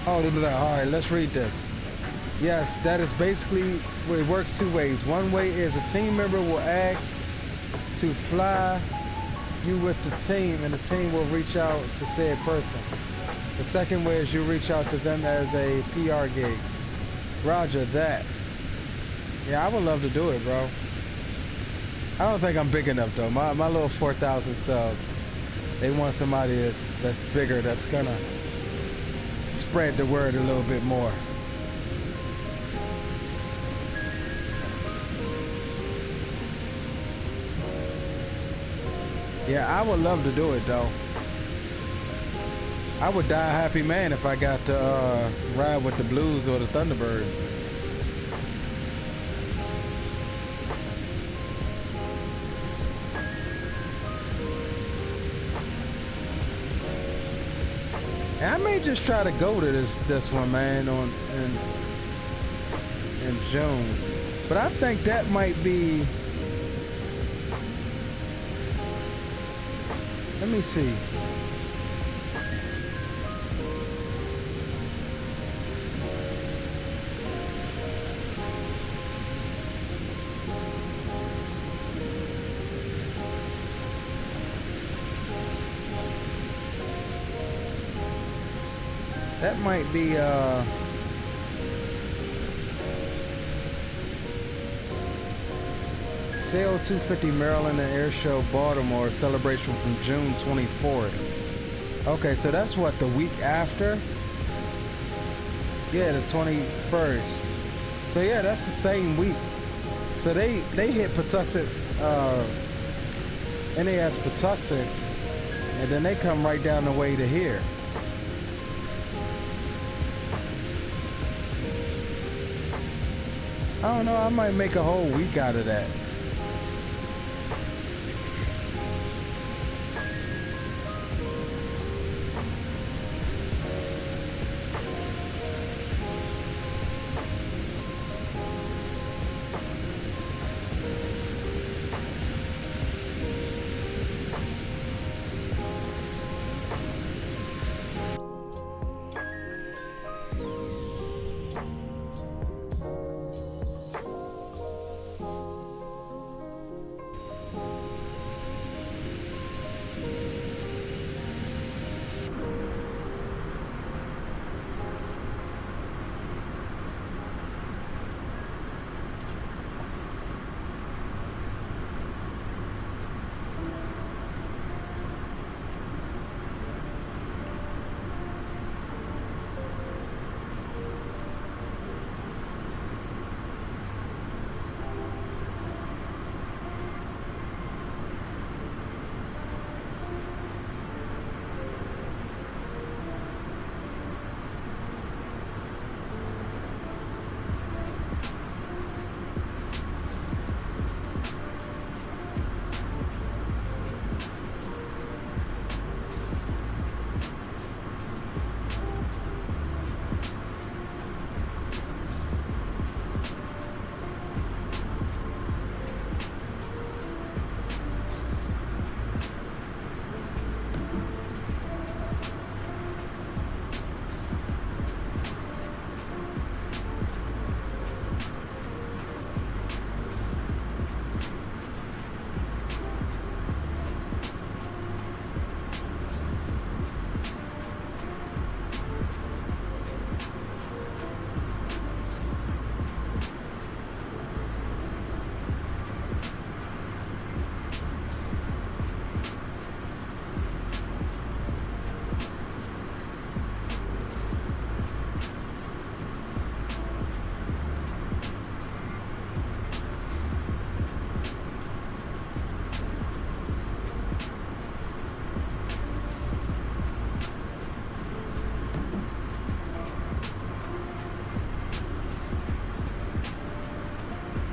all right, let's read this. Yes, that is basically, it works two ways. One way is a team member will ask to fly you with the team, and the team will reach out to said person. The second way is you reach out to them as a PR gig. Roger that. Yeah, I would love to do it, bro. I don't think I'm big enough though. My little 4,000 subs. They want somebody that's bigger, that's gonna spread the word a little bit more. Yeah, I would love to do it though. I would die a happy man if I got to ride with the Blues or the Thunderbirds. And I may just try to go to this one, man, in June. But I think that might be, let me see. That might be Sale 250 Maryland and Air Show Baltimore celebration from June 24th. Okay, so that's what, the week after? Yeah, the 21st. So yeah, that's the same week. So they hit Patuxent, NAS Patuxent, and then they come right down the way to here. I don't know, I might make a whole week out of that.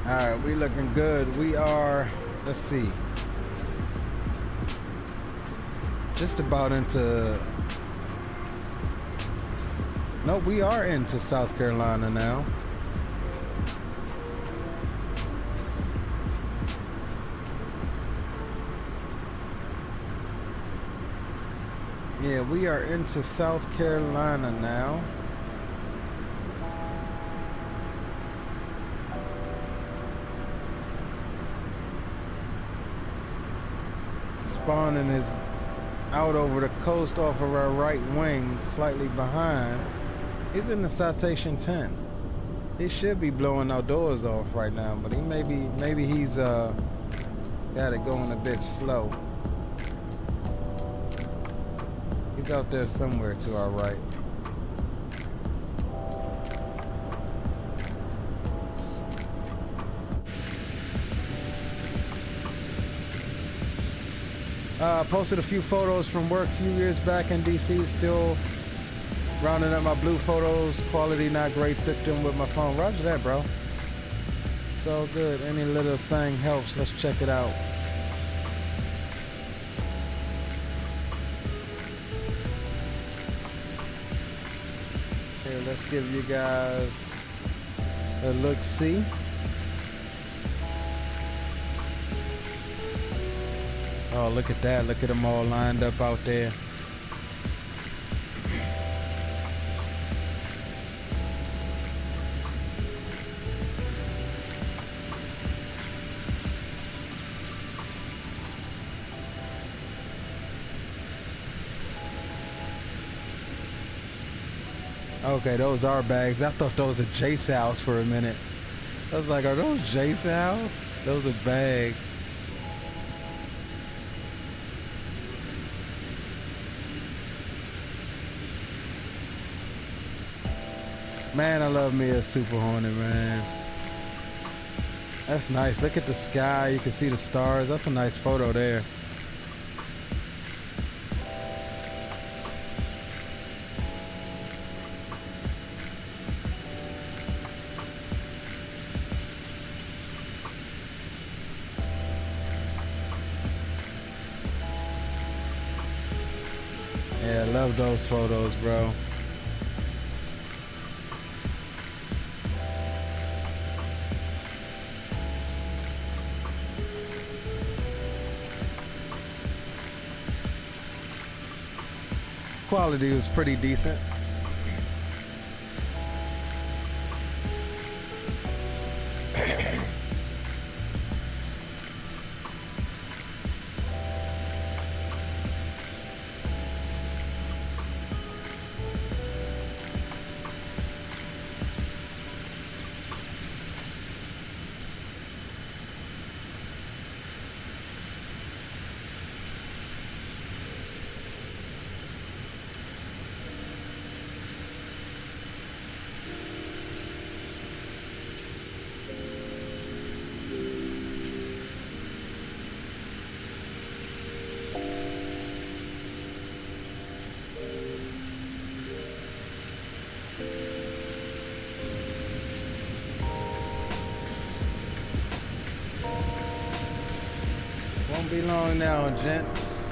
All right, we looking good. We are, let's see, just about into, no, we are into South Carolina now. Yeah, we are into South Carolina now. Spawning is out over the coast off of our right wing, slightly behind. He's in the Citation 10. He should be blowing our doors off right now, but he maybe he's got it going a bit slow. He's out there somewhere to our right. Posted a few photos from work a few years back in DC, still rounding up my blue photos. Quality not great, took them with my phone. Roger that, bro. So good, any little thing helps. Let's check it out. Here, let's give you guys look see. Oh, look at that. Look at them all lined up out there. Okay, those are bags. I thought those were J-Sows for a minute. I was like, are those J-Sows? Those are bags. Man, I love me a Super Hornet, man. That's nice. Look at the sky. You can see the stars. That's a nice photo there. Yeah, I love those photos, bro. Quality was pretty decent. Won't be long now, gents.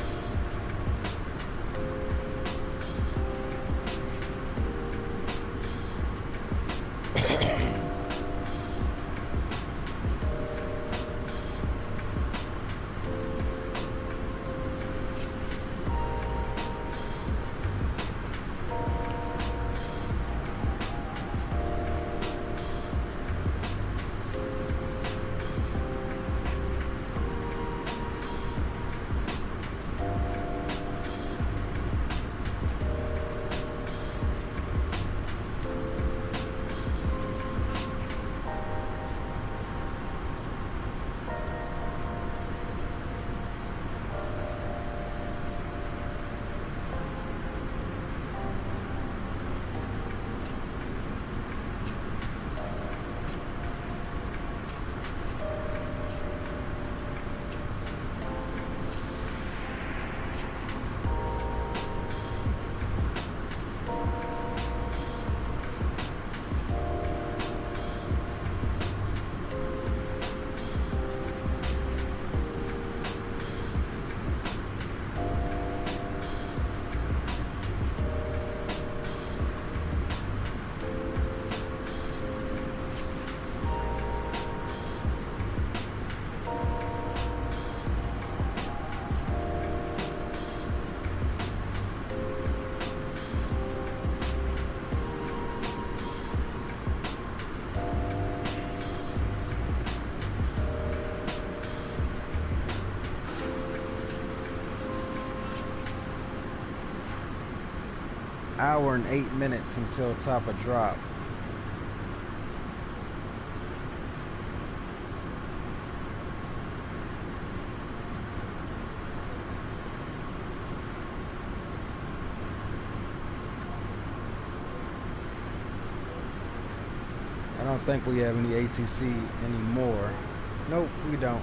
Hour and 8 minutes until top of drop. I don't think we have any ATC anymore. Nope, we don't.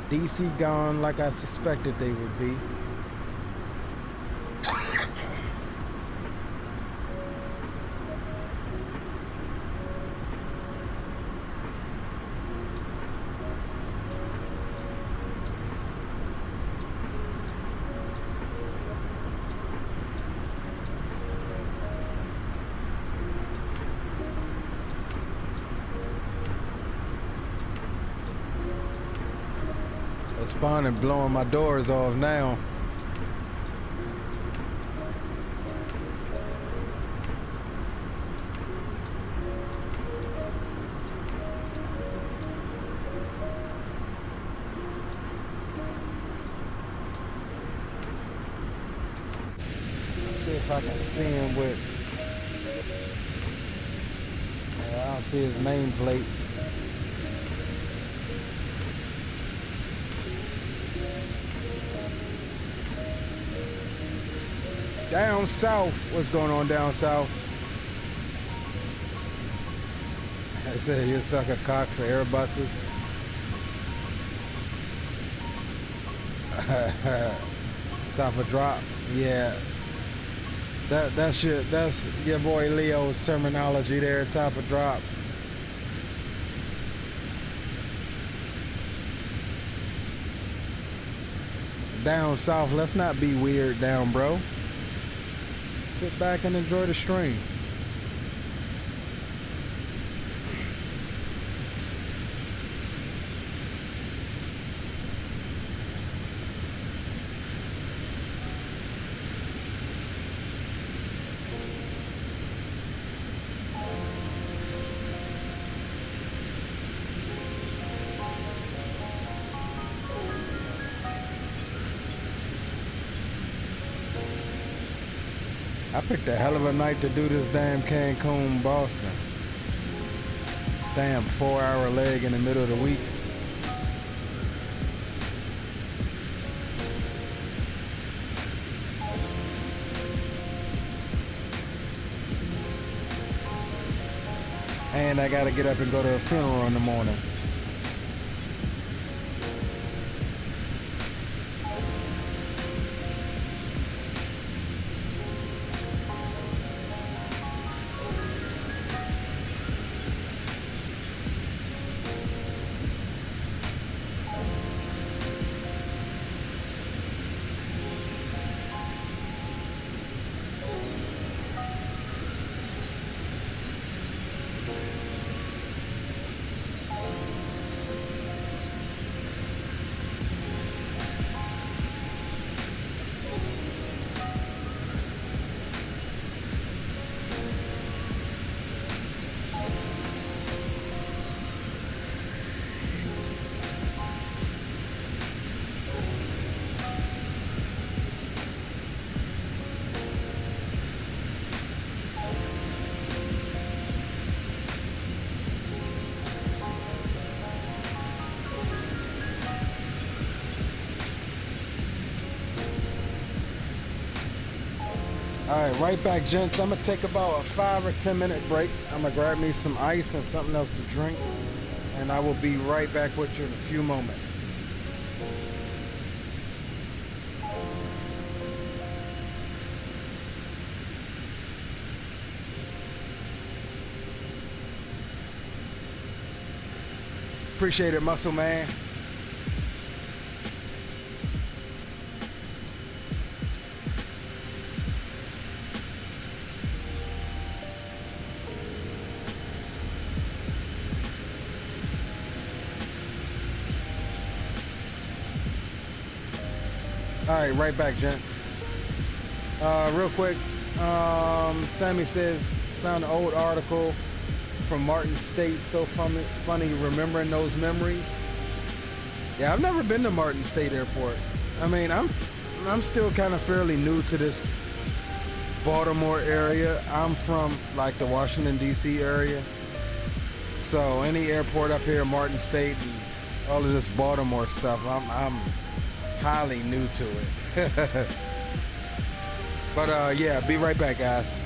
DC gone like I suspected they would be. It's spawning, blowing my doors off now. Let's see if I can see him with. I don't see his nameplate. Down south, what's going on down south? I said you suck a cock for Airbuses. Top of drop, yeah. That's your boy Leo's terminology there. Top of drop. Down south, let's not be weird down, bro. Sit back and enjoy the stream. I picked a hell of a night to do this damn Cancun, Boston. Damn 4-hour leg in the middle of the week. And I gotta get up and go to a funeral in the morning. All right, right back, gents. I'm gonna take about a 5 or 10 minute break. I'm gonna grab me some ice and something else to drink, and I will be right back with you in a few moments. Appreciate it, muscle man. All right, right back, gents. Real quick, Sammy says, found an old article from Martin State. So funny remembering those memories. Yeah, I've never been to Martin State Airport. I mean, I'm still kind of fairly new to this Baltimore area. I'm from like the Washington D.C. area, so any airport up here, Martin State, and all of this Baltimore stuff, I'm highly new to it. But yeah, be right back, guys.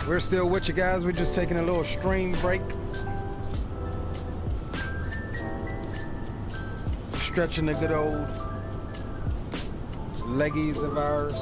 We're still with you guys. We're just taking a little stream break. Stretching the good old leggies of ours.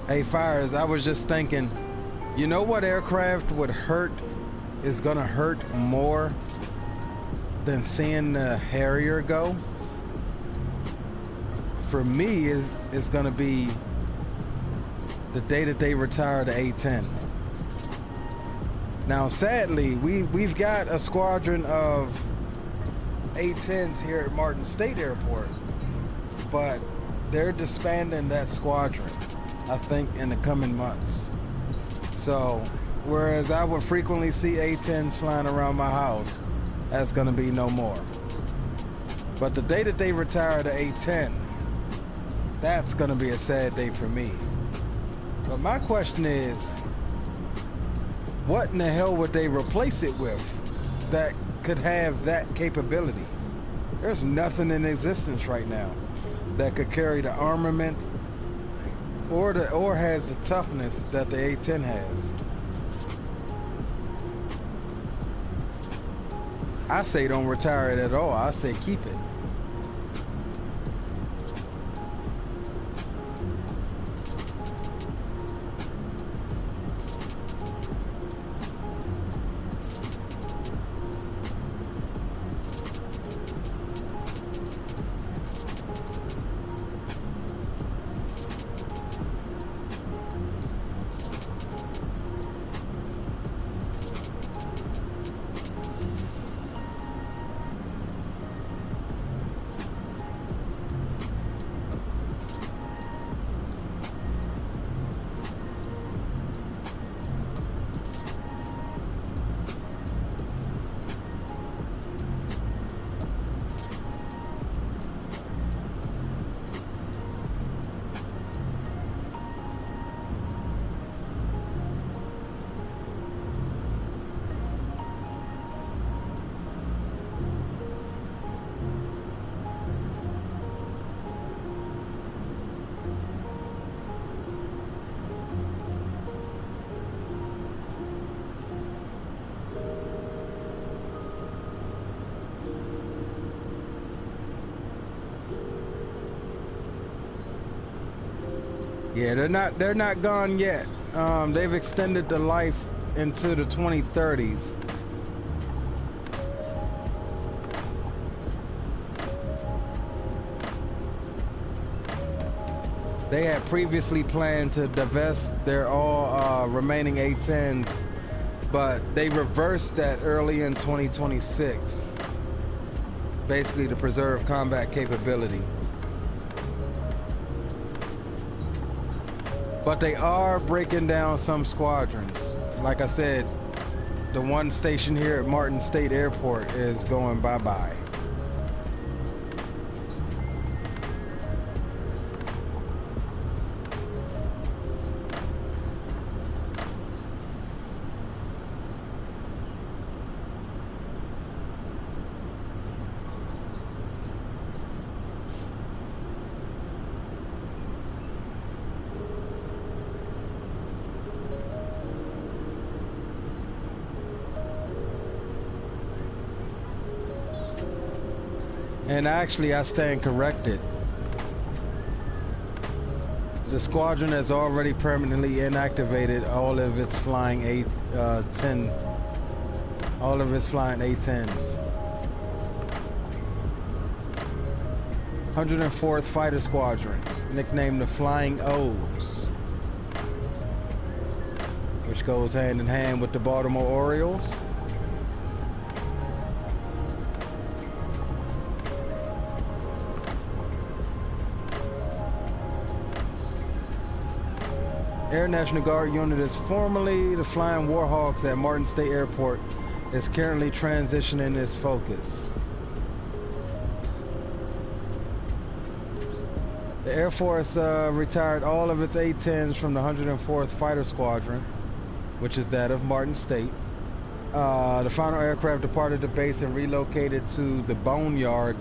Hey, Fires, I was just thinking, you know what aircraft would hurt, is gonna hurt more than seeing the Harrier go? For me, it's gonna be the day that they retire the A10. Now, sadly, we've got a squadron of A10s here at Martin State Airport, but they're disbanding that squadron, I think, in the coming months. So, whereas I would frequently see A10s flying around my house, that's gonna be no more. But the day that they retire the A10, that's gonna be a sad day for me. But my question is, what in the hell would they replace it with that could have that capability? There's nothing in existence right now that could carry the armament or has the toughness that the A10 has. I say don't retire it at all. I say keep it. Yeah, they're not gone yet. They've extended the life into the 2030s. They had previously planned to divest their all remaining A10s, but they reversed that early in 2026, basically to preserve combat capability. But they are breaking down some squadrons. Like I said, the one station here at Martin State Airport is going bye-bye. And actually, I stand corrected. The squadron has already permanently inactivated all of its flying all of its flying A-10s. 104th Fighter Squadron, nicknamed the Flying O's, which goes hand in hand with the Baltimore Orioles. Air National Guard unit is formerly the Flying Warhawks at Martin State Airport, is currently transitioning its focus. The Air Force retired all of its A-10s from the 104th Fighter Squadron, which is that of Martin State. The final aircraft departed the base and relocated to the Boneyard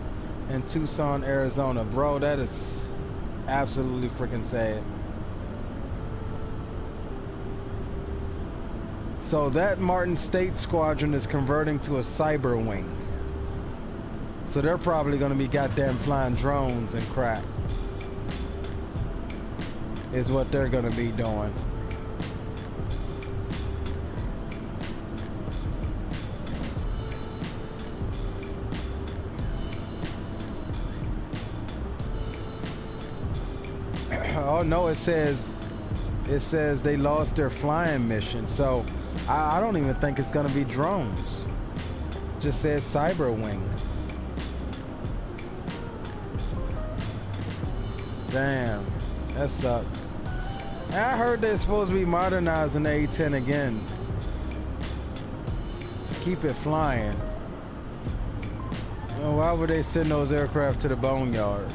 in Tucson, Arizona. Bro, that is absolutely freaking sad. So that Martin State Squadron is converting to a cyber wing. So they're probably going to be goddamn flying drones and crap. Is what they're going to be doing. Oh no, it says they lost their flying mission. So I don't even think it's going to be drones. It just says cyber wing. Damn, that sucks. I heard they're supposed to be modernizing the A-10 again to keep it flying. Well, why would they send those aircraft to the Boneyard?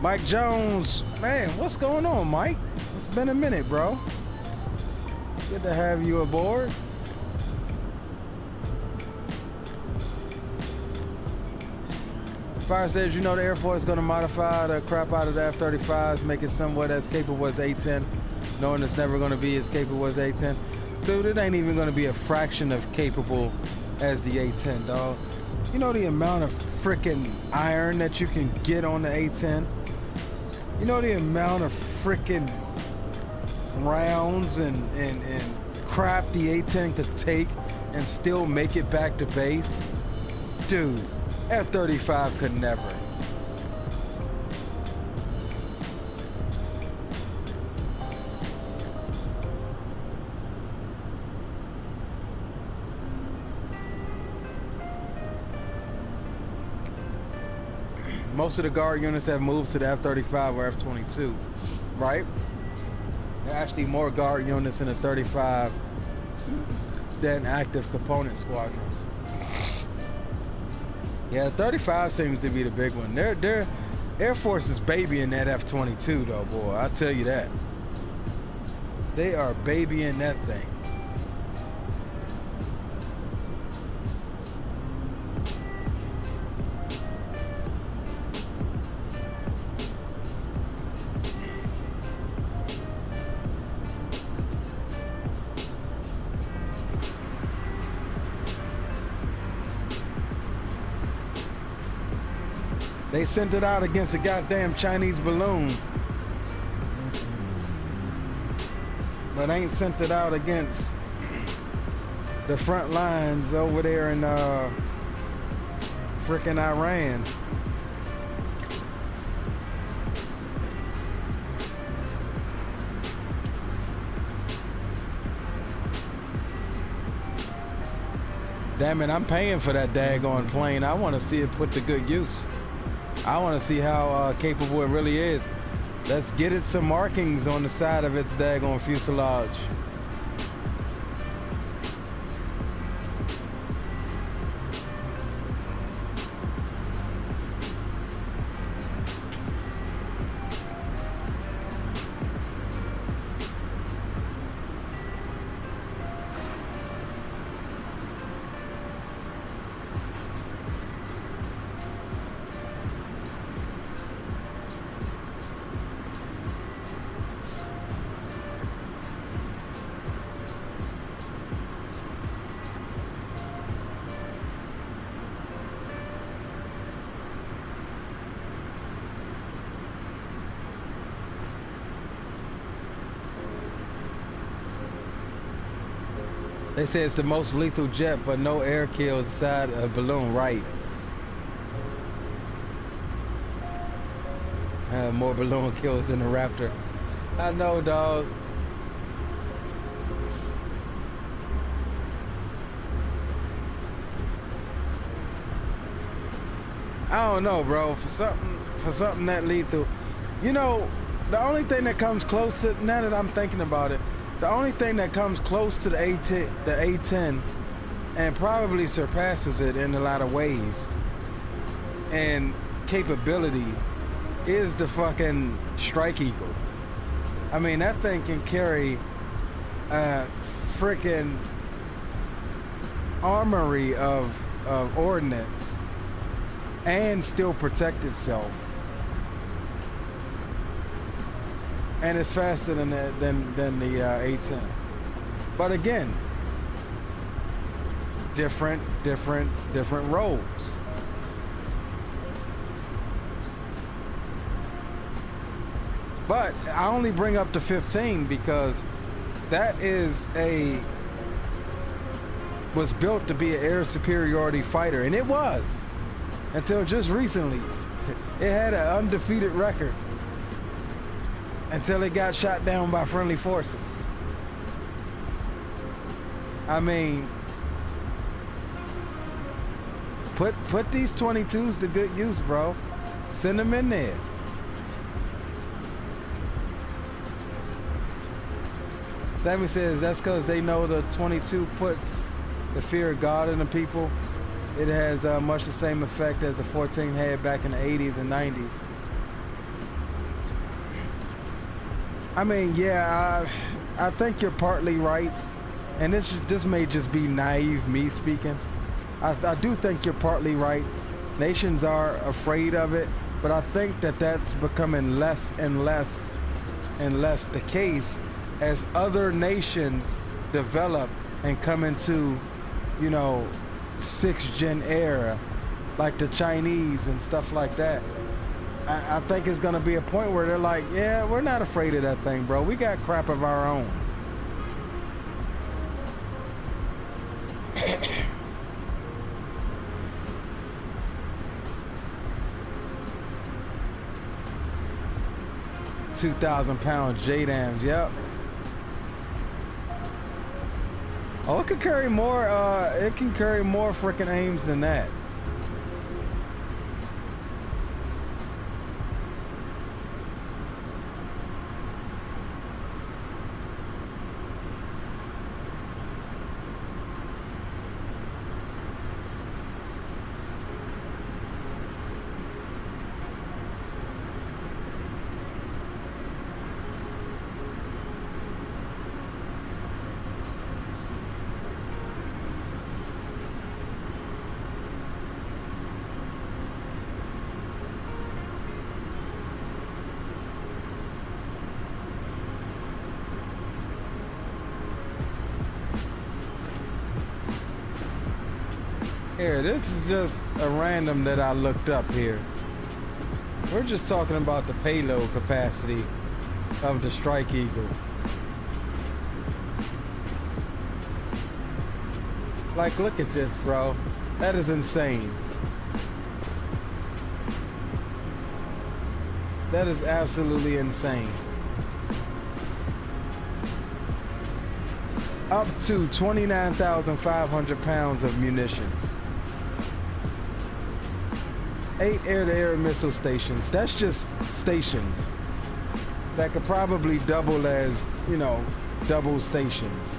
Mike Jones, man, what's going on, Mike? It's been a minute, bro. Good to have you aboard. Fire says, you know, the Air Force is going to modify the crap out of the F-35s, make it somewhat as capable as A-10, knowing it's never going to be as capable as A-10. Dude, it ain't even going to be a fraction of capable as the A-10, dog. You know the amount of freaking iron that you can get on the A-10? You know the amount of freaking rounds and crap the A-10 could take and still make it back to base? Dude, F-35 could never. Most of the guard units have moved to the F-35 or F-22, right? There are actually more guard units in the 35 than active component squadrons. Yeah, 35 seems to be the big one. Their Air Force is babying that F-22 though, boy. I'll tell you that. They are babying that thing. They sent it out against a goddamn Chinese balloon, but ain't sent it out against the front lines over there in frickin' Iran. Damn it, I'm paying for that daggone plane. I want to see it put to good use. I want to see how capable it really is. Let's get it some markings on the side of its daggone fuselage. They say it's the most lethal jet, but no air kills inside a balloon. Right. More balloon kills than the Raptor. I know, dog. I don't know, bro. For something that lethal, you know, the only thing that comes close to, now that I'm thinking about it, the only thing that comes close to the A10, and probably surpasses it in a lot of ways and capability, is the fucking Strike Eagle. I mean, that thing can carry a freaking armory of ordnance and still protect itself. And it's faster than the A10. But again, different roles. But I only bring up the 15 because that was built to be an air superiority fighter, and it was until just recently. It had an undefeated record until it got shot down by friendly forces. I mean, put these 22s to good use, bro. Send them in there. Sammy says that's because they know the 22 puts the fear of God in the people. It has much the same effect as the 14 had back in the 80s and 90s. I mean, yeah, I think you're partly right, and this may just be naive me speaking. I do think you're partly right. Nations are afraid of it, but I think that's becoming less and less the case as other nations develop and come into, you know, 6th gen era, like the Chinese and stuff like that. I think it's gonna be a point where they're like, yeah, we're not afraid of that thing, bro. We got crap of our own. £2,000 JDAMs, yep. Oh, it can carry more. It can carry more freaking aims than that. Here, this is just a random that I looked up here. We're just talking about the payload capacity of the Strike Eagle. Like, look at this, bro. That is insane. That is absolutely insane. Up to 29,500 pounds of munitions. 8 air-to-air missile stations. That's just stations. That could probably double as, you know, double stations.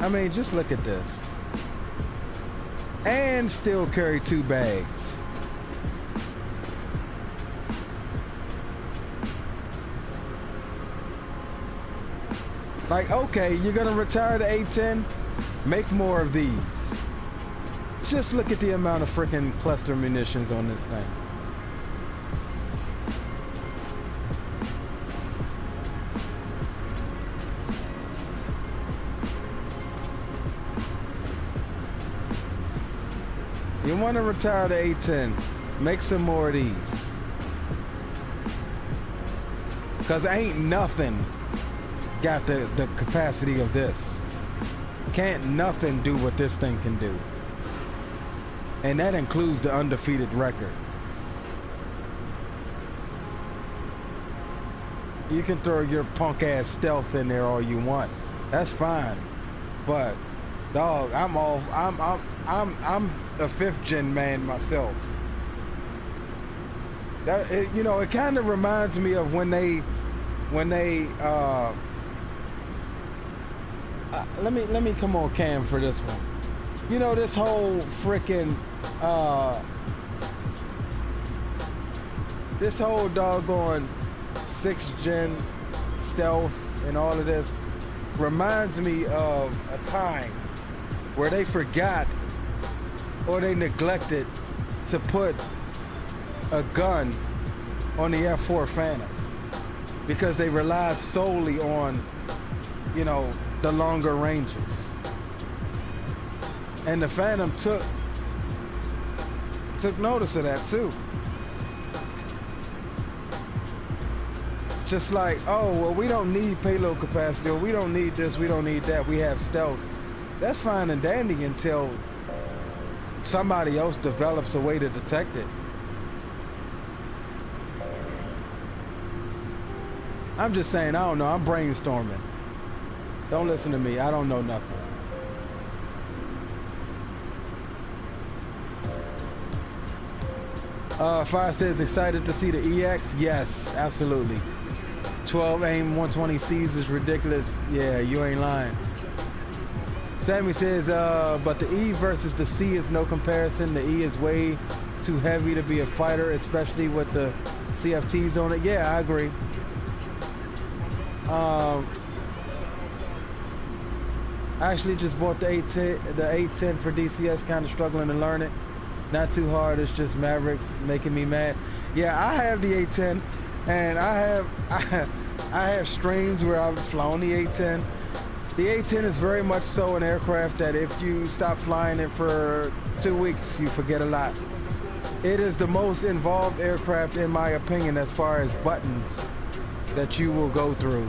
I mean, just look at this. And still carry 2 bags. Like, okay, you're gonna retire the A10, make more of these. Just look at the amount of freaking cluster munitions on this thing. You want to retire the A10, make some more of these. Because ain't nothing got the capacity of this. Can't nothing do what this thing can do. And that includes the undefeated record. You can throw your punk ass stealth in there all you want. That's fine. But dog, I'm a 5th gen man myself. That it kind of reminds me of when they let me come on cam for this one. You know, this whole freaking this whole doggone 6th gen stealth and all of this reminds me of a time where they forgot or they neglected to put a gun on the F4 Phantom because they relied solely on, you know, the longer ranges. And the Phantom took notice of that too. Just like, oh, well, we don't need payload capacity, or we don't need this, we don't need that, we have stealth. That's fine and dandy until somebody else develops a way to detect it. I'm just saying, I don't know, I'm brainstorming. Don't listen to me, I don't know nothing. Fire says, excited to see the EX? Yes, absolutely. 12 AIM 120Cs is ridiculous. Yeah, you ain't lying. Sammy says, but the E versus the C is no comparison. The E is way too heavy to be a fighter, especially with the CFTs on it. Yeah, I agree. I actually just bought the 810 for DCS, kind of struggling to learn it. Not too hard, it's just Mavericks making me mad. Yeah, I have the 810, and I have streams where I've flown the 810. The 810 is very much so an aircraft that if you stop flying it for 2 weeks, you forget a lot. It is the most involved aircraft, in my opinion, as far as buttons that you will go through.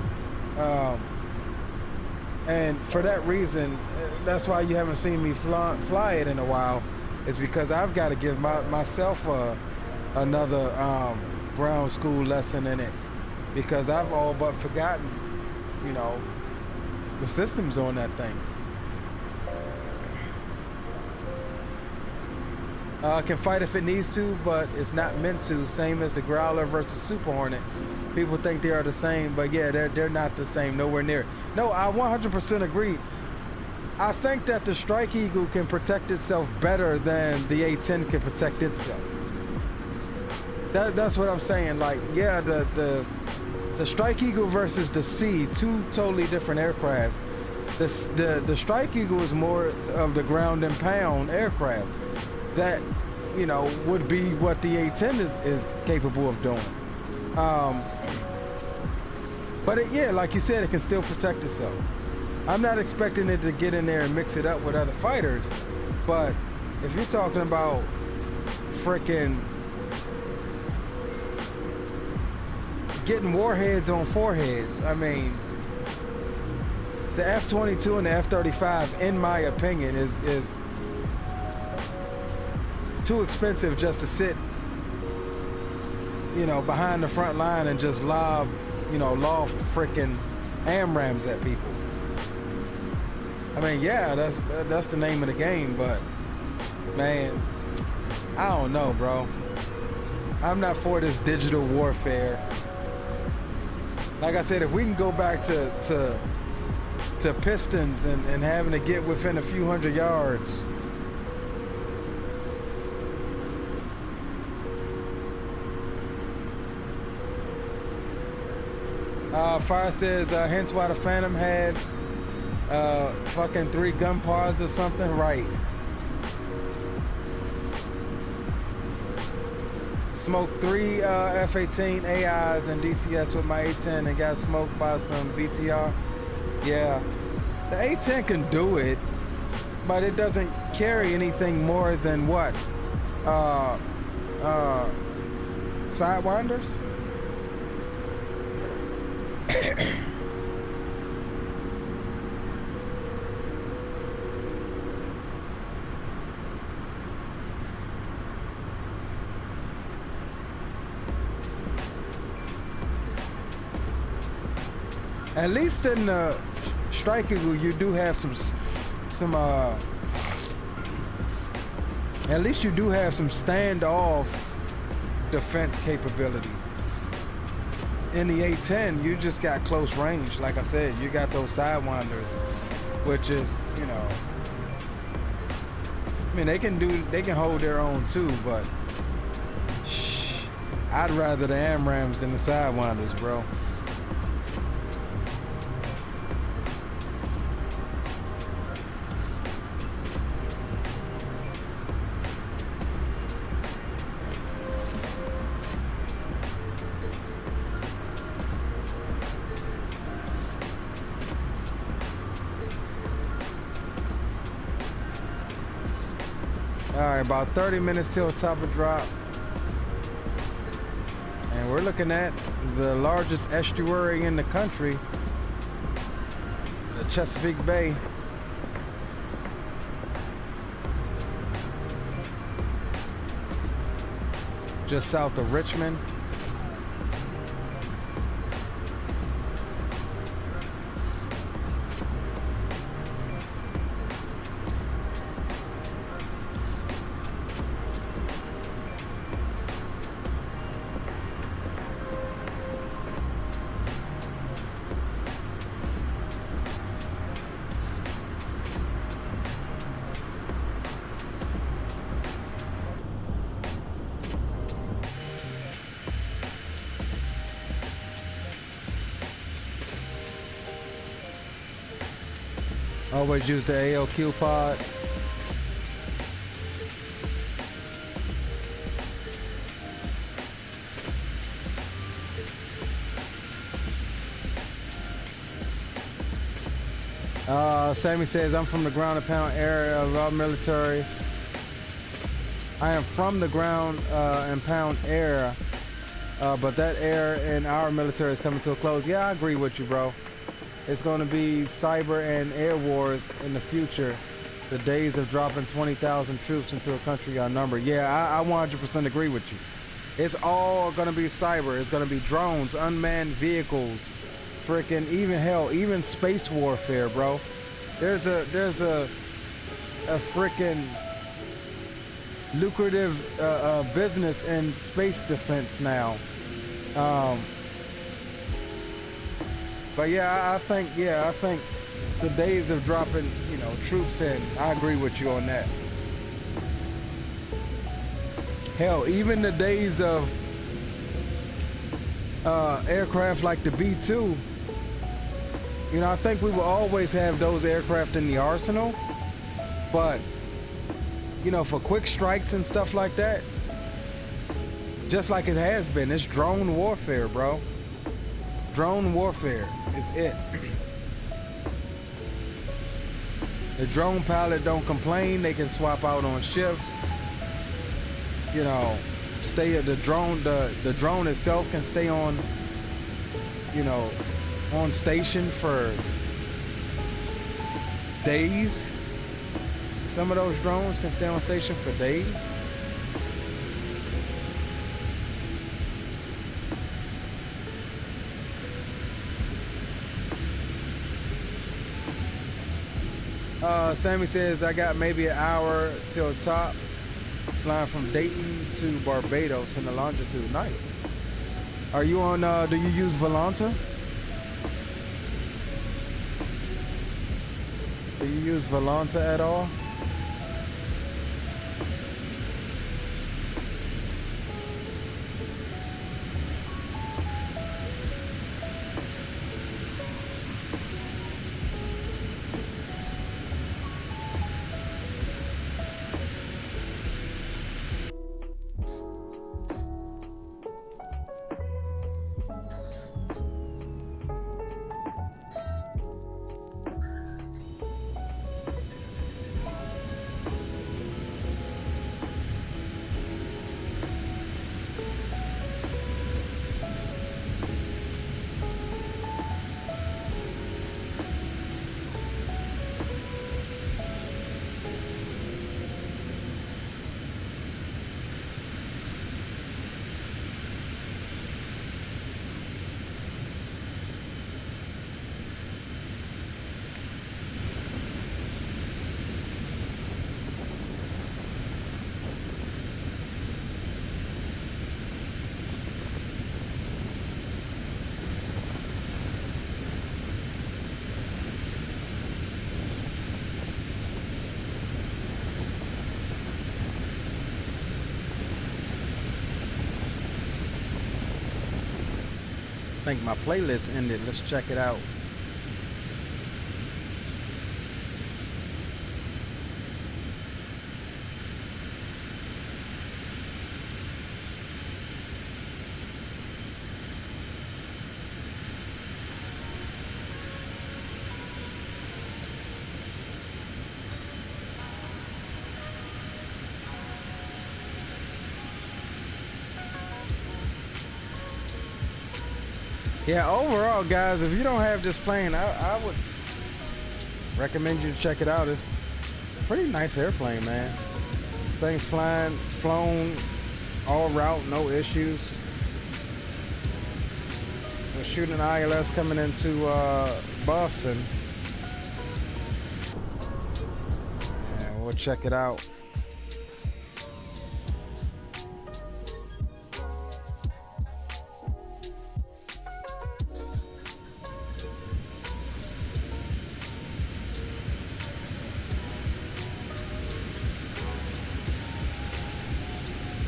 And for that reason, that's why you haven't seen me fly it in a while, is because I've got to give myself another ground school lesson in it, because I've all but forgotten, you know, the systems on that thing. Can fight if it needs to, but it's not meant to. Same as the Growler versus Super Hornet. People think they are the same, but yeah, they're not the same, nowhere near. No, I 100% agree. I think that the Strike Eagle can protect itself better than the A-10 can protect itself. That's what I'm saying. Like, yeah, the Strike Eagle versus the C, two totally different aircrafts. The Strike Eagle is more of the ground and pound aircraft that, you know, would be what the A-10 is capable of doing. But yeah, like you said, it can still protect itself. I'm not expecting it to get in there and mix it up with other fighters, but if you're talking about freaking getting warheads on foreheads, I mean, the F-22 and the F-35, in my opinion, is too expensive just to sit, you know, behind the front line and just loft freaking AMRAMs at people. I mean, yeah, that's the name of the game, but man, I don't know, bro. I'm not for this digital warfare. Like I said, if we can go back to pistons and having to get within a few hundred yards. Fire says, hence why the Phantom had fucking 3 gun pods or something, right? Smoked 3 F-18 AIs and DCS with my A-10 and got smoked by some BTR. Yeah, the A-10 can do it, but it doesn't carry anything more than what? Sidewinders? At least in the Strike Eagle, you do have some at least you do have some standoff defense capability. In the A10, you just got close range. Like I said, you got those sidewinders, which is, you know, I mean, they can hold their own too, but I'd rather the AMRAMs than the sidewinders, bro. Alright, about 30 minutes till top of drop. And we're looking at the largest estuary in the country, the Chesapeake Bay. Just south of Richmond. Always use the AOQ pod. Sammy says, I'm from the ground and pound area of our military. I am from the ground and pound area, but that era in our military is coming to a close. Yeah, I agree with you, bro. It's going to be cyber and air wars in the future. The days of dropping 20,000 troops into a country are numbered. Yeah, I 100% agree with you. It's all going to be cyber. It's going to be drones, unmanned vehicles, freaking even space warfare, bro. There's a freaking lucrative business in space defense now. But yeah, I think the days of dropping, you know, troops in, I agree with you on that. Hell, even the days of aircraft like the B-2, you know, I think we will always have those aircraft in the arsenal, but, you know, for quick strikes and stuff like that, just like it has been, it's drone warfare, bro. Drone warfare is it. The drone pilot don't complain. They can swap out on shifts. You know, stay at the drone. The drone itself can stay on, you know, on station for days. Some of those drones can stay on station for days. Sammy says, I got maybe an hour till top, flying from Dayton to Barbados in the longitude. Nice. Are you on, do you use Volanta? Do you use Volanta at all? think my playlist ended. Let's check it out. Yeah, overall, guys, if you don't have this plane, I would recommend you to check it out. It's a pretty nice airplane, man. This thing's flown all route, no issues. We're shooting an ILS coming into Boston. And we'll check it out.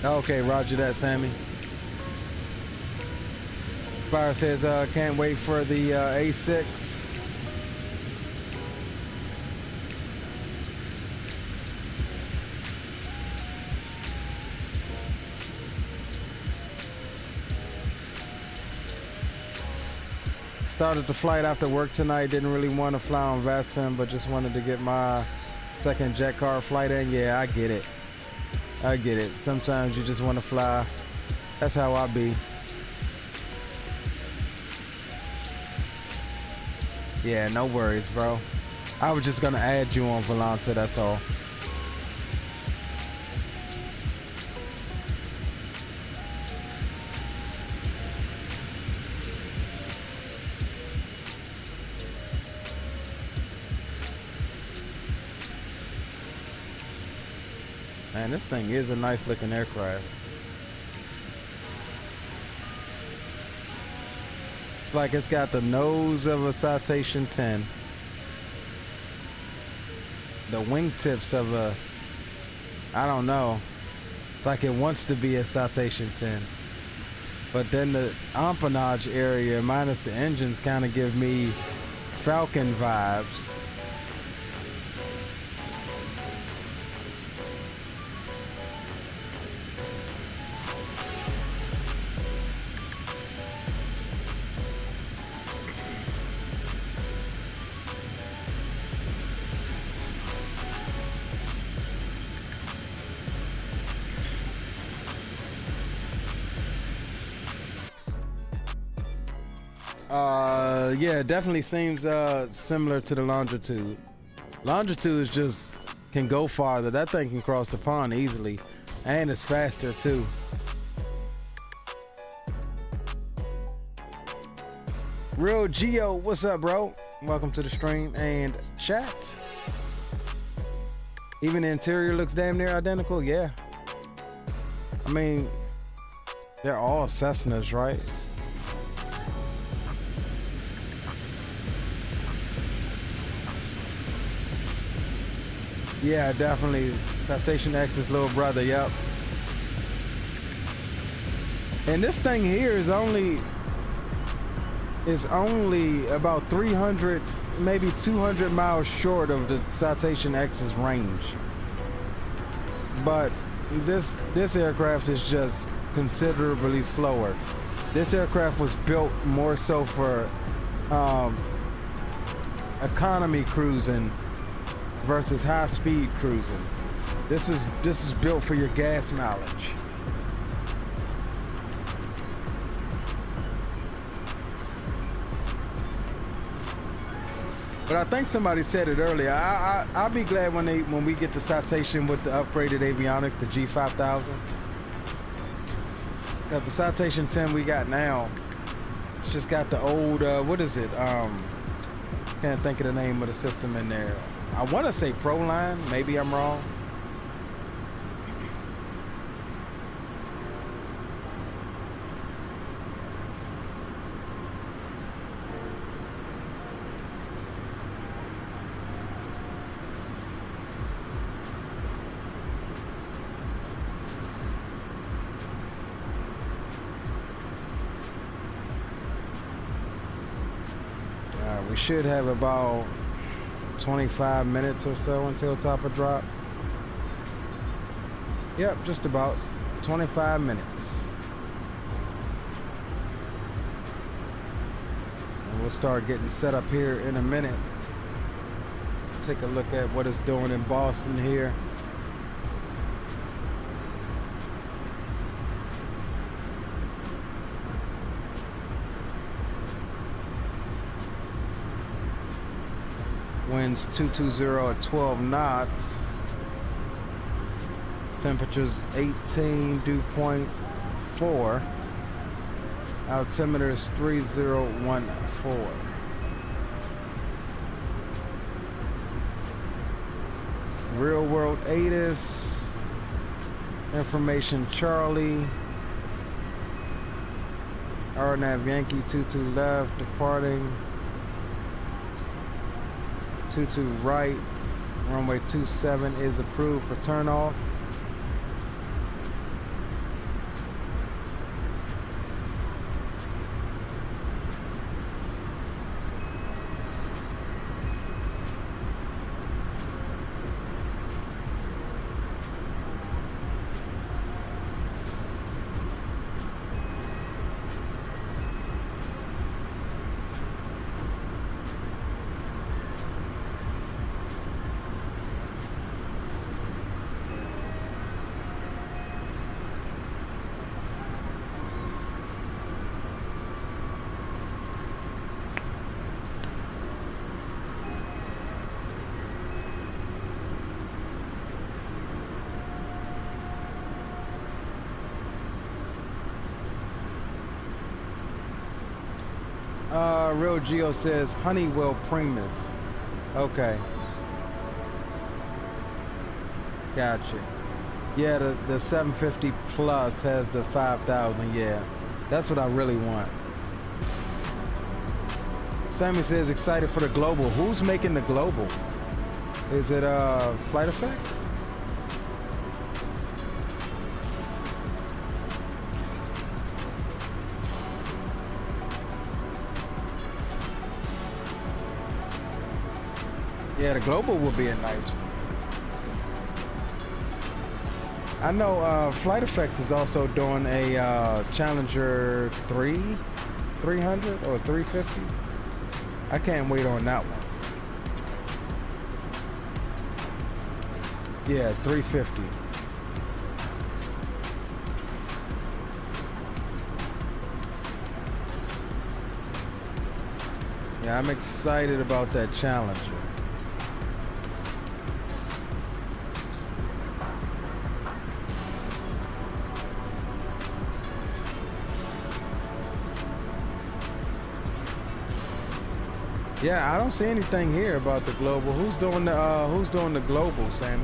Okay, roger that, Sammy. Fire says, can't wait for the A6. Started the flight after work tonight. Didn't really want to fly on Vastin, but just wanted to get my second jet car flight in. Yeah, I get it. I get it. Sometimes you just want to fly. That's how I be. Yeah, no worries, bro. I was just gonna add you on Volanta, that's all. Man, this thing is a nice looking aircraft. It's like it's got the nose of a Citation 10. The wingtips of a, I don't know. It's like it wants to be a Citation 10. But then the empennage area minus the engines kind of give me Falcon vibes. Yeah, it definitely seems similar to the Longitude. Longitude is just can go farther. That thing can cross the pond easily, and it's faster too. Real Geo, what's up, bro? Welcome to the stream and chat. Even the interior looks damn near identical. Yeah, I mean, they're all Cessnas, right? Yeah, definitely. Citation X's little brother, yep. And this thing here is only about 300, maybe 200 miles short of the Citation X's range. But this aircraft is just considerably slower. This aircraft was built more so for economy cruising versus high-speed cruising. This is built for your gas mileage. But I think somebody said it earlier. I'll be glad when we get the Citation with the upgraded avionics, the G5000. Because the Citation 10 we got now, it's just got the old what is it? Can't think of the name of the system in there. I want to say Proline, maybe I'm wrong. We should have about 25 minutes or so until top of drop. Yep, just about 25 minutes. And we'll start getting set up here in a minute. Take a look at what it's doing in Boston here. Winds 220 at 12 knots. Temperatures 18, dew point 4. Altimeter is 3014. Real world ATIS. Information Charlie. RNAV Yankee 22 left, departing. 22 right. Runway 27 is approved for turnoff. Real Geo says Honeywell Primus. Okay. Gotcha. Yeah, the 750 Plus has the 5000. Yeah, that's what I really want. Sammy says excited for the Global. Who's making the Global? Is it Flight Effects? Yeah, the Global will be a nice one. I know Flight Effects is also doing a Challenger 300 or 350. I can't wait on that one. Yeah, 350. Yeah, I'm excited about that Challenger. Yeah, I don't see anything here about the Global. Who's doing the Global, Sammy?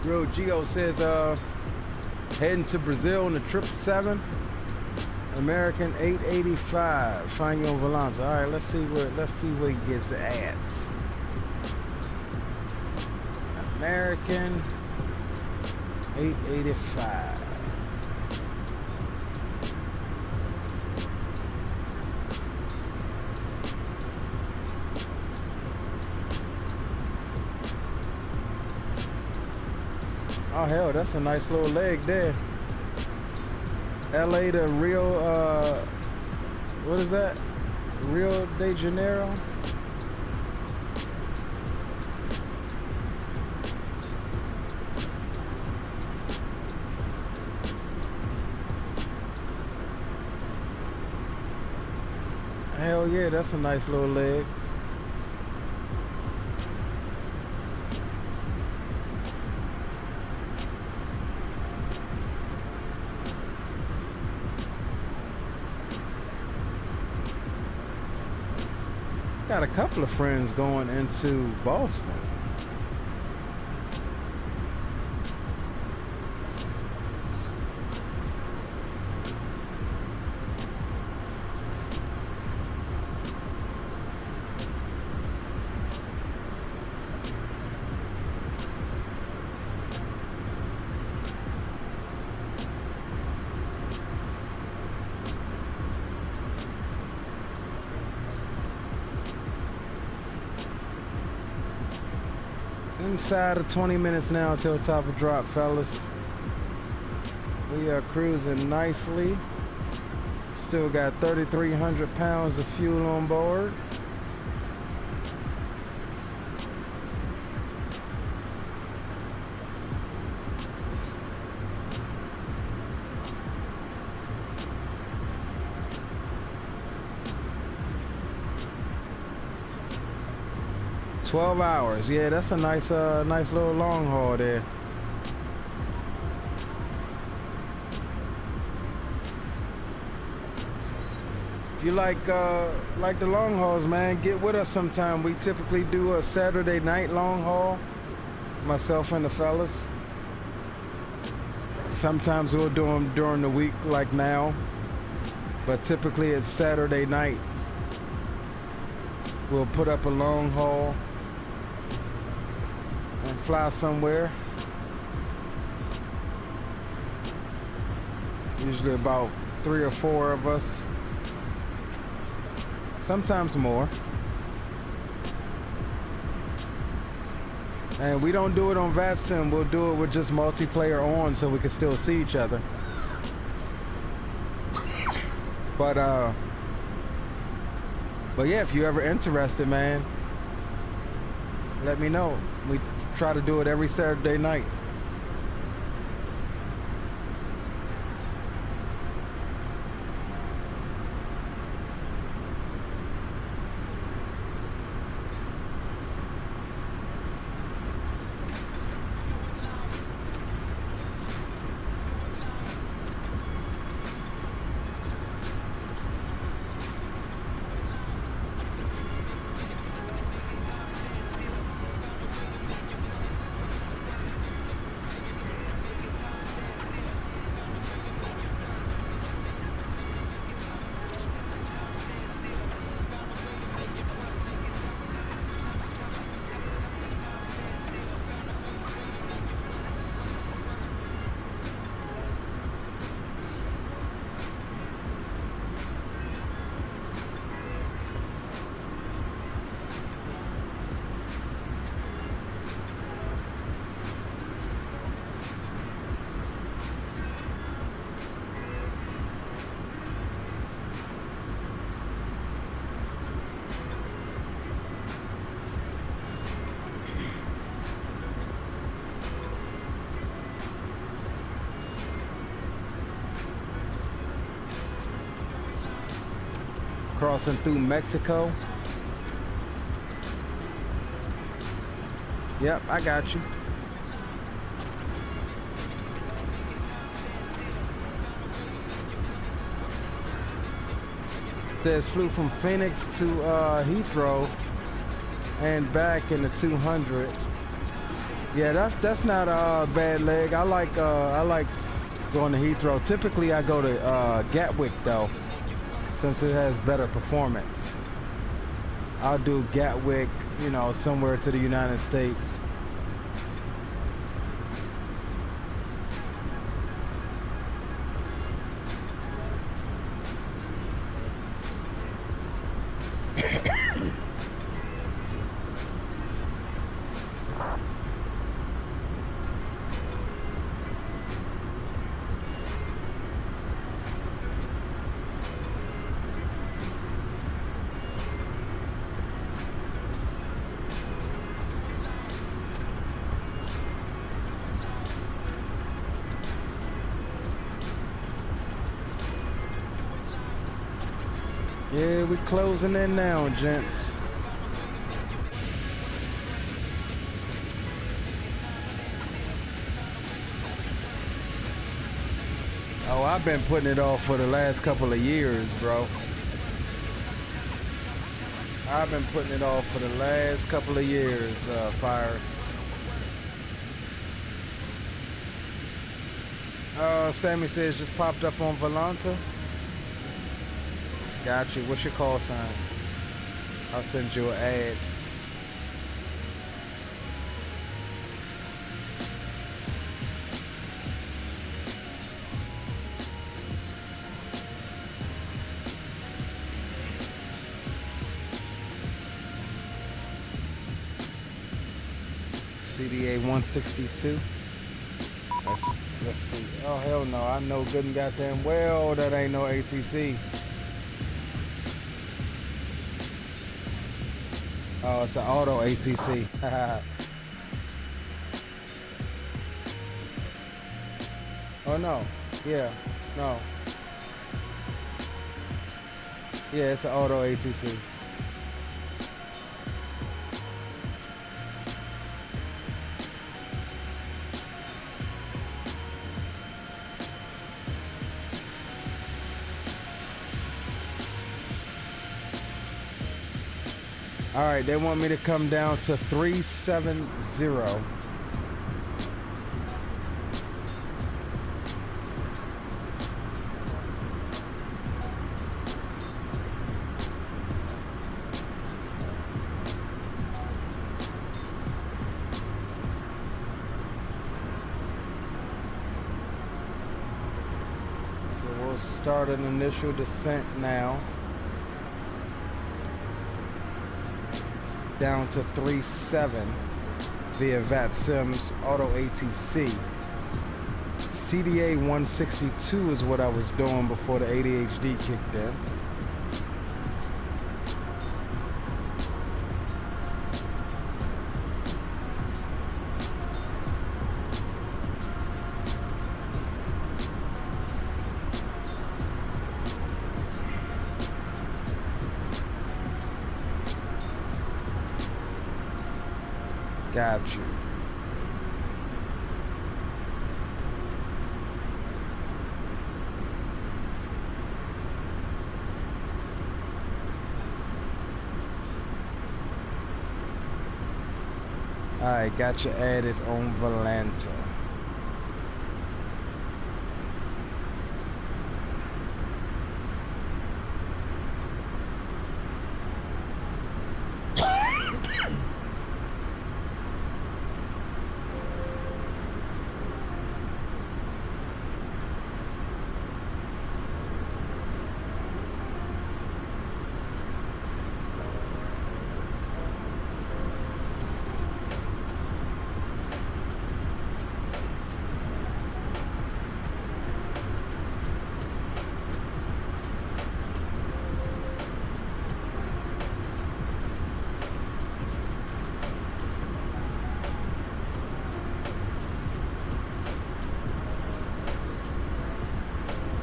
Real Geo says heading to Brazil in the 777, American 885. Find you on Valance. All right, let's see where he gets at. American 885. Oh hell, that's a nice little leg there. LA to Rio, what is that? Rio de Janeiro? Hell yeah, that's a nice little leg. Got a couple of friends going into Boston. Inside of 20 minutes now till top of drop, fellas. We are cruising nicely. Still got 3,300 pounds of fuel on board. $12 hours. Yeah, that's a nice little long haul there. If you like the long hauls, man, get with us sometime. We typically do a Saturday night long haul, myself and the fellas. Sometimes we'll do them during the week like now, but typically it's Saturday nights. We'll put up a long haul and fly somewhere. Usually about 3 or 4 of us. Sometimes more. And we don't do it on VATSIM, we'll do it with just multiplayer on so we can still see each other. But yeah, if you're ever interested, man, let me know. We try to do it every Saturday night. crossing through Mexico. Yep, I got you. Says flew from Phoenix to Heathrow and back in the 200. Yeah, that's not a bad leg. I like going to Heathrow. Typically I go to Gatwick though, since it has better performance. I'll do Gatwick, you know, somewhere to the United States. Yeah, we closing in now, gents. Oh, I've been putting it off for the last couple of years, bro. I've been putting it off for the last couple of years, Fires. Sammy says just popped up on Volanta. Got you. What's your call sign? I'll send you an ad. CDA 162. Let's see. Oh hell no! I know good and goddamn well that ain't no ATC. Oh, it's an auto ATC. Oh no. Yeah. No. Yeah, it's an auto ATC. All right, they want me to come down to 370. So we'll start an initial descent now. Down to 3.7 via VATSIM's Auto ATC. CDA 162 is what I was doing before the ADHD kicked in. Got you. All right, got you added on Volanta.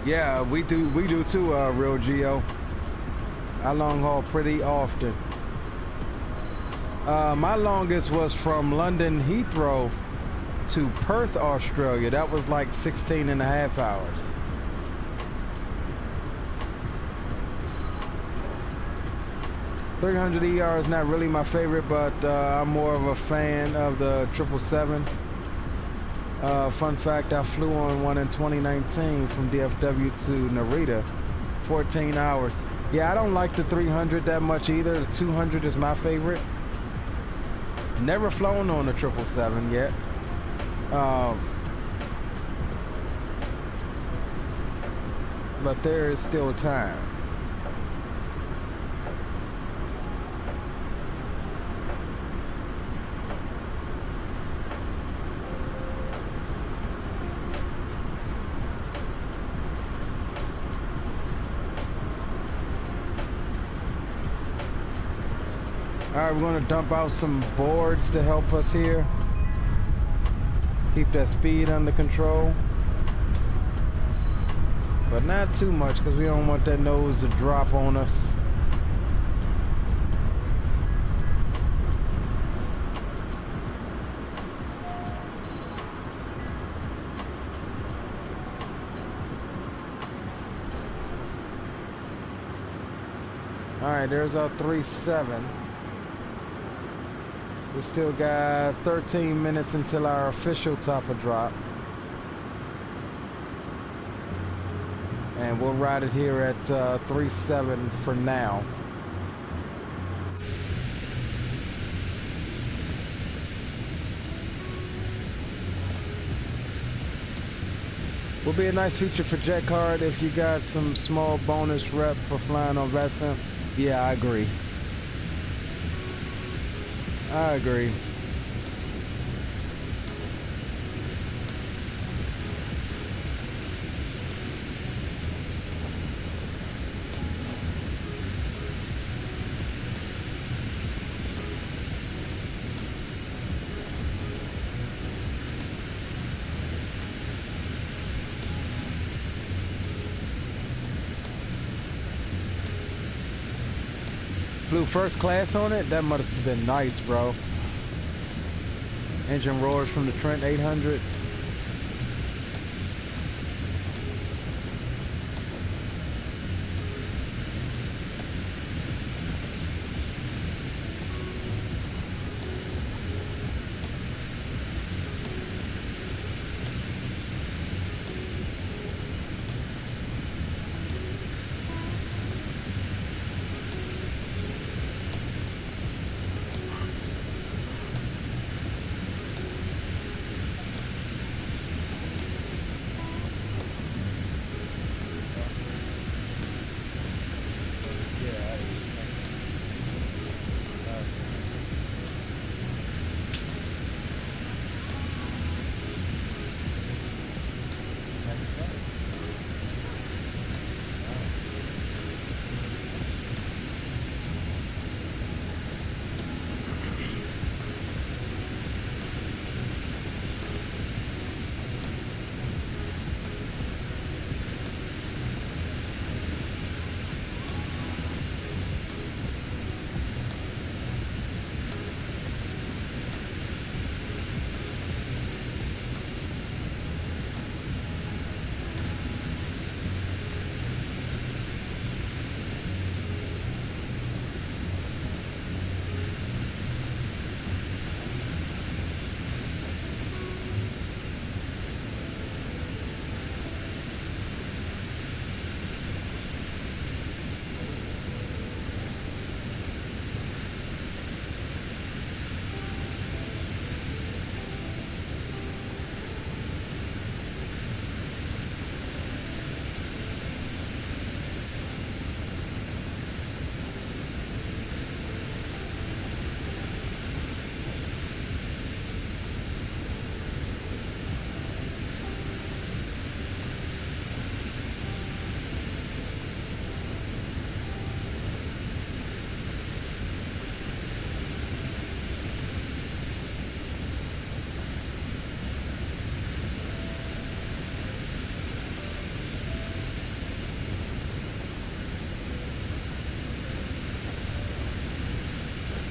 Yeah, we do too, Real Geo. I long haul pretty often. My longest was from London Heathrow to Perth, Australia. That was like 16 and a half hours. .300ER is not really my favorite, but I'm more of a fan of the 777. Fun fact, I flew on one in 2019 from DFW to Narita, 14 hours. Yeah, I don't like the 300 that much either. The 200 is my favorite. Never flown on the 777 yet. But there is still time. All right, we're going to dump out some boards to help us here. Keep that speed under control. But not too much, because we don't want that nose to drop on us. All right, there's our 3.7. We still got 13 minutes until our official topper drop. And we'll ride it here at 3.7 for now. Will be a nice feature for Jet Card if you got some small bonus rep for flying on VATSIM. Yeah, I agree. I agree. Flew first class on it? That must have been nice, bro. Engine roars from the Trent 800s.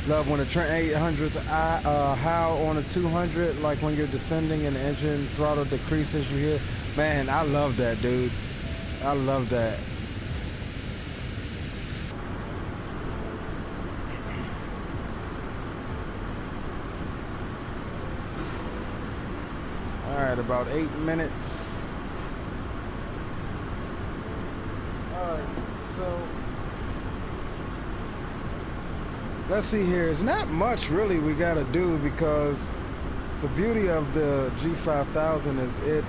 Love when the Trent 800s howl on a 200, like when you're descending and the engine throttle decreases, you hear. Man, I love that, dude. I love that. All right, about 8 minutes. All right, so let's see here. It's not much really we got to do, because the beauty of the G5000 is it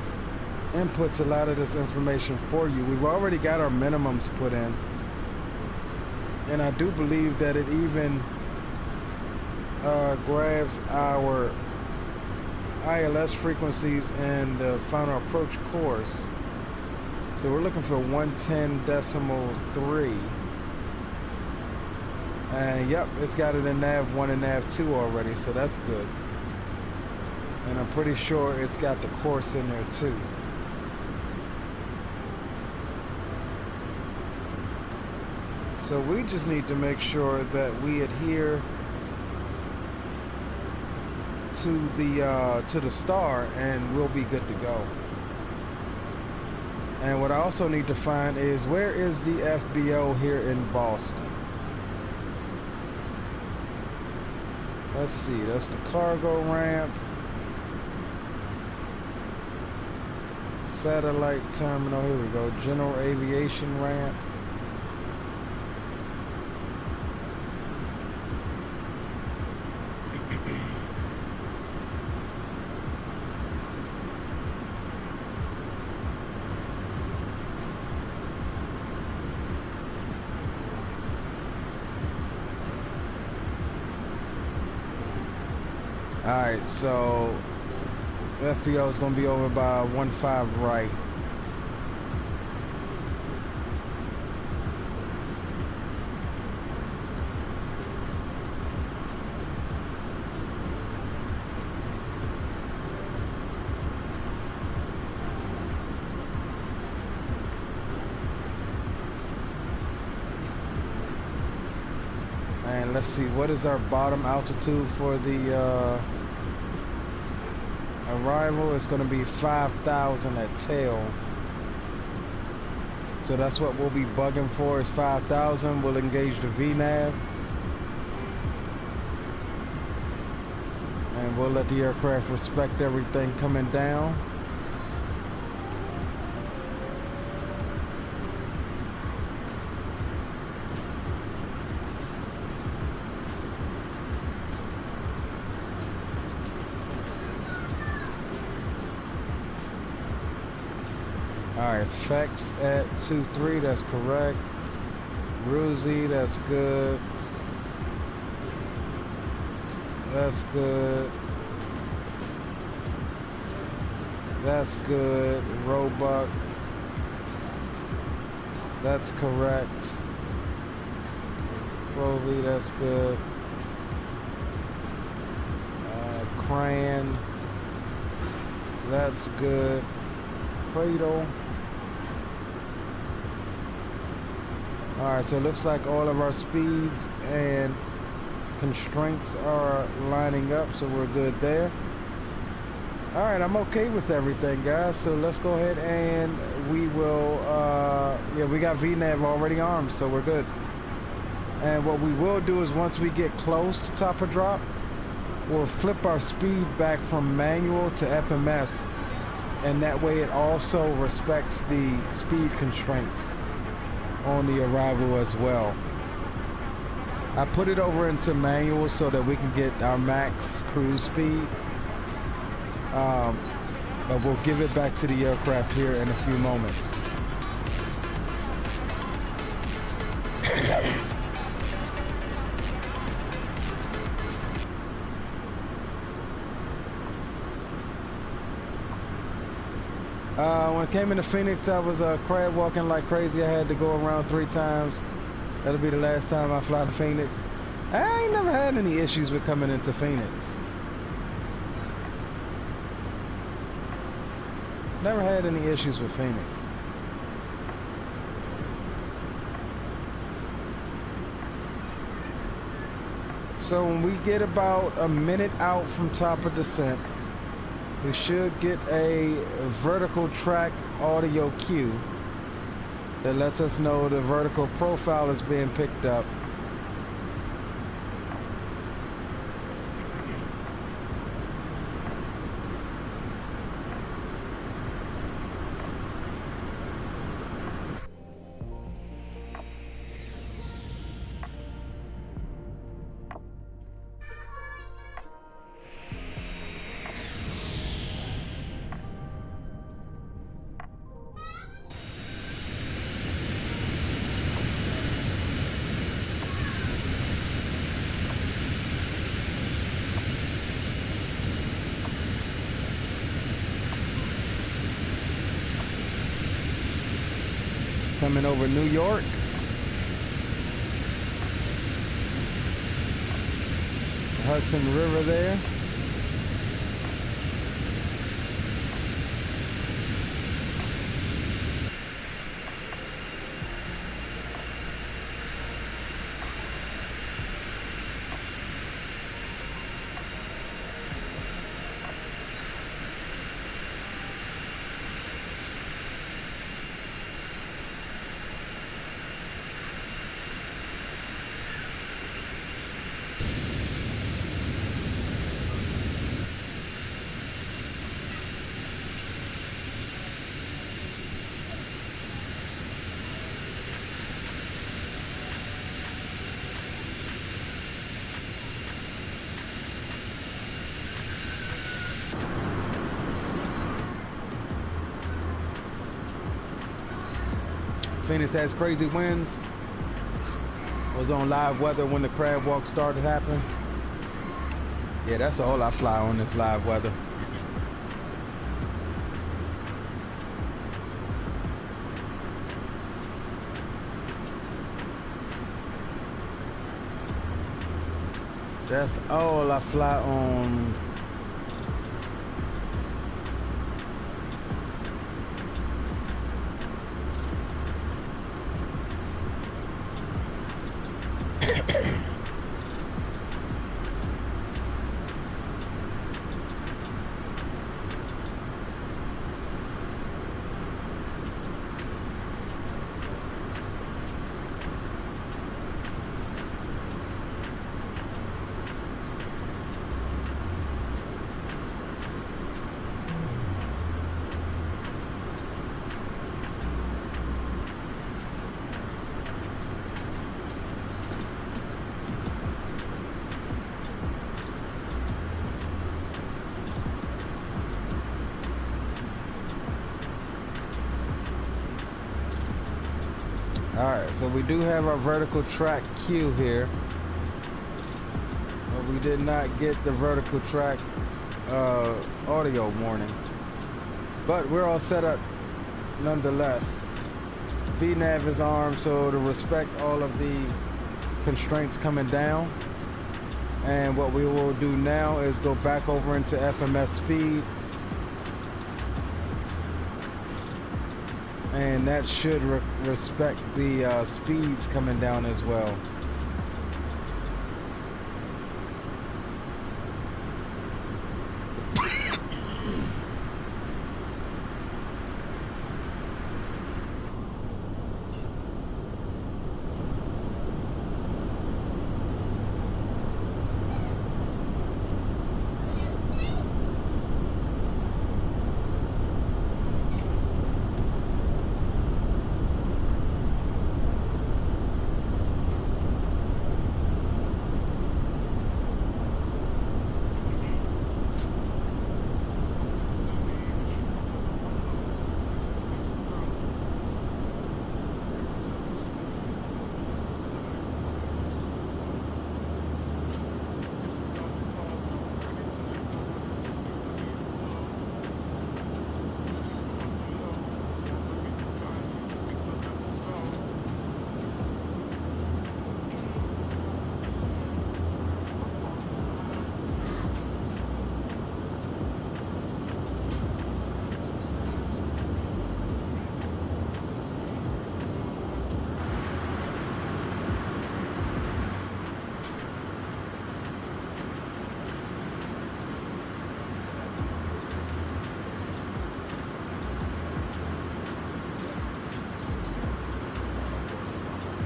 inputs a lot of this information for you. We've already got our minimums put in, and I do believe that it even grabs our ILS frequencies and the final approach course. So we're looking for 110.3. And yep, it's got it in nav 1 and nav 2 already, so that's good. And I'm pretty sure it's got the course in there too. So we just need to make sure that we adhere to the star, and we'll be good to go. And what I also need to find is, where is the FBO here in Boston? Let's see, that's the cargo ramp. Satellite terminal, here we go. General aviation ramp. Alright, so FBO is going to be over by 1-5 right. And let's see, what is our bottom altitude for the arrival? Is going to be 5,000 at tail. So that's what we'll be bugging for, is 5,000. We'll engage the VNAV. And we'll let the aircraft respect everything coming down. Alright, effects at 2-3, that's correct. Ryujin, that's good. That's good. That's good. Roebuck, that's correct. Provy, that's good. Cran, that's good. Cradle. Alright, so it looks like all of our speeds and constraints are lining up, so we're good there. Alright, I'm okay with everything, guys, so let's go ahead and we will, yeah, we got VNAV already armed, so we're good. And what we will do is, once we get close to top of drop, we'll flip our speed back from manual to FMS, and that way it also respects the speed constraints on the arrival as well. I put it over into manual so that we can get our max cruise speed, but we'll give it back to the aircraft here in a few moments. When I came into Phoenix, I was crab walking like crazy. I had to go around 3 times. That'll be the last time I fly to Phoenix. I ain't never had any issues with coming into Phoenix. Never had any issues with Phoenix. So when we get about a minute out from top of descent, we should get a vertical track audio cue that lets us know the vertical profile is being picked up. Coming over New York. Hudson River there. Phoenix has crazy winds. Was on live weather when the crab walk started happening. Yeah, that's all I fly on, this live weather. That's all I fly on. Alright, so we do have our vertical track cue here, but we did not get the vertical track audio warning. But we're all set up nonetheless. VNAV is armed, so to respect all of the constraints coming down. And what we will do now is go back over into FMS speed. And that should respect the speeds coming down as well.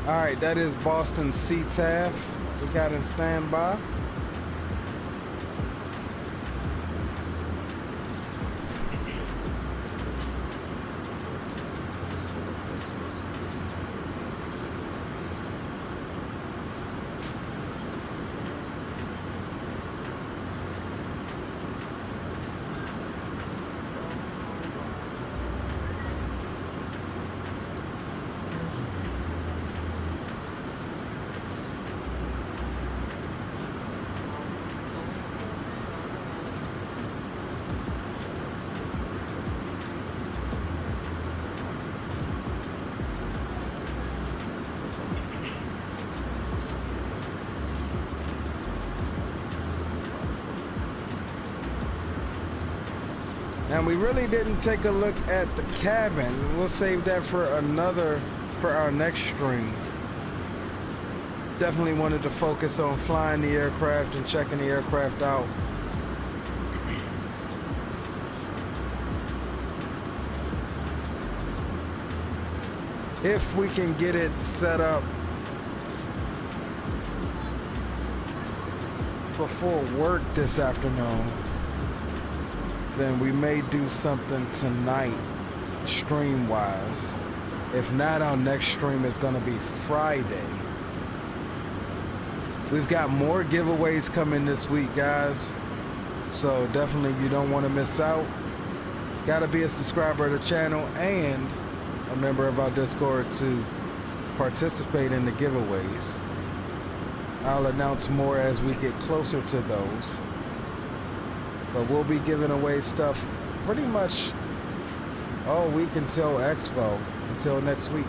All right, that is Boston CTAF. We got in standby. And we really didn't take a look at the cabin. We'll save that for our next stream. Definitely wanted to focus on flying the aircraft and checking the aircraft out. If we can get it set up before work this afternoon, then we may do something tonight stream wise. If not, our next stream is going to be Friday. We've got more giveaways coming this week, guys, so definitely you don't want to miss out. Got to be a subscriber of the channel and a member of our Discord to participate in the giveaways. I'll announce more as we get closer to those. But we'll be giving away stuff pretty much all week until Expo, until next week.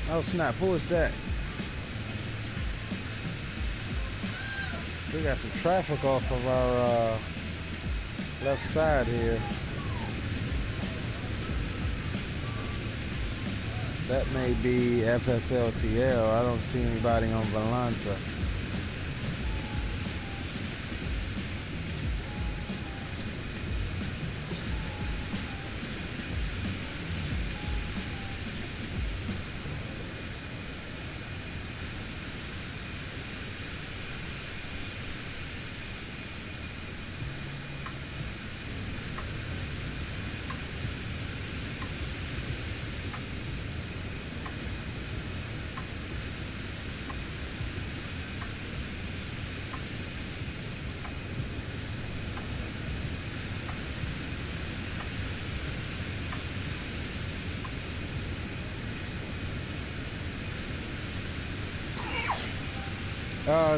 Oh snap, who is that? We got some traffic off of our left side here. That may be FSLTL. I don't see anybody on Volanta.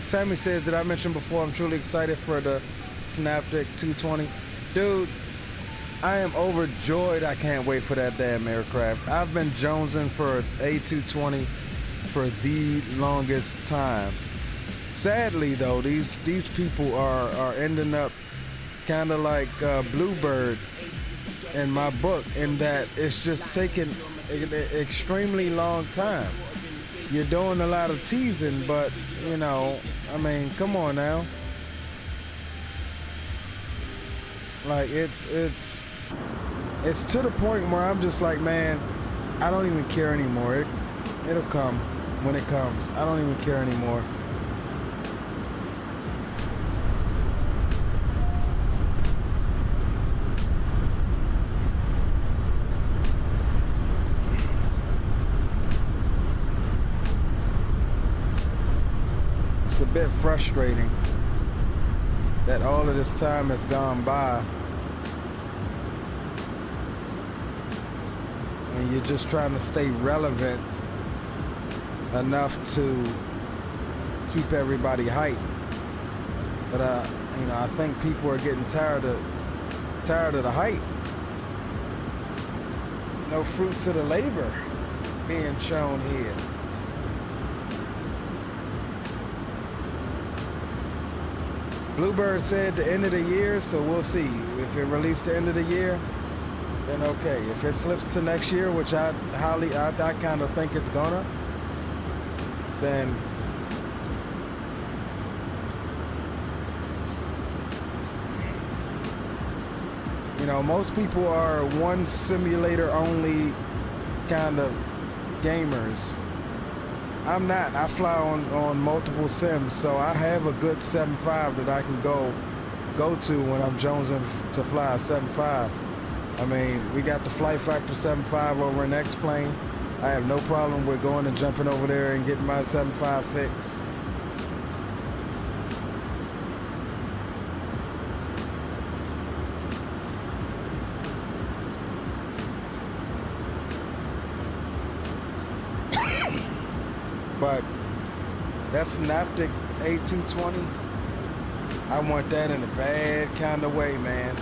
Sammy says, did I mention before I'm truly excited for the Synaptic 220? Dude, I am overjoyed. I can't wait for that damn aircraft. I've been jonesing for an A220 for the longest time. Sadly, though, these people are ending up kind of like Bluebird in my book, in that it's just taking an extremely long time. You're doing a lot of teasing, but, you know, I mean, come on now. Like, it's to the point where I'm just like, man, I don't even care anymore. It'll come when it comes. I don't even care anymore. It's a bit frustrating that all of this time has gone by and you're just trying to stay relevant enough to keep everybody hyped. But you know, I think people are getting tired of the hype. No fruits of the labor being shown here. Bluebird said the end of the year, so we'll see. If it released the end of the year, then okay. If it slips to next year, which I kind of think it's gonna, then you know, most people are one simulator only kind of gamers. I'm not. I fly on multiple sims, so I have a good 7.5 that I can go to when I'm jonesing to fly a 7.5. I mean, we got the Flight Factor 7.5 over in X-Plane. I have no problem with going and jumping over there and getting my 7.5 fixed. But that Synaptic A220, I want that in a bad kind of way, man.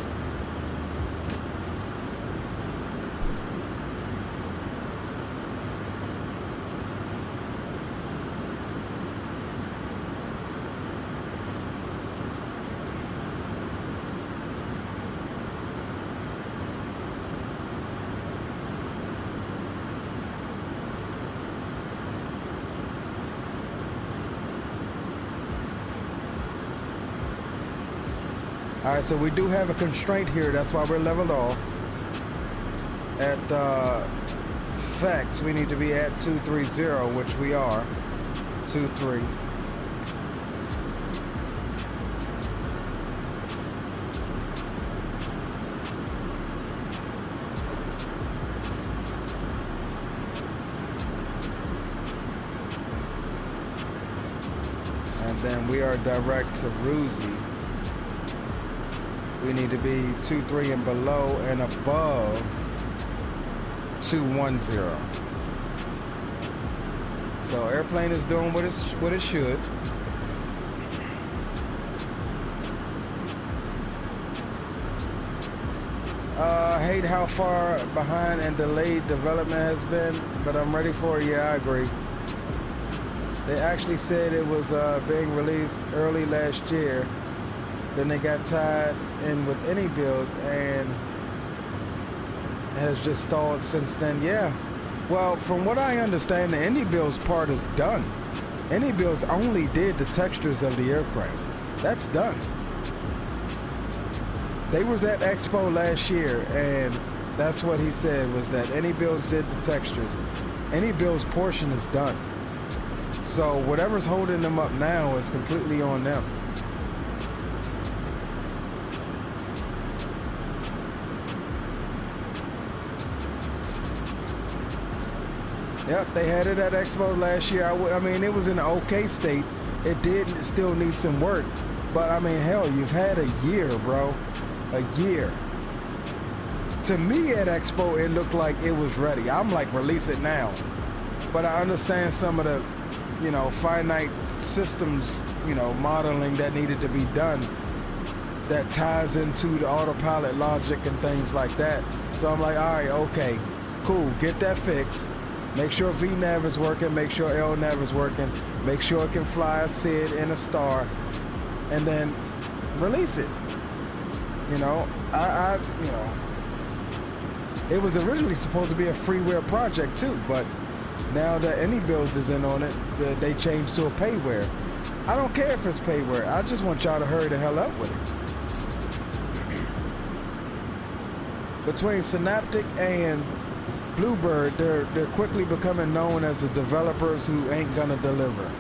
All right, so we do have a constraint here. That's why we're leveled off. At FX, we need to be at 230, which we are. 23. And then we are direct to Ryujin. We need to be 23 and below and above 210. So airplane is doing what it should. I hate how far behind and delayed development has been, but I'm ready for it. Yeah, I agree. They actually said it was being released early last year. Then they got tied in with any builds and has just stalled since then. Yeah. Well, from what I understand, the indie builds part is done. Indie builds only did the textures of the aircraft. That's done. They was at Expo last year, and that's what he said, was that any builds did the textures. Any builds portion is done. So whatever's holding them up now is completely on them. Yep, they had it at Expo last year. I mean, it was in an okay state. It did still need some work. But, I mean, hell, you've had a year, bro. A year. To me at Expo, it looked like it was ready. I'm like, release it now. But I understand some of the, you know, finite systems, you know, modeling that needed to be done that ties into the autopilot logic and things like that. So I'm like, all right, okay, cool, get that fixed. Make sure VNav is working, make sure LNav is working, make sure it can fly a SID and a star, and then release it. You know, you know, it was originally supposed to be a freeware project too, but now that any builds is in on it, they changed to a payware. I don't care if it's payware. I just want y'all to hurry the hell up with it. Between Synaptic and Bluebird, they're quickly becoming known as the developers who ain't gonna deliver.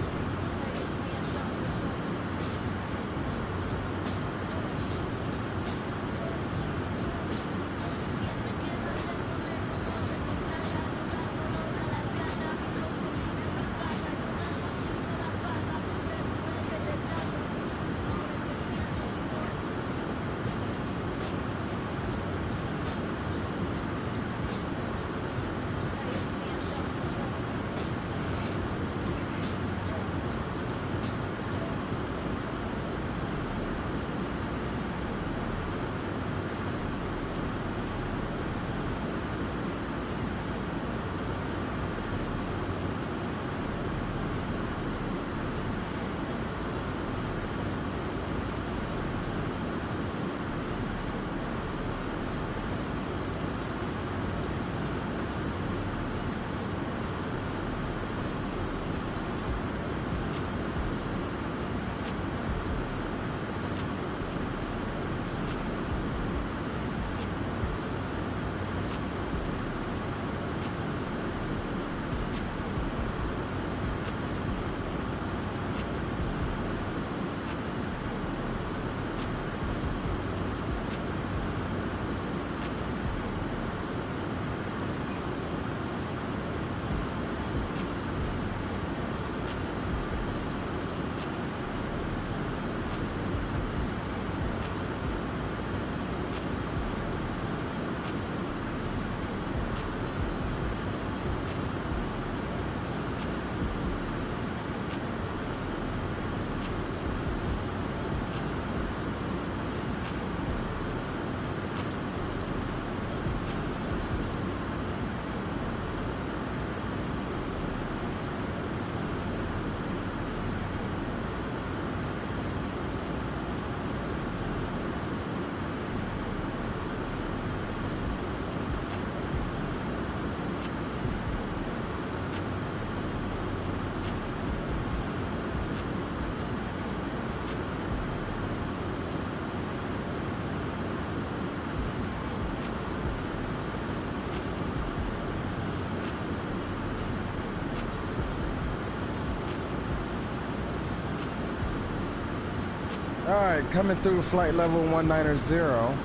Alright, coming through flight level 190.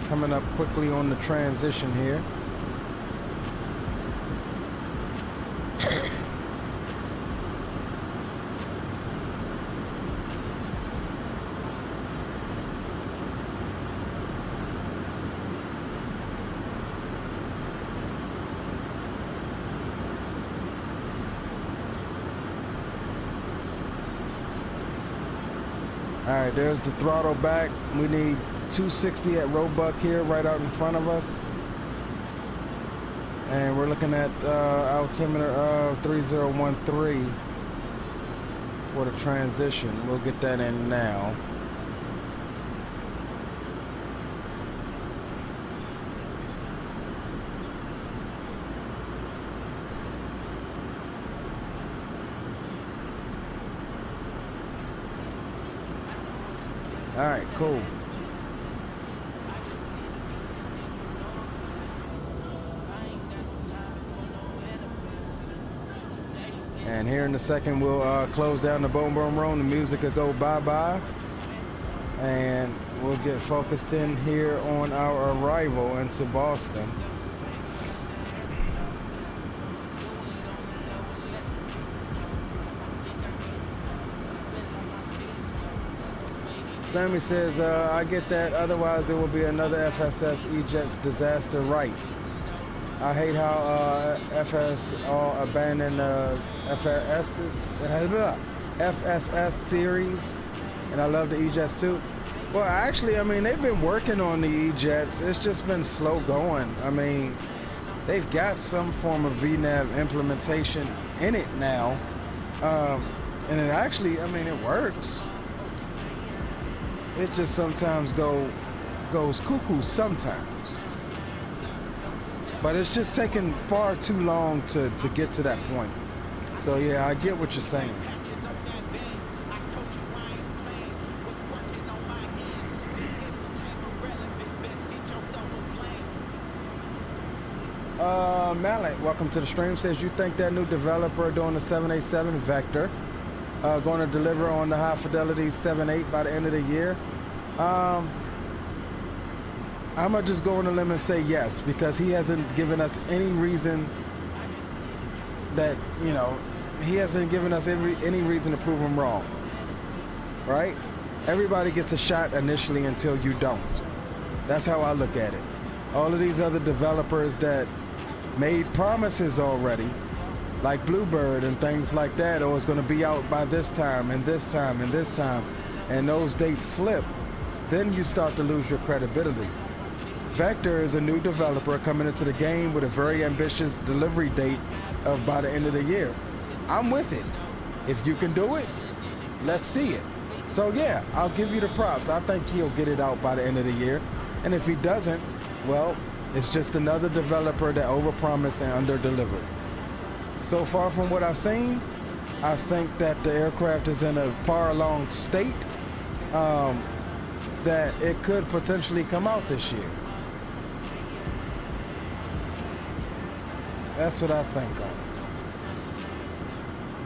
Coming up quickly on the transition here. Alright, there's the throttle back. We need 260 at Roebuck here, right out in front of us. And we're looking at altimeter of 3013 for the transition. We'll get that in now. All right, cool. And here in a second, we'll close down the boom boom room. The music will go bye-bye. And we'll get focused in here on our arrival into Boston. Sammy says, I get that, otherwise it will be another FSS E-Jets disaster, right? I hate how FS abandoned FSS series and I love the E-Jets too. Well, actually, I mean, they've been working on the E-Jets. It's just been slow going. I mean, they've got some form of VNAV implementation in it now. And it actually, I mean, it works. It just sometimes goes cuckoo sometimes. But it's just taking far too long to get to that point. So yeah, I get what you're saying. Mallet, welcome to the stream. Says you think that new developer doing the 787 Vector going to deliver on the high fidelity 7.8 by the end of the year? I'm gonna just go on a limb and say yes, because he hasn't given us any reason that, you know, he hasn't given us any reason to prove him wrong, right? Everybody gets a shot initially until you don't. That's how I look at it. All of these other developers that made promises already, like Bluebird and things like that, oh, it's going to be out by this time and this time and this time, and those dates slip, then you start to lose your credibility. Vector is a new developer coming into the game with a very ambitious delivery date of by the end of the year. I'm with it. If you can do it, let's see it. So yeah, I'll give you the props. I think he'll get it out by the end of the year. And if he doesn't, well, it's just another developer that overpromised and underdelivered. So far from what I've seen, I think that the aircraft is in a far along state that it could potentially come out this year. That's what I think of.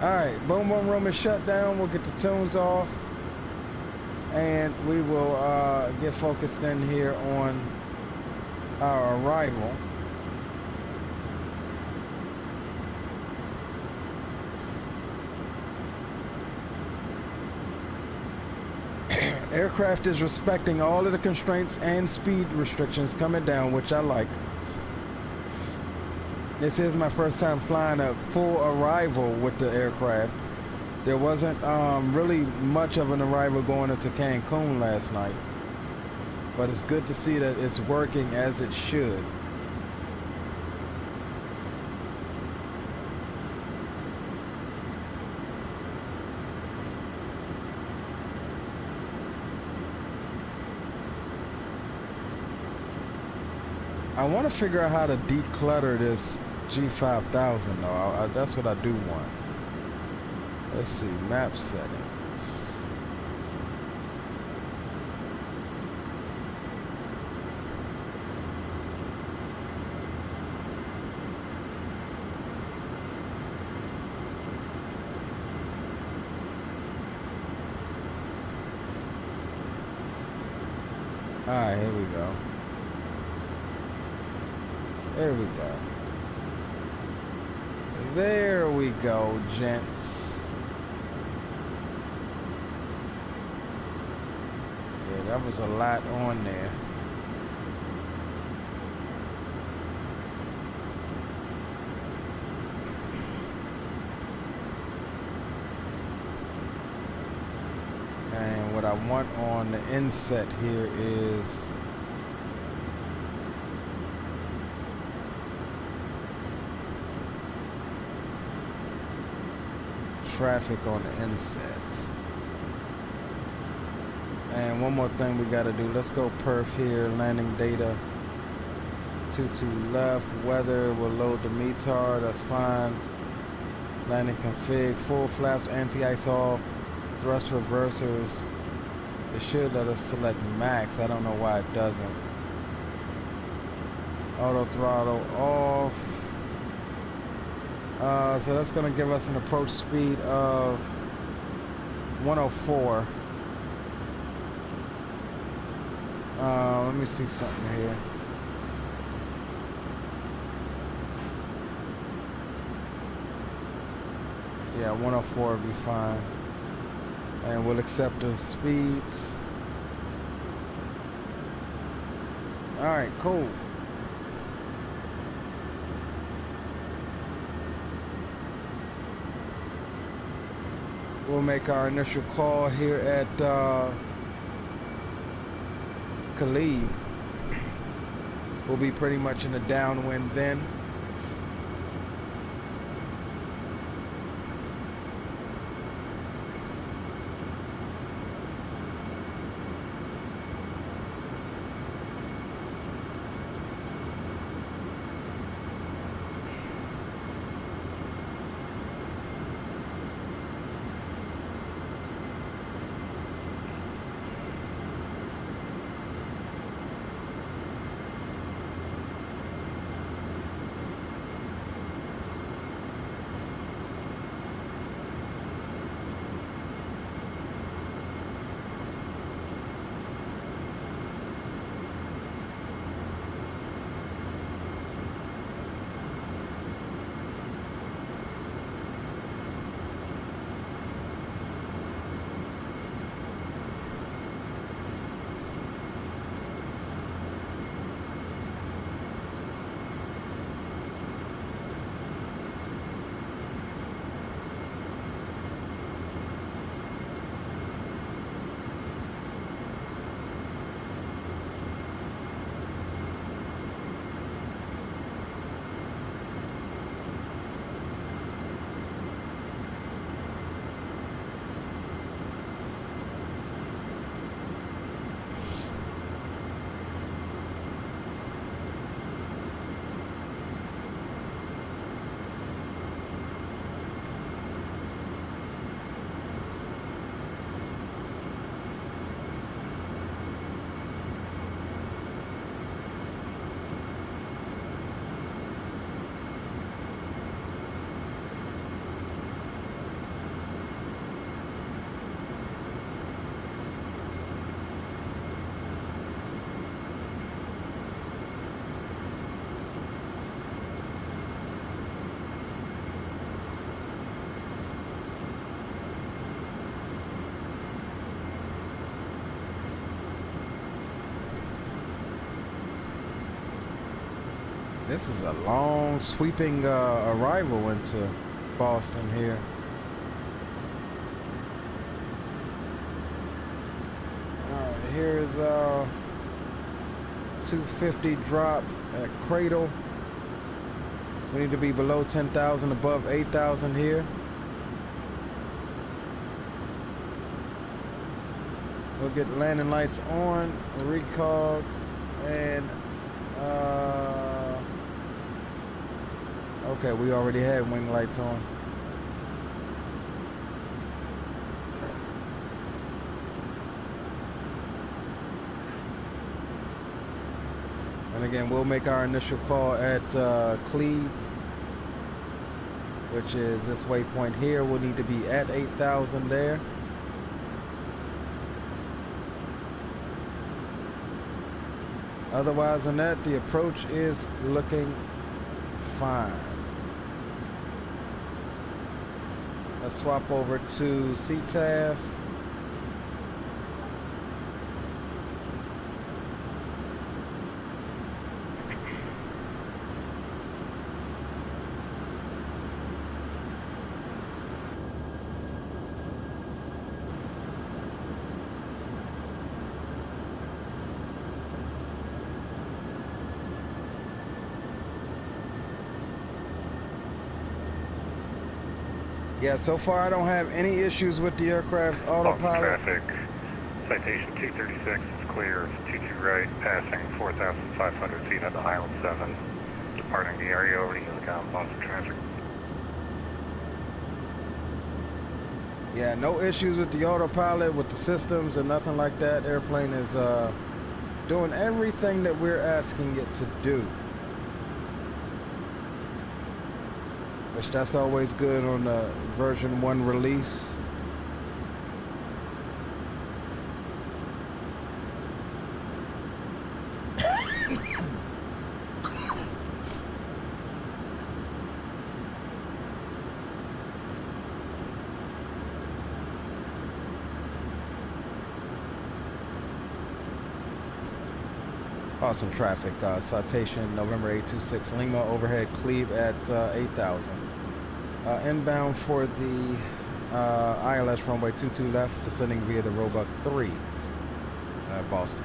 All right, Boom Boom Room is shut down. We'll get the tunes off, and we will get focused in here on our arrival. Aircraft is respecting all of the constraints and speed restrictions coming down, which I like. This is my first time flying a full arrival with the aircraft. There wasn't really much of an arrival going into Cancun last night, but it's good to see that it's working as it should. I want to figure out how to declutter this G5000 though. That's what I do want. Let's see, map settings. All right, here we go. There we go. There we go, gents. Yeah, that was a lot on there. And what I want on the inset here is traffic on the inset. And one more thing we got to do. Let's go perf here. Landing data. 22 left. Weather will load the METAR. That's fine. Landing config. Full flaps. Anti-ice off. Thrust reversers. It should let us select max. I don't know why it doesn't. Auto throttle off. So that's going to give us an approach speed of 104. Let me see something here. Yeah, 104 would be fine. And we'll accept the speeds. All right, cool. we'll make our initial call here at Khalib. We'll be pretty much in a downwind then. This is a long sweeping arrival into Boston here. Alright, here's 250 drop at Cradle. We need to be below 10,000, above 8,000 here. We'll get landing lights on, recog, and okay, we already had wing lights on. And again, we'll make our initial call at Cleve, which is this waypoint here. We'll need to be at 8,000 there. Otherwise than that, the approach is looking fine. Let's swap over to CTAF. Yeah, so far I don't have any issues with the aircraft's autopilot. Traffic, Citation 236 is clear, 22 right, passing 4,500 feet on Island 7, departing the area over to Helical, Boston traffic. Yeah, no issues with the autopilot, with the systems, and nothing like that. Airplane is doing everything that we're asking it to do. Which that's always good on the version 1 release. Awesome traffic. Citation November 826 Lima, overhead Cleve at 8,000. Inbound for the ILS runway 22 left, descending via the Roebuck 3, Boston.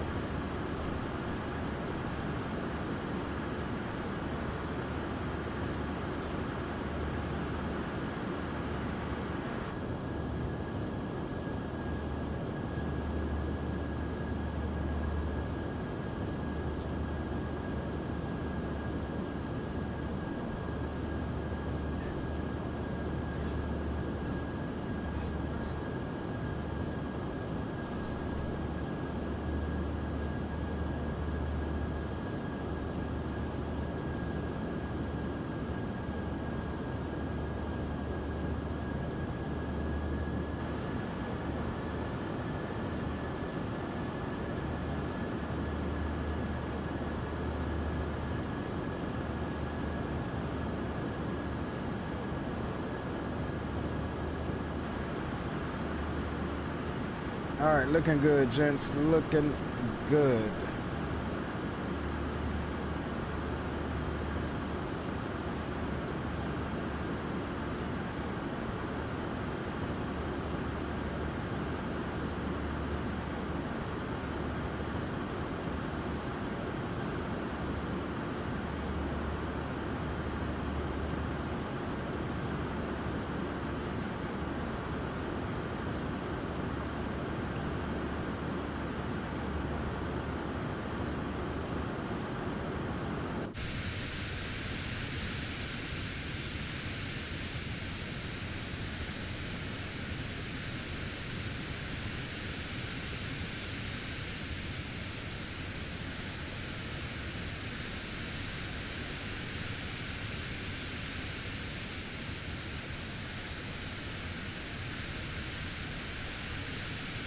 All right, looking good, gents. Looking good.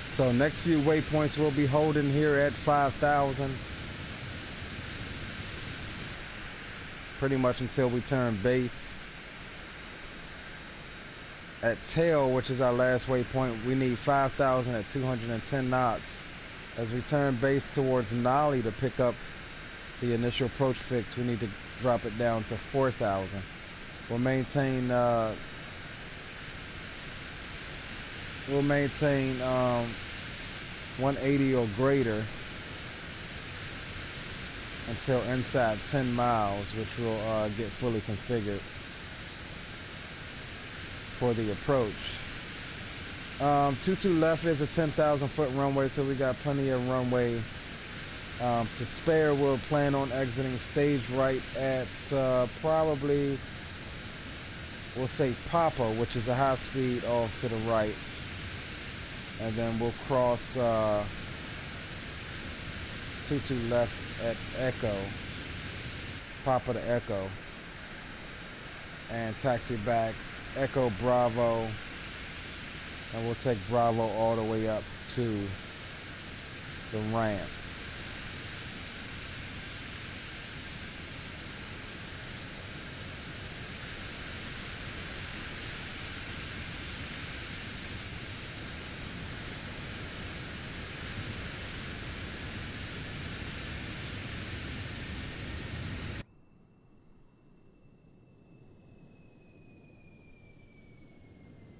So next few waypoints we'll be holding here at 5,000. Pretty much until we turn base. At tail, which is our last waypoint, we need 5,000 at 210 knots. As we turn base towards Nolly to pick up the initial approach fix, we need to drop it down to 4,000. We'll maintain 180 or greater until inside 10 miles, which will get fully configured for the approach. 22 left is a 10,000 foot runway, so we got plenty of runway to spare. We'll plan on exiting stage right at probably, we'll say Papa, which is a high speed off to the right. And then we'll cross 22 left at Echo, Papa to Echo, and taxi back Echo Bravo, and we'll take Bravo all the way up to the ramp.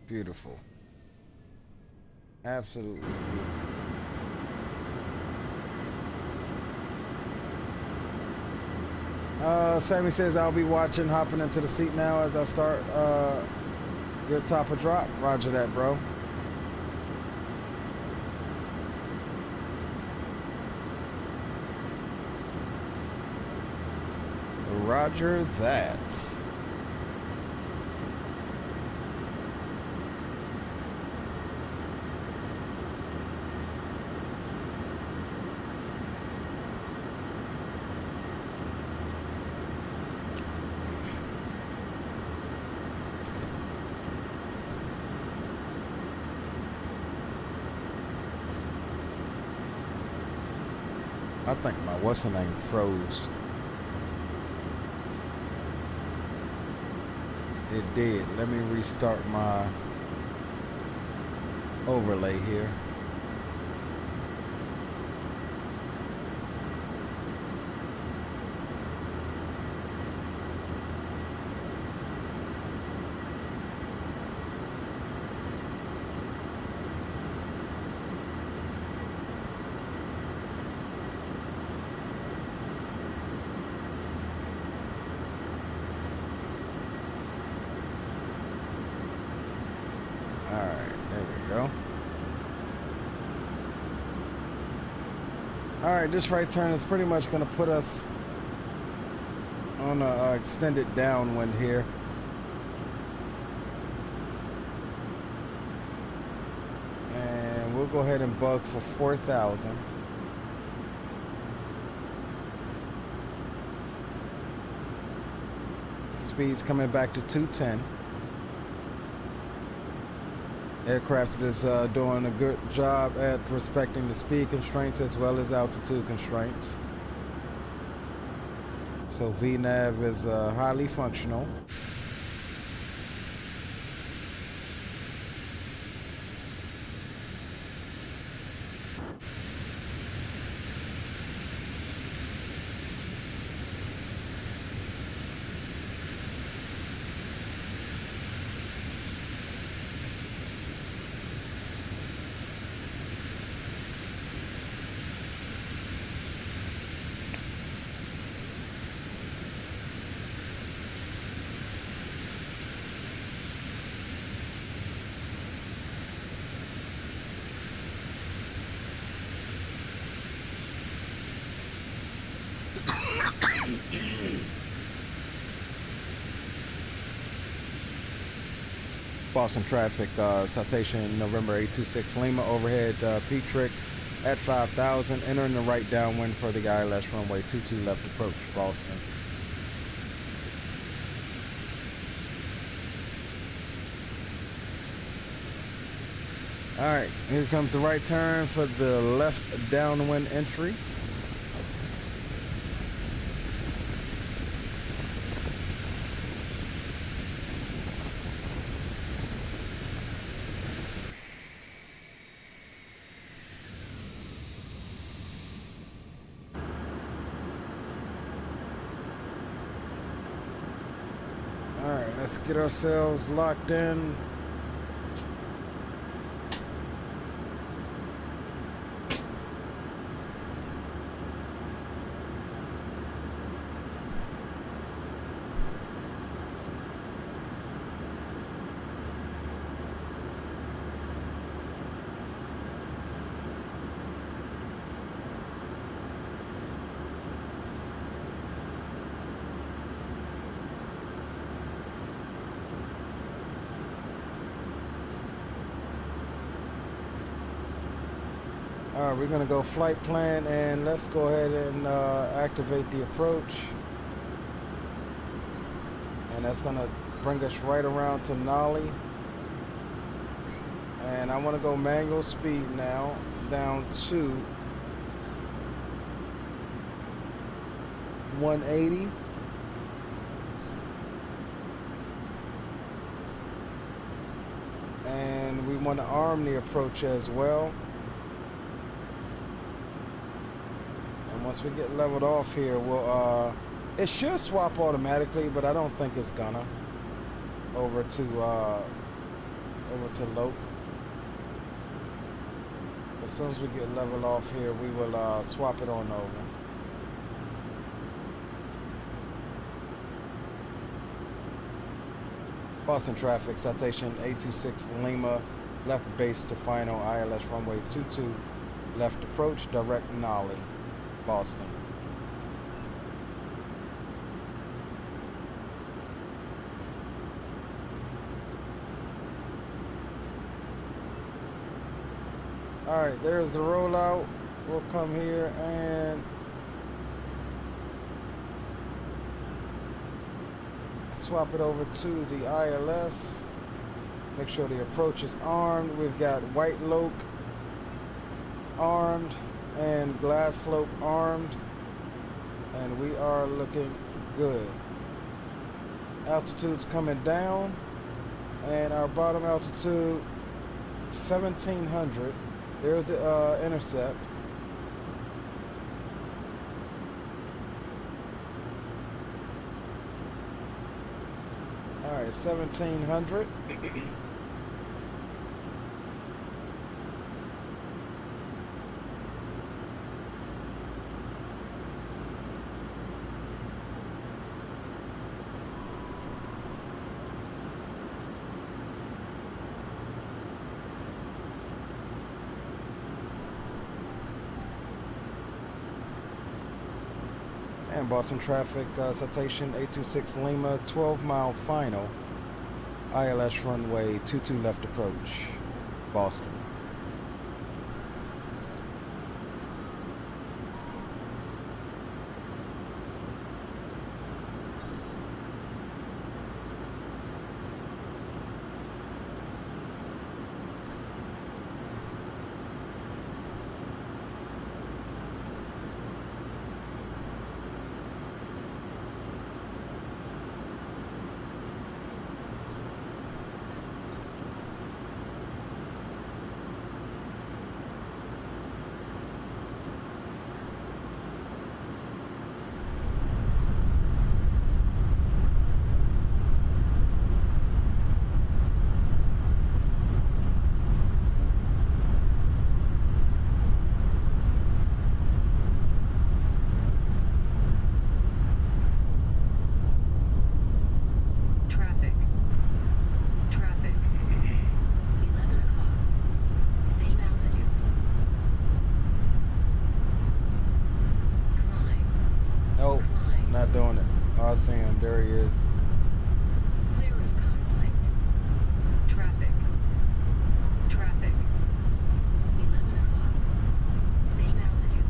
Beautiful. Absolutely beautiful. Sammy says I'll be watching, hopping into the seat now as I start your top of drop. Roger that, bro. Roger that. I think my what's her name froze. It did. Let me restart my overlay here. All right, this right turn is pretty much going to put us on a extended downwind here. And we'll go ahead and bug for 4,000. Speed's coming back to 210. Aircraft is doing a good job at respecting the speed constraints as well as altitude constraints. So VNAV is highly functional. Boston traffic, Citation November 826 Lima overhead P-Trick at 5,000, entering the right downwind for the ILS runway 22 left approach, Boston. All right, here comes the right turn for the left downwind entry. Let's get ourselves locked in. All right, we're gonna go flight plan and let's go ahead and activate the approach. And that's gonna bring us right around to Nolly. And I wanna go manual speed now, down to 180. And we wanna arm the approach as well. Once we get leveled off here, we'll it should swap automatically, but I don't think it's gonna over to Loke. As soon as we get leveled off here, we will swap it on over. Boston traffic, Citation 826 Lima, left base to final ILS runway 22, left approach, direct Nolly. Boston. All right, there's the rollout. We'll come here and swap it over to the ILS. Make sure the approach is armed. We've got White Loke armed and Glass Slope armed, and we are looking good. Altitude's coming down, and our bottom altitude 1700. There's the intercept. All right, 1700. And Boston traffic, Citation 826 Lima, 12-mile final, ILS runway 22 left approach, Boston. Doing it. Oh, I see him. There he is. Clear of conflict. Traffic. Traffic. 11 o'clock. Same altitude.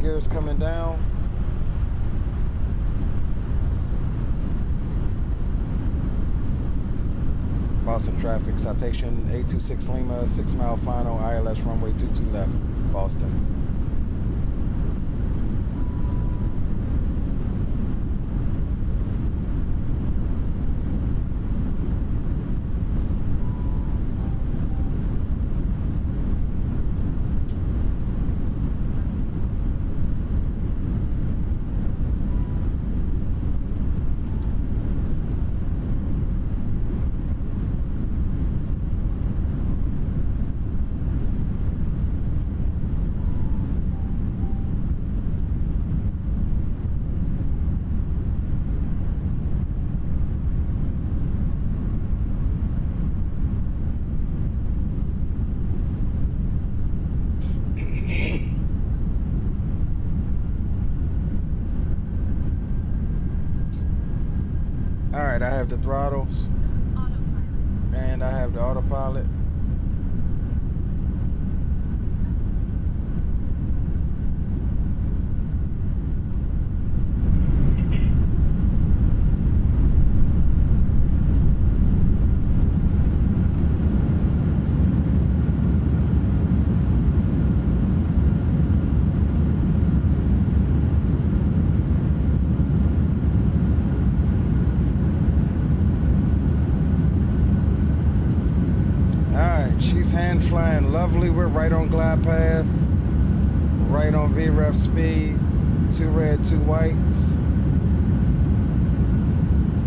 Gears coming down. Boston traffic, Citation 826 Lima, 6-mile final, ILS runway 22 left, Boston. Alright, I have the throttles and I have the autopilot. Hand flying lovely. We're right on glide path, right on VREF speed, 2 red, 2 whites.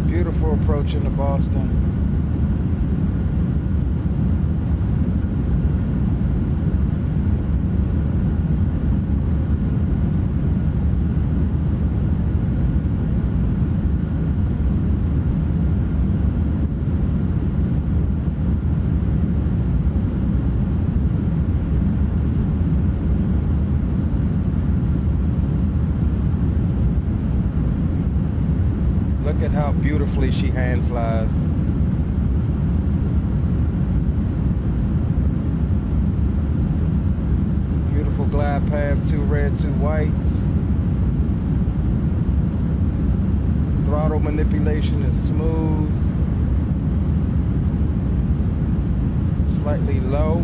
Beautiful approach into Boston. Look at how beautifully she hand flies. Beautiful glide path, 2 red, 2 whites. Throttle manipulation is smooth. Slightly low.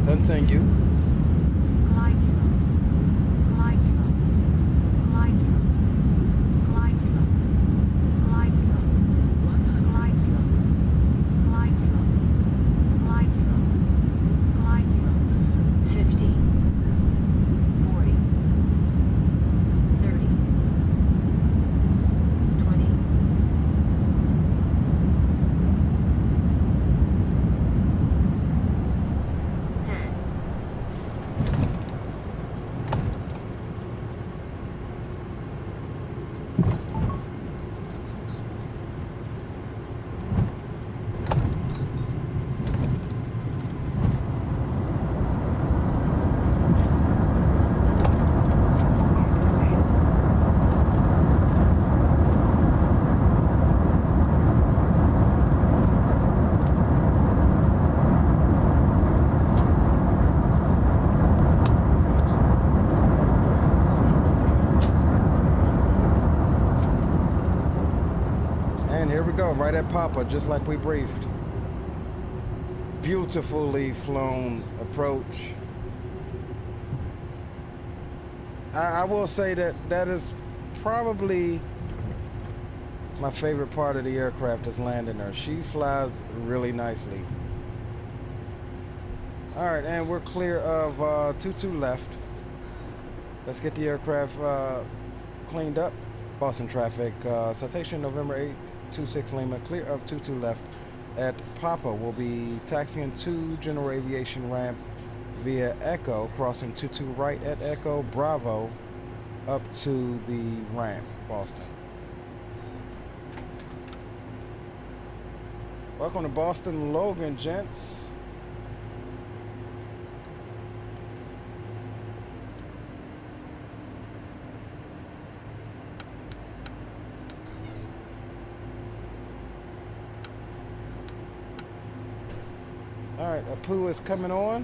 Continue. Glide slow. Glide slow. Glide slow. Glide slow. Glide slow. 100. Glide slow. And here we go, right at Papa, just like we briefed. Beautifully flown approach. I will say that that is probably my favorite part of the aircraft is landing her. She flies really nicely. All right, and we're clear of 22 left. Let's get the aircraft cleaned up. Boston traffic, citation November 8, 26 Lima, clear of 22 left. At Papa, we'll be taxiing to General Aviation ramp via Echo, crossing 22 right at Echo, Bravo, up to the ramp, Boston. Welcome to Boston Logan, gents. All right, Apu is coming on.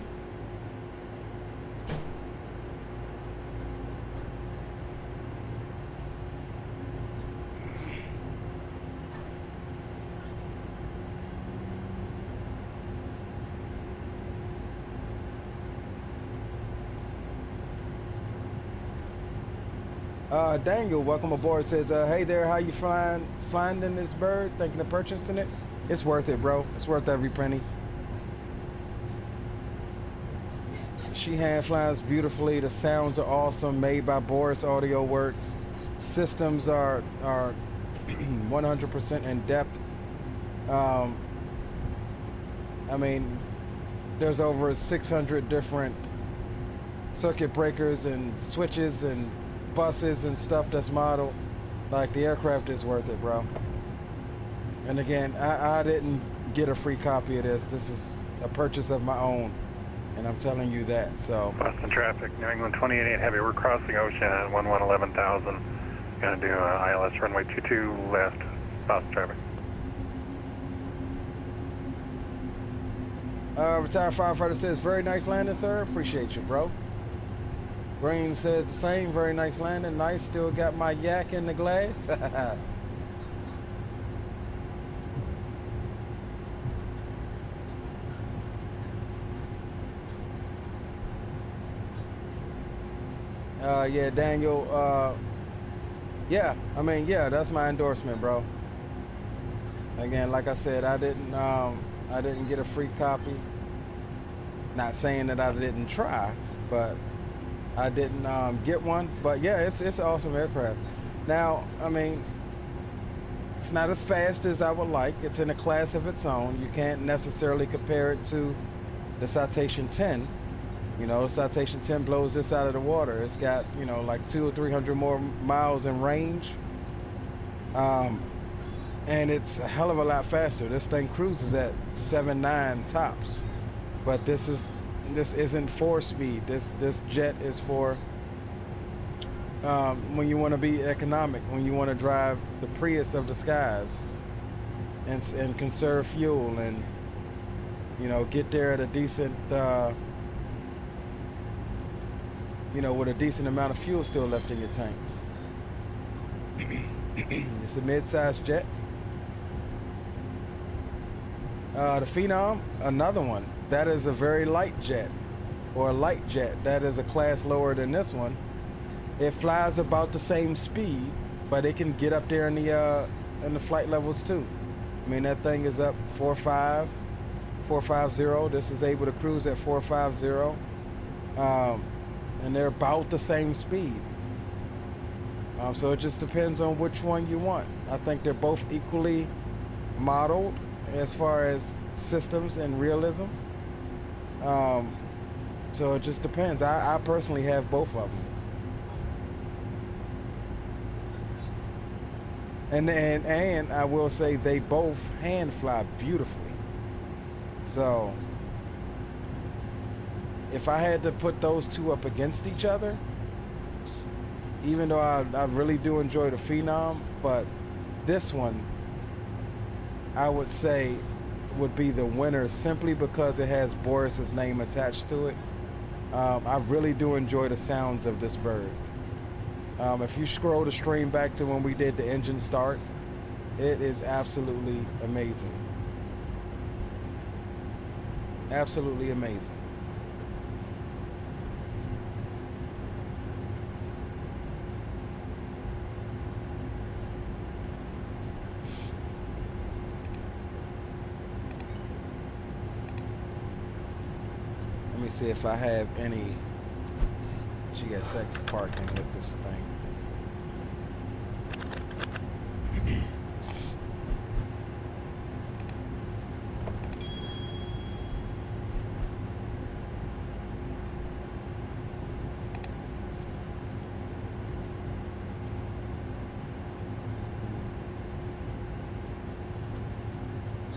Daniel, welcome aboard. Says, hey there, how you finding this bird? Thinking of purchasing it? It's worth it, bro. It's worth every penny. She hand flies beautifully. The sounds are awesome. Made by Boris Audio Works. Systems are 100% in depth. I mean, there's over 600 different circuit breakers and switches and buses and stuff that's modeled. Like, the aircraft is worth it, bro. And again, I didn't get a free copy of this. This is a purchase of my own. And I'm telling you that, so. Boston traffic, New England 288 heavy. We're crossing ocean at 11,000. Gonna do ILS runway 22 left, Boston traffic. Retired firefighter says, very nice landing, sir. Appreciate you, bro. Green says the same, very nice landing. Nice, still got my yak in the glass. Yeah, Daniel, yeah, I mean, yeah, that's my endorsement, bro. Again, like I said, I didn't get a free copy. Not saying that I didn't try, but I didn't get one. But yeah, it's an awesome aircraft. Now, I mean, it's not as fast as I would like. It's in a class of its own. You can't necessarily compare it to the Citation 10. You know, Citation 10 blows this out of the water. It's got, you know, like 200 or 300 more miles in range. And it's a hell of a lot faster. This thing cruises at 7.9 tops. But this isn't 4-speed. This jet is for when you want to be economic, when you want to drive the Prius of the skies and conserve fuel and, you know, get there at a decent you know, with a decent amount of fuel still left in your tanks. It's a mid-sized jet. The Phenom, another one. That is a very light jet, or a light jet. That is a class lower than this one. It flies about the same speed, but it can get up there in the flight levels too. I mean, that thing is up 450. This is able to cruise at 450. And they're about the same speed. So it just depends on which one you want. I think they're both equally modeled as far as systems and realism. So it just depends. I personally have both of them. And I will say they both hand fly beautifully. So if I had to put those two up against each other, even though I really do enjoy the Phenom, but this one I would say would be the winner simply because it has Boris's name attached to it. I really do enjoy the sounds of this bird. If you scroll the stream back to when we did the engine start, It is absolutely amazing. Absolutely amazing. Let me see if I have any GSX parking with this thing.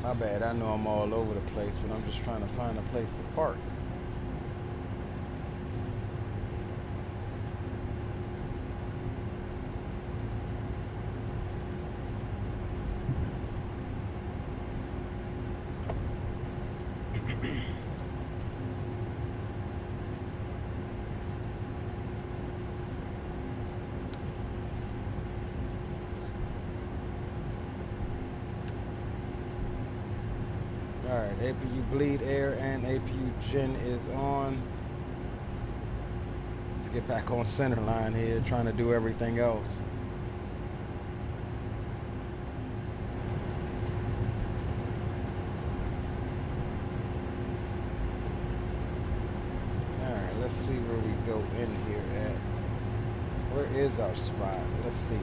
My bad, I know I'm all over the place, but I'm just trying to find a place to park. Alright, APU bleed air and APU gen is on. Let's get back on center line here, trying to do everything else. Alright, let's see where we go in here at. Where is our spot? Let's see.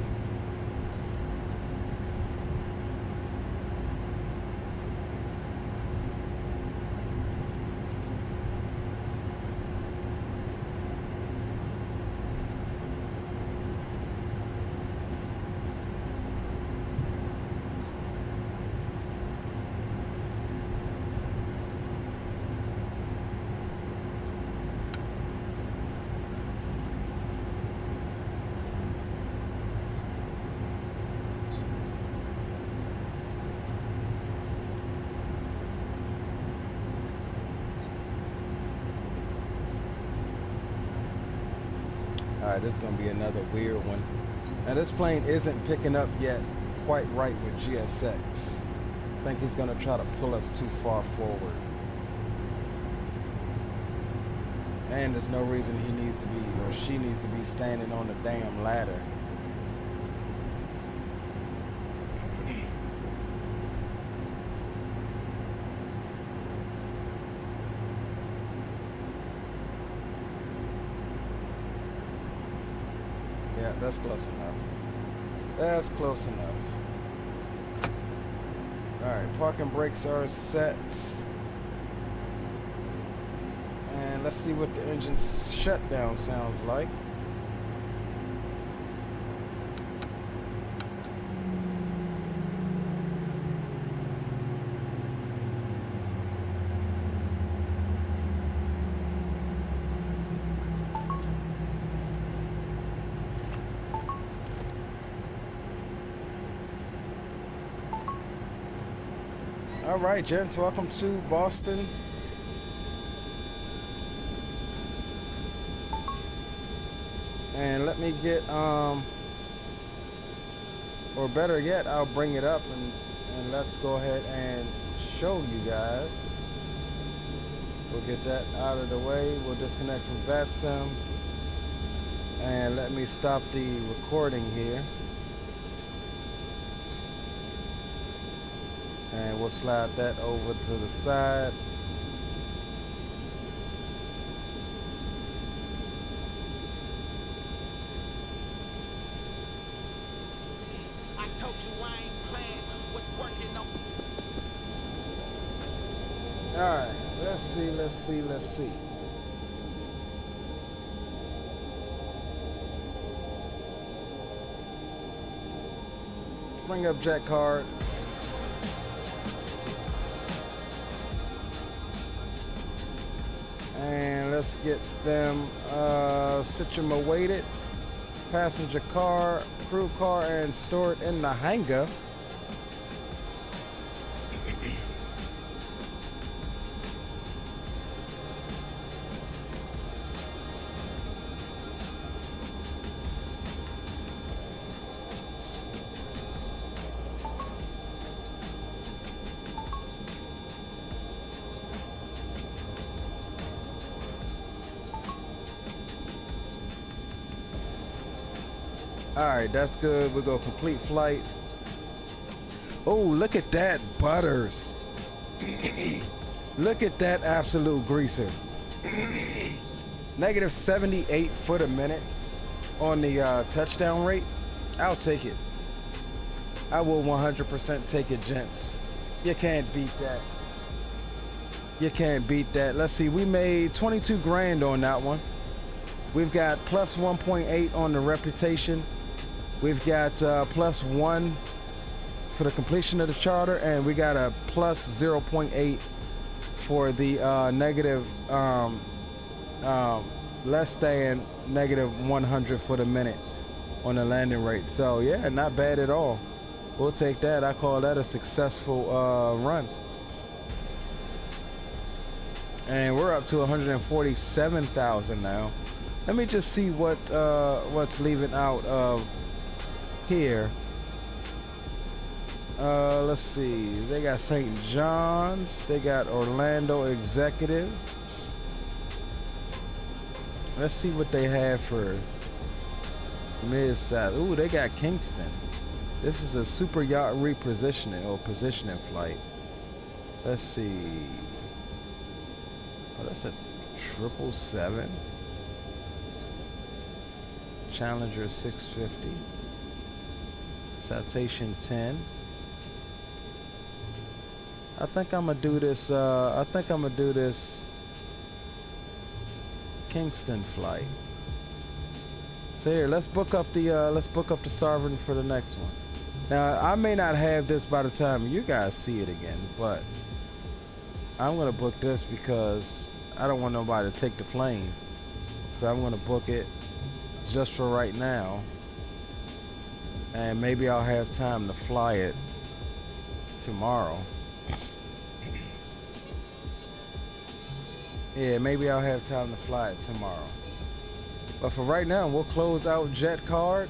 Alright, this is going to be another weird one. Now this plane isn't picking up yet quite right with GSX. I think he's going to try to pull us too far forward. And there's no reason he needs to be, or she needs to be standing on the damn ladder. Yeah, that's close enough. That's close enough. Alright, parking brakes are set. And let's see what the engine shutdown sounds like. All right, gents, welcome to Boston. And let me get, or better yet, I'll bring it up and let's go ahead and show you guys. We'll get that out of the way. We'll disconnect from VATSIM. And let me stop the recording here. And we'll slide that over to the side. I told you I ain't playing. What's working on? All right, let's see. Let's bring up jet card. And let's get them situated, passenger car, crew car, and store it in the hangar. All right, that's good. We'll go complete flight. Oh, look at that, Butters. Look at that absolute greaser. Negative 78 foot a minute on the touchdown rate. I'll take it. I will 100% take it, gents. You can't beat that. You can't beat that. Let's see, we made 22 grand on that one. We've got plus 1.8 on the reputation. We've got plus 1 for the completion of the charter, and we got a plus 0.8 for the negative less than negative 100 for the minute on the landing rate. So yeah, not bad at all. We'll take that. I call that a successful run. And we're up to 147,000 now. Let me just see what's leaving out of here. Let's see. They got St. John's. They got Orlando Executive. Let's see what they have for mid-size. Ooh, they got Kingston. This is a super yacht repositioning or positioning flight. Let's see. Oh, that's a 777. Challenger 650. Citation 10. I think I'm gonna do this. I think I'm gonna do this Kingston flight. So here, let's book up the Sovereign for the next one. Now, I may not have this by the time you guys see it again, but I'm gonna book this because I don't want nobody to take the plane. So I'm gonna book it just for right now, and maybe I'll have time to fly it tomorrow. Yeah, maybe I'll have time to fly it tomorrow. But for right now, we'll close out Jet Card.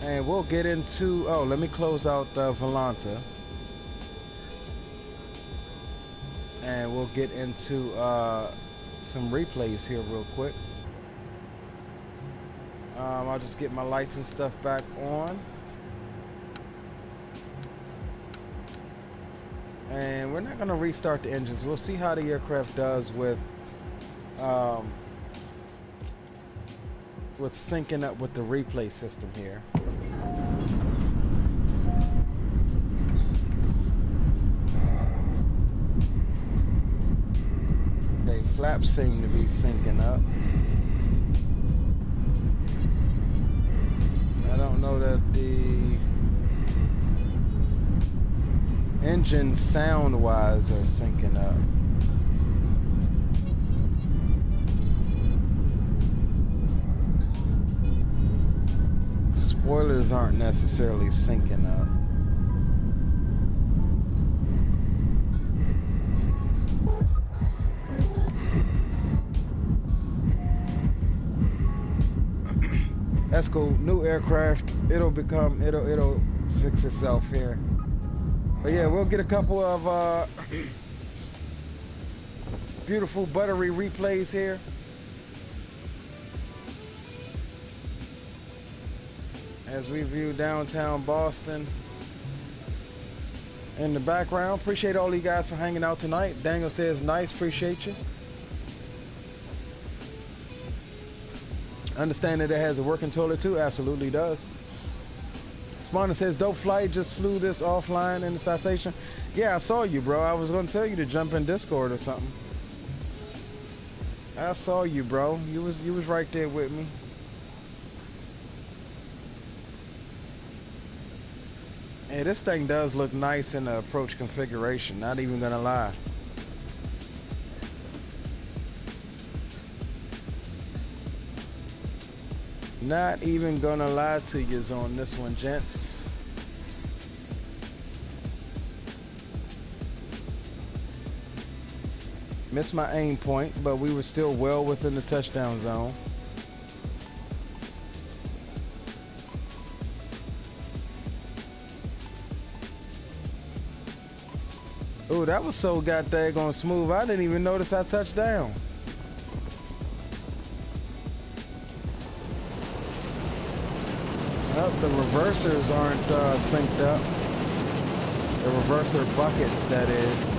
And we'll get into, oh, let me close out Volanta. And we'll get into some replays here real quick. I'll just get my lights and stuff back on. And we're not gonna restart the engines. We'll see how the aircraft does with syncing up with the replay system here. Okay, flaps seem to be syncing up. I don't know that the engine sound-wise are syncing up. Spoilers aren't necessarily syncing up. That's cool. New aircraft. It'll fix itself here. But yeah, we'll get a couple of beautiful buttery replays here. As we view downtown Boston in the background. Appreciate all you guys for hanging out tonight. Daniel says nice, appreciate you. Understand that it has a working toilet too, absolutely does. Spawner says, dope flight, just flew this offline in the Citation. Yeah, I saw you, bro. I was gonna tell you to jump in Discord or something. I saw you, bro. You was right there with me. Hey, this thing does look nice in the approach configuration, not even gonna lie. Not even gonna lie to yous on this one, gents. Missed my aim point, but we were still well within the touchdown zone. Ooh, that was so goddamn smooth. I didn't even notice I touched down. up. The reversers aren't synced up. The reverser buckets, that is.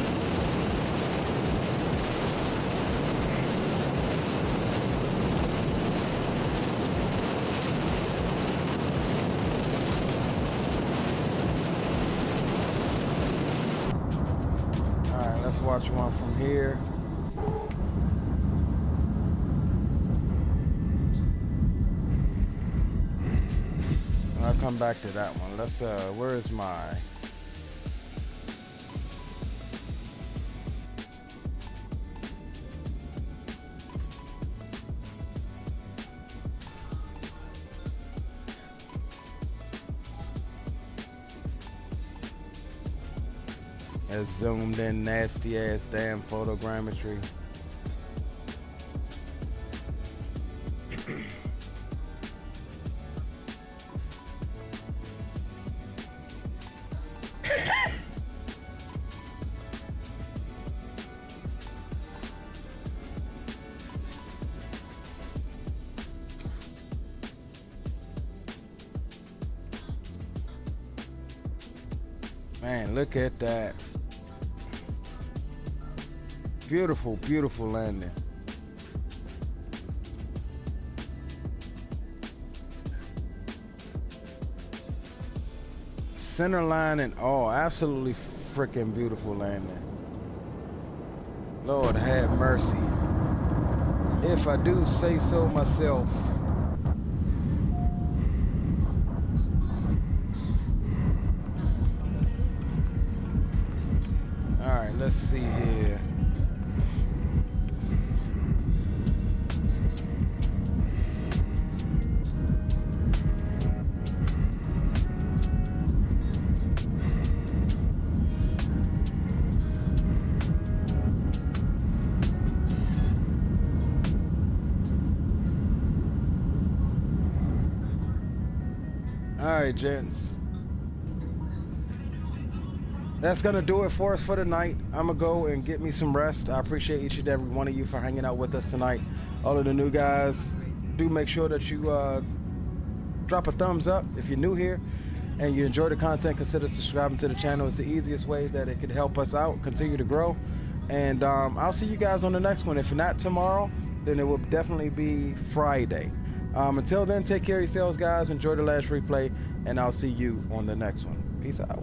All right, let's watch one from here. I'll come back to that one. Let's where is my as zoomed in nasty ass damn photogrammetry. Man, look at that. Beautiful, beautiful landing. Center line and all. Absolutely freaking beautiful landing. Lord have mercy. If I do say so myself. Let's see here. All right, gents. That's gonna do it for us for tonight. I'm gonna go and get me some rest. I appreciate each and every one of you for hanging out with us tonight. All of the new guys, do make sure that you drop a thumbs up if you're new here and you enjoy the content. Consider subscribing to the channel. It's the easiest way that it could help us out, continue to grow. And I'll see you guys on the next one. If not tomorrow, then it will definitely be Friday. Until then, take care of yourselves, guys. Enjoy the last replay, and I'll see you on the next one. Peace out.